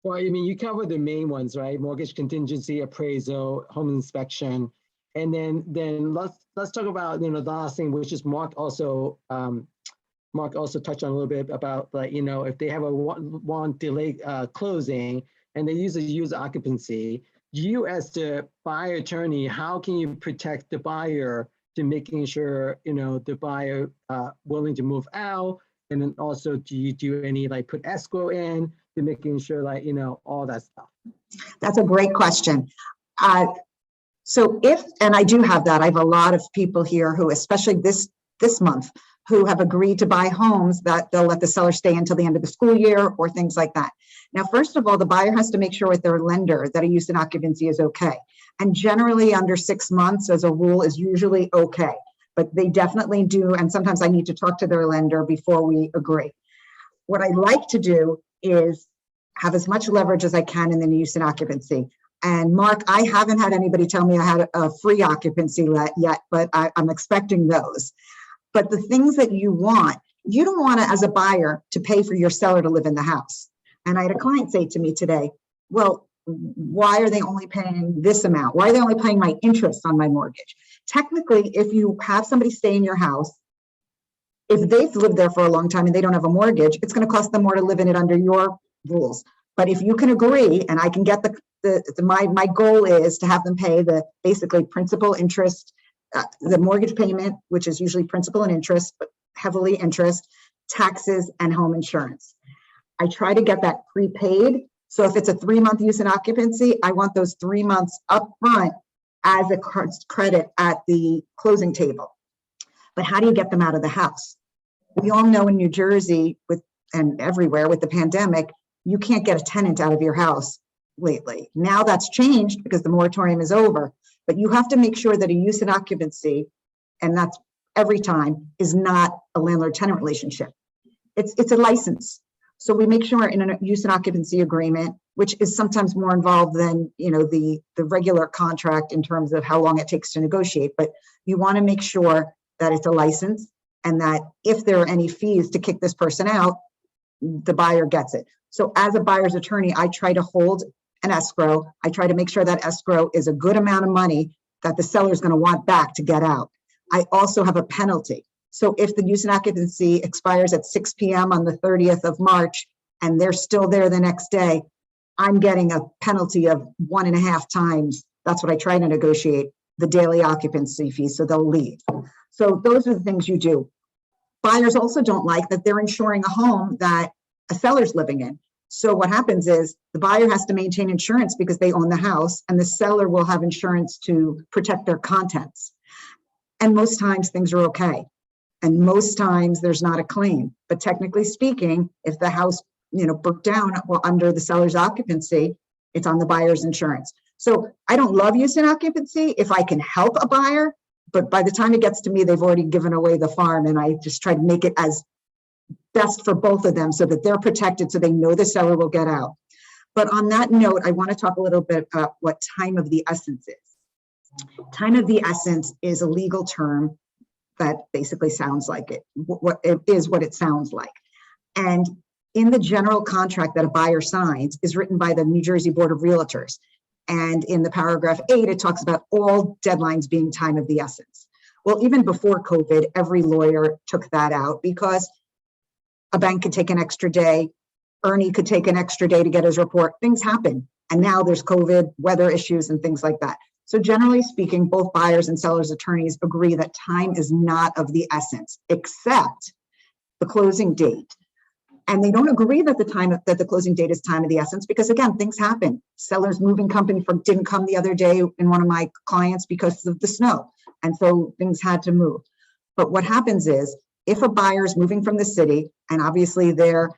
Speaker 1: Well, you covered the main ones, right? Mortgage contingency, appraisal, home inspection. And then let's talk about, the last thing, which is Mark also touched on a little bit about, if they have a one delay closing and they use occupancy, you as the buyer attorney, how can you protect the buyer to making sure, the buyer willing to move out? And then also, do you do any put escrow in to making sure all that stuff?
Speaker 12: That's a great question. So and I do have that, I have a lot of people here who, especially this month, who have agreed to buy homes that they'll let the seller stay until the end of the school year or things like that. Now, first of all, the buyer has to make sure with their lender that a use in occupancy is okay. And generally under 6 months as a rule is usually okay, but they definitely do. And sometimes I need to talk to their lender before we agree. What I like to do is have as much leverage as I can in the use in occupancy. And Mark, I haven't had anybody tell me I had a free occupancy yet, but I'm expecting those. But the things that you don't want to, as a buyer, to pay for your seller to live in the house. And I had a client say to me today, well, why are they only paying this amount? Why are they only paying my interest on my mortgage? Technically, if you have somebody stay in your house, if they've lived there for a long time and they don't have a mortgage, it's going to cost them more to live in it under your rules. But if you can agree, and I can get my goal is to have them pay the basically principal, interest, the mortgage payment, which is usually principal and interest, but heavily interest, taxes, and home insurance. I try to get that prepaid. So if it's a 3-month use in occupancy, I want those 3 months up front as a credit at the closing table. But how do you get them out of the house? We all know in New Jersey and everywhere with the pandemic, you can't get a tenant out of your house lately. Now that's changed because the moratorium is over, but you have to make sure that a use in occupancy, and that's every time, is not a landlord-tenant relationship. It's a license. So we make sure in a use and occupancy agreement, which is sometimes more involved than the regular contract in terms of how long it takes to negotiate, but you want to make sure that it's a license and that if there are any fees to kick this person out, the buyer gets it. So as a buyer's attorney, I try to hold an escrow. I try to make sure that escrow is a good amount of money that the seller is going to want back to get out. I also have a penalty. So if the use and occupancy expires at 6 p.m. on the 30th of March and they're still there the next day, I'm getting a penalty of 1.5 times. That's what I try to negotiate, the daily occupancy fee, so they'll leave. So those are the things you do. Buyers also don't like that they're insuring a home that a seller's living in. So what happens is the buyer has to maintain insurance because they own the house, and the seller will have insurance to protect their contents. And most times things are okay. And most times there's not a claim. But technically speaking, if the house, broke down under the seller's occupancy, it's on the buyer's insurance. So I don't love use in occupancy if I can help a buyer, but by the time it gets to me, they've already given away the farm, and I just try to make it as best for both of them so that they're protected, so they know the seller will get out. But on that note, I want to talk a little bit about what time of the essence is. Time of the essence is a legal term that basically sounds like it. What it is, what it sounds like. And in the general contract that a buyer signs is written by the New Jersey Board of Realtors. And in the paragraph 8, it talks about all deadlines being time of the essence. Well, even before COVID, every lawyer took that out because a bank could take an extra day. Ernie could take an extra day to get his report. Things happen. And now there's COVID, weather issues, and things like that. So generally speaking, both buyers and sellers' attorneys agree that time is not of the essence, except the closing date. And they don't agree that the closing date is time of the essence because, again, things happen. Seller's moving company didn't come the other day in one of my clients because of the snow. And so things had to move. But what happens is if a buyer is moving from the city and obviously they're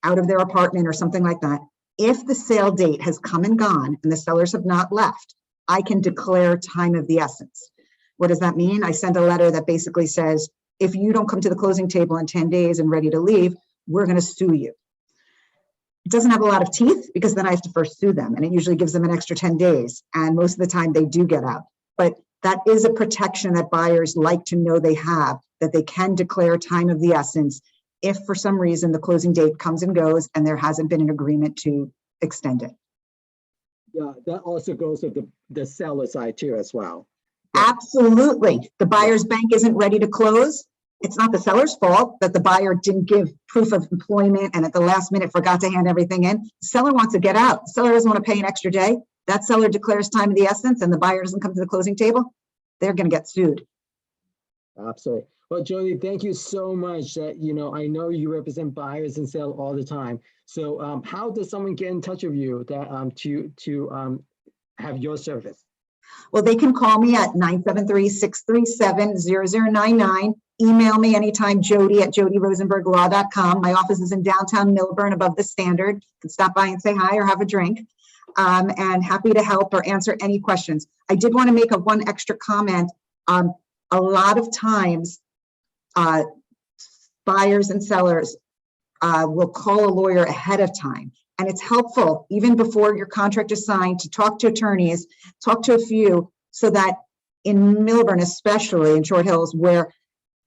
Speaker 12: out of their apartment or something like that, if the sale date has come and gone and the sellers have not left, I can declare time of the essence. What does that mean? I send a letter that basically says, if you don't come to the closing table in 10 days and ready to leave, we're going to sue you. It doesn't have a lot of teeth because then I have to first sue them, and it usually gives them an extra 10 days. And most of the time they do get out. But that is a protection that buyers like to know they have, that they can declare time of the essence if for some reason the closing date comes and goes and there hasn't been an agreement to extend it.
Speaker 1: Yeah, that also goes with the seller side too as well.
Speaker 12: Absolutely. The buyer's bank isn't ready to close. It's not the seller's fault that the buyer didn't give proof of employment and at the last minute forgot to hand everything in. The seller wants to get out. The seller doesn't want to pay an extra day. That seller declares time of the essence and the buyer doesn't come to the closing table. They're going to get sued.
Speaker 1: Absolutely. Well, Jody, thank you so much. I know you represent buyers and sellers all the time. So how does someone get in touch with you to have your service?
Speaker 12: Well, they can call me at 973-637-0099. Email me anytime, jody@jodyrosenberglaw.com. My office is in downtown Millburn above the Standard. You can stop by and say hi or have a drink. And happy to help or answer any questions. I did want to make one extra comment. A lot of times, buyers and sellers will call a lawyer ahead of time. And it's helpful, even before your contract is signed, to talk to attorneys, talk to a few, so that in Millburn, especially in Short Hills, where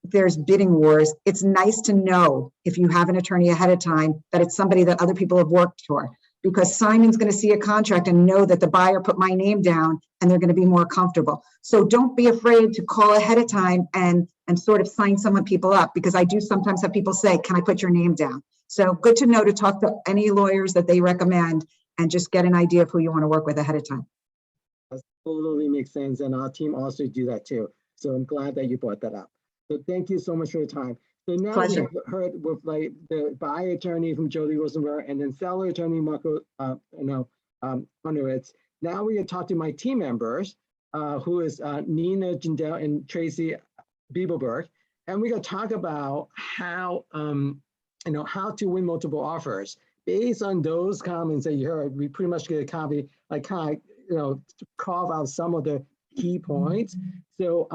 Speaker 12: there's bidding wars, it's nice to know if you have an attorney ahead of time that it's somebody that other people have worked for. Because Simon's going to see a contract and know that the buyer put my name down and they're going to be more comfortable. So don't be afraid to call ahead of time and sort of sign people up, because I do sometimes have people say, can I put your name down? So good to know to talk to any lawyers that they recommend and just get an idea of who you want to work with ahead of time.
Speaker 1: That totally makes sense. And our team also do that too. So I'm glad that you brought that up. So thank you so much for your time. So now
Speaker 12: Pleasure.
Speaker 1: we've heard with like the buyer attorney from Jody Rosenberg and then seller attorney Marco Honoritz. Now we're going to talk to my team members, who is Nina Jindal and Tracy Bieberberg, and we're going to talk about how how to win multiple offers. Based on those comments that you heard, we pretty much get a copy, like kind of carve out some of the key points. So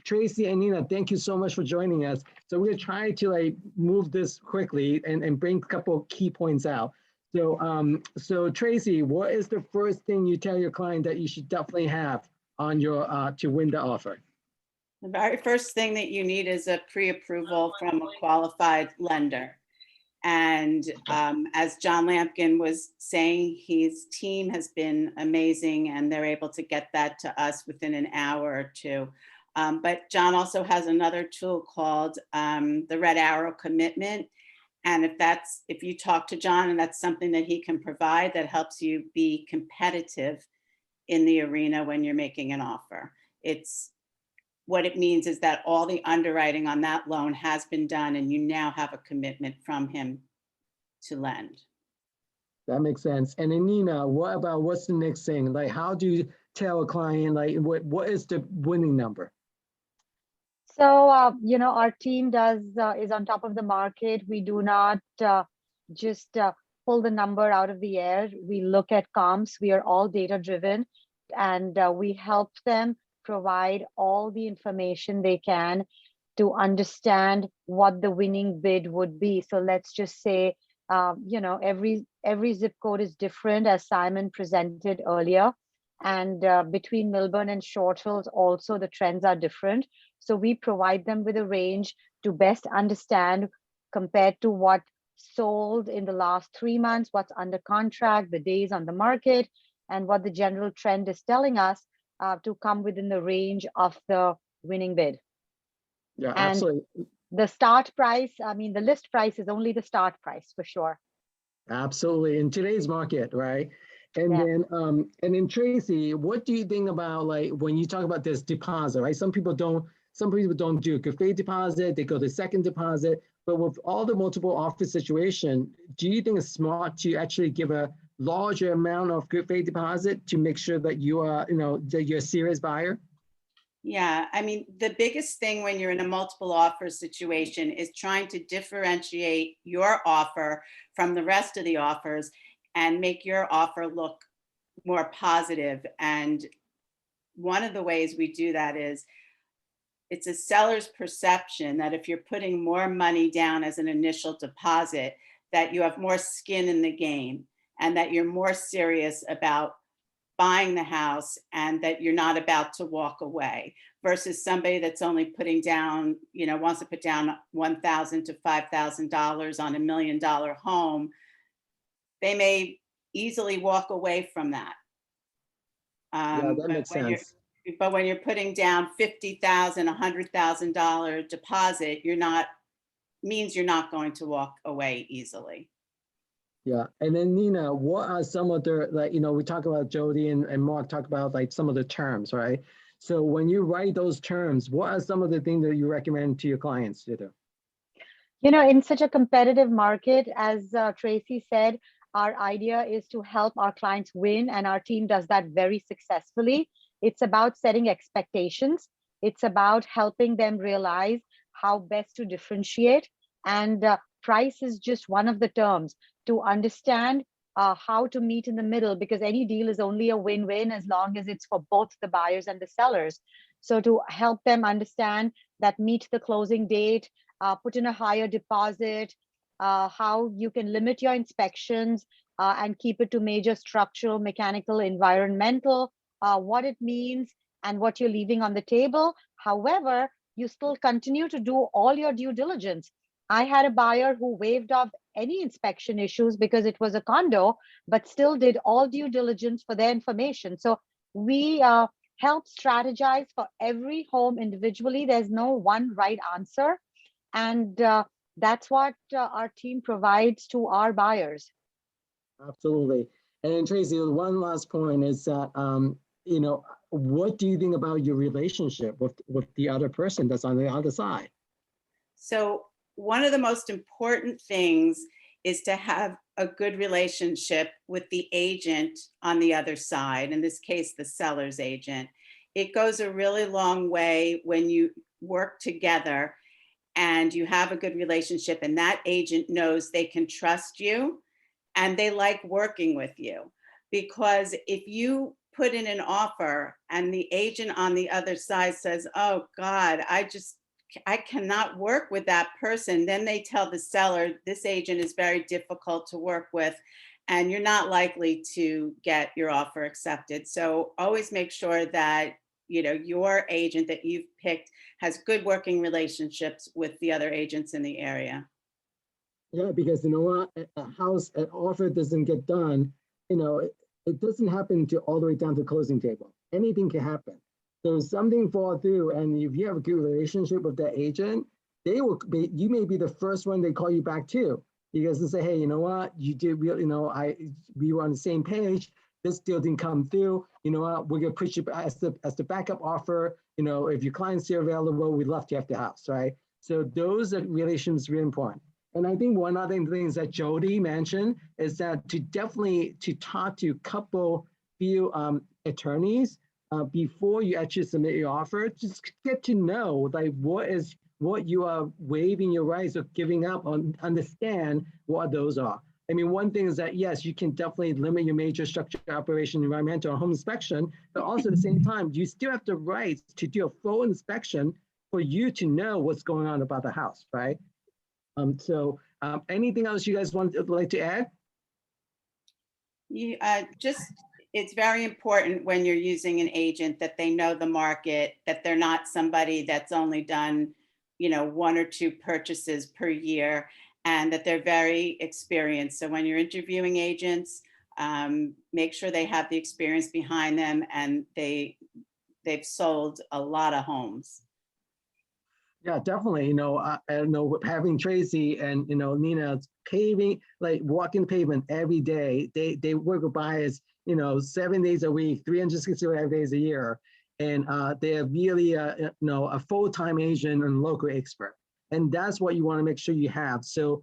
Speaker 1: Tracy and Nina, thank you so much for joining us. So we're gonna try to move this quickly and bring a couple of key points out. So so Tracy, what is the first thing you tell your client that you should definitely have on your to win the offer?
Speaker 7: The very first thing that you need is a pre-approval from a qualified lender. And as John Lampkin was saying, his team has been amazing and they're able to get that to us within an hour or two. But John also has another tool called the Red Arrow Commitment. And if you talk to John and that's something that he can provide, that helps you be competitive in the arena when you're making an offer. What it means is that all the underwriting on that loan has been done and you now have a commitment from him to lend.
Speaker 1: That makes sense. And then Nina, what's the next thing? Like, how do you tell a client, what is the winning number?
Speaker 13: So, our team is on top of the market. We do not just pull the number out of the air. We look at comps. We are all data driven and we help them provide all the information they can to understand what the winning bid would be. So let's just say, every zip code is different, as Simon presented earlier. And between Millburn and Short Hills, also the trends are different. So we provide them with a range to best understand compared to what sold in the last 3 months, what's under contract, the days on the market. and what the general trend is telling us to come within the range of the winning bid.
Speaker 1: Yeah,
Speaker 13: And
Speaker 1: absolutely.
Speaker 13: the start price, I mean, the list price is only the start price for sure.
Speaker 1: Absolutely. In today's market, right? And
Speaker 13: Yeah.
Speaker 1: then Tracy, what do you think about like when you talk about this deposit, right? Some people don't do a good faith deposit, they go to second deposit, but with all the multiple offer situation, do you think it's smart to actually give a larger amount of good faith deposit to make sure that you are, that you're a serious buyer?
Speaker 7: Yeah, I mean, the biggest thing when you're in a multiple offer situation is trying to differentiate your offer from the rest of the offers and make your offer look more positive. And one of the ways we do that is it's a seller's perception that if you're putting more money down as an initial deposit, that you have more skin in the game and that you're more serious about buying the house and that you're not about to walk away versus somebody that's only putting down, wants to put down $1,000 to $5,000 on $1 million home. They may easily walk away from that.
Speaker 1: Yeah, that makes sense.
Speaker 7: But when you're putting down $50,000, $100,000 deposit, means you're not going to walk away easily.
Speaker 1: Yeah, and then Nina, what are some of the, like, we talk about Jody and Mark talk about like some of the terms, right? So when you write those terms, what are some of the things that you recommend to your clients to do?
Speaker 13: In such a competitive market, as Tracy said, our idea is to help our clients win, and our team does that very successfully. It's about setting expectations. It's about helping them realize how best to differentiate, and price is just one of the terms to understand how to meet in the middle, because any deal is only a win-win as long as it's for both the buyers and the sellers. So to help them understand that meet the closing date, put in a higher deposit, how you can limit your inspections and keep it to major structural, mechanical, environmental, what it means and what you're leaving on the table. However, you still continue to do all your due diligence. I had a buyer who waived off any inspection issues because it was a condo, but still did all due diligence for their information. So we help strategize for every home individually. There's no one right answer. And that's what our team provides to our buyers.
Speaker 1: Absolutely. And Tracy, one last point is that, what do you think about your relationship with the other person that's on the other side?
Speaker 7: So one of the most important things is to have a good relationship with the agent on the other side, in this case, the seller's agent. It goes a really long way when you work together and you have a good relationship and that agent knows they can trust you and they like working with you. Because if you put in an offer and the agent on the other side says, oh God, I cannot work with that person, then they tell the seller, this agent is very difficult to work with and you're not likely to get your offer accepted. So always make sure that your agent that you've picked has good working relationships with the other agents in the area.
Speaker 1: Yeah, because an offer doesn't get done, it doesn't happen to all the way down to closing table. Anything can happen. So something fall through, and if you have a good relationship with that agent, you may be the first one they call you back to, because they say, hey, you know what, you did, we were on the same page. This deal didn't come through. You know what, we're gonna put you as the backup offer. If your client's still available, we'd love to have the house, right? So those relations are really important. And I think one other thing that Jody mentioned is that to talk to a few attorneys before you actually submit your offer, just get to know like what you are waiving your rights of giving up on, understand what those are. I mean, one thing is that, yes, you can definitely limit your major structure operation, environmental, or home inspection, but also at the same time, you still have the rights to do a full inspection for you to know what's going on about the house, right? Anything else you guys would like to add?
Speaker 7: It's very important when you're using an agent that they know the market, that they're not somebody that's only done, 1 or 2 purchases per year, and that they're very experienced. So when you're interviewing agents, make sure they have the experience behind them, and they've sold a lot of homes.
Speaker 1: Yeah, definitely. I know having Tracy and, Nina paving, like walking the pavement every day. They work with buyers, 7 days a week, 365 days a year. And they're really, a full-time agent and local expert. And that's what you want to make sure you have. So,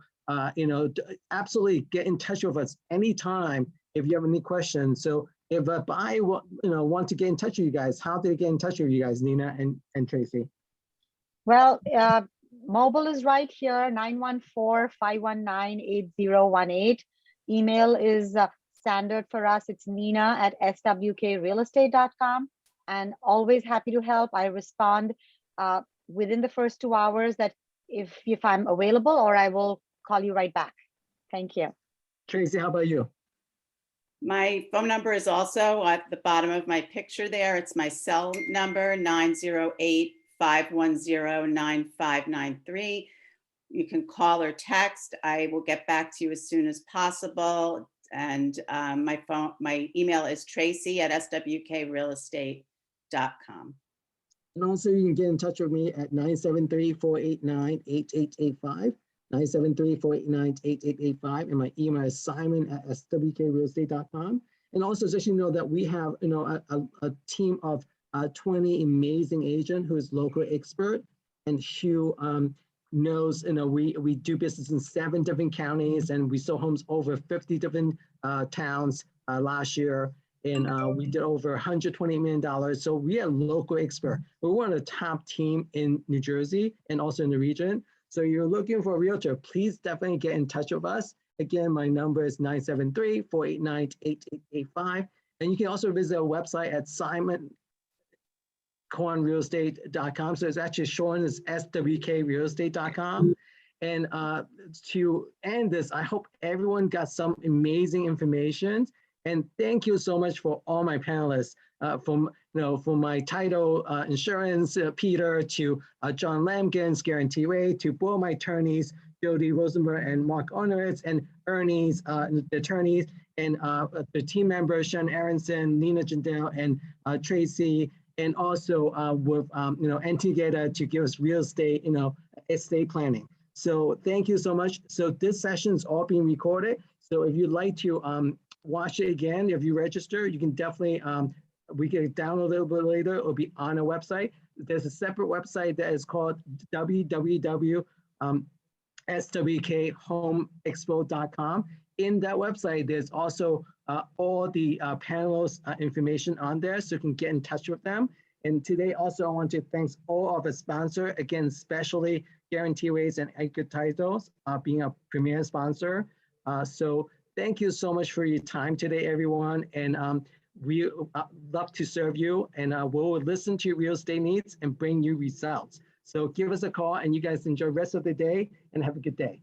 Speaker 1: absolutely get in touch with us anytime if you have any questions. So if a buyer, want to get in touch with you guys, how do they get in touch with you guys, Nina and Tracy?
Speaker 13: Well, mobile is right here, 914-519-8018. Email is standard for us. It's nina@swkrealestate.com, and always happy to help. I respond within the first 2 hours that if I'm available, or I will call you right back. Thank you.
Speaker 1: Tracy, how about you?
Speaker 7: My phone number is also at the bottom of my picture there. It's my cell number, 908-510-9593. You can call or text. I will get back to you as soon as possible. And my email is tracy@swkrealestate.com.
Speaker 1: And also you can get in touch with me at 973-489-8885, 973-489-8885. And my email is simon@swkrealestate.com. And also just, that we have, a team of 20 amazing agent who is local expert and who knows, we do business in 7 different counties, and we sold homes over 50 different towns last year. And we did over $120 million. So we are local expert. We're one of the top team in New Jersey and also in the region. So you're looking for a realtor, please definitely get in touch with us. Again, my number is 973-489-8885. And you can also visit our website at simonkwongrealestate.com. So it's actually showing as swkrealestate.com. And to end this, I hope everyone got some amazing information. And thank you so much for all my panelists, from my title insurance, Peter, to John Lamkins, Guarantee Rate, to both my attorneys, Jody Rosenberg and Mark Oneritz, and Ernie's the attorneys, and the team members, Sean Aronson, Nina Jindal, and Tracy, and also with Antigata to give us real estate, estate planning. So thank you so much. So this session is all being recorded. So if you'd like to watch it again, if you register, you can definitely, we can download it a little bit later. It'll be on our website. There's a separate website that is called www.swkhomeexpo.com. In that website, there's also all the panelists information on there, so you can get in touch with them. And today also I want to thank all of the sponsors, again, especially Guarantee Rates and Anchor Titles being a premier sponsor. So thank you so much for your time today, everyone. And we love to serve you, and we'll listen to your real estate needs and bring you results. So give us a call, and you guys enjoy the rest of the day and have a good day.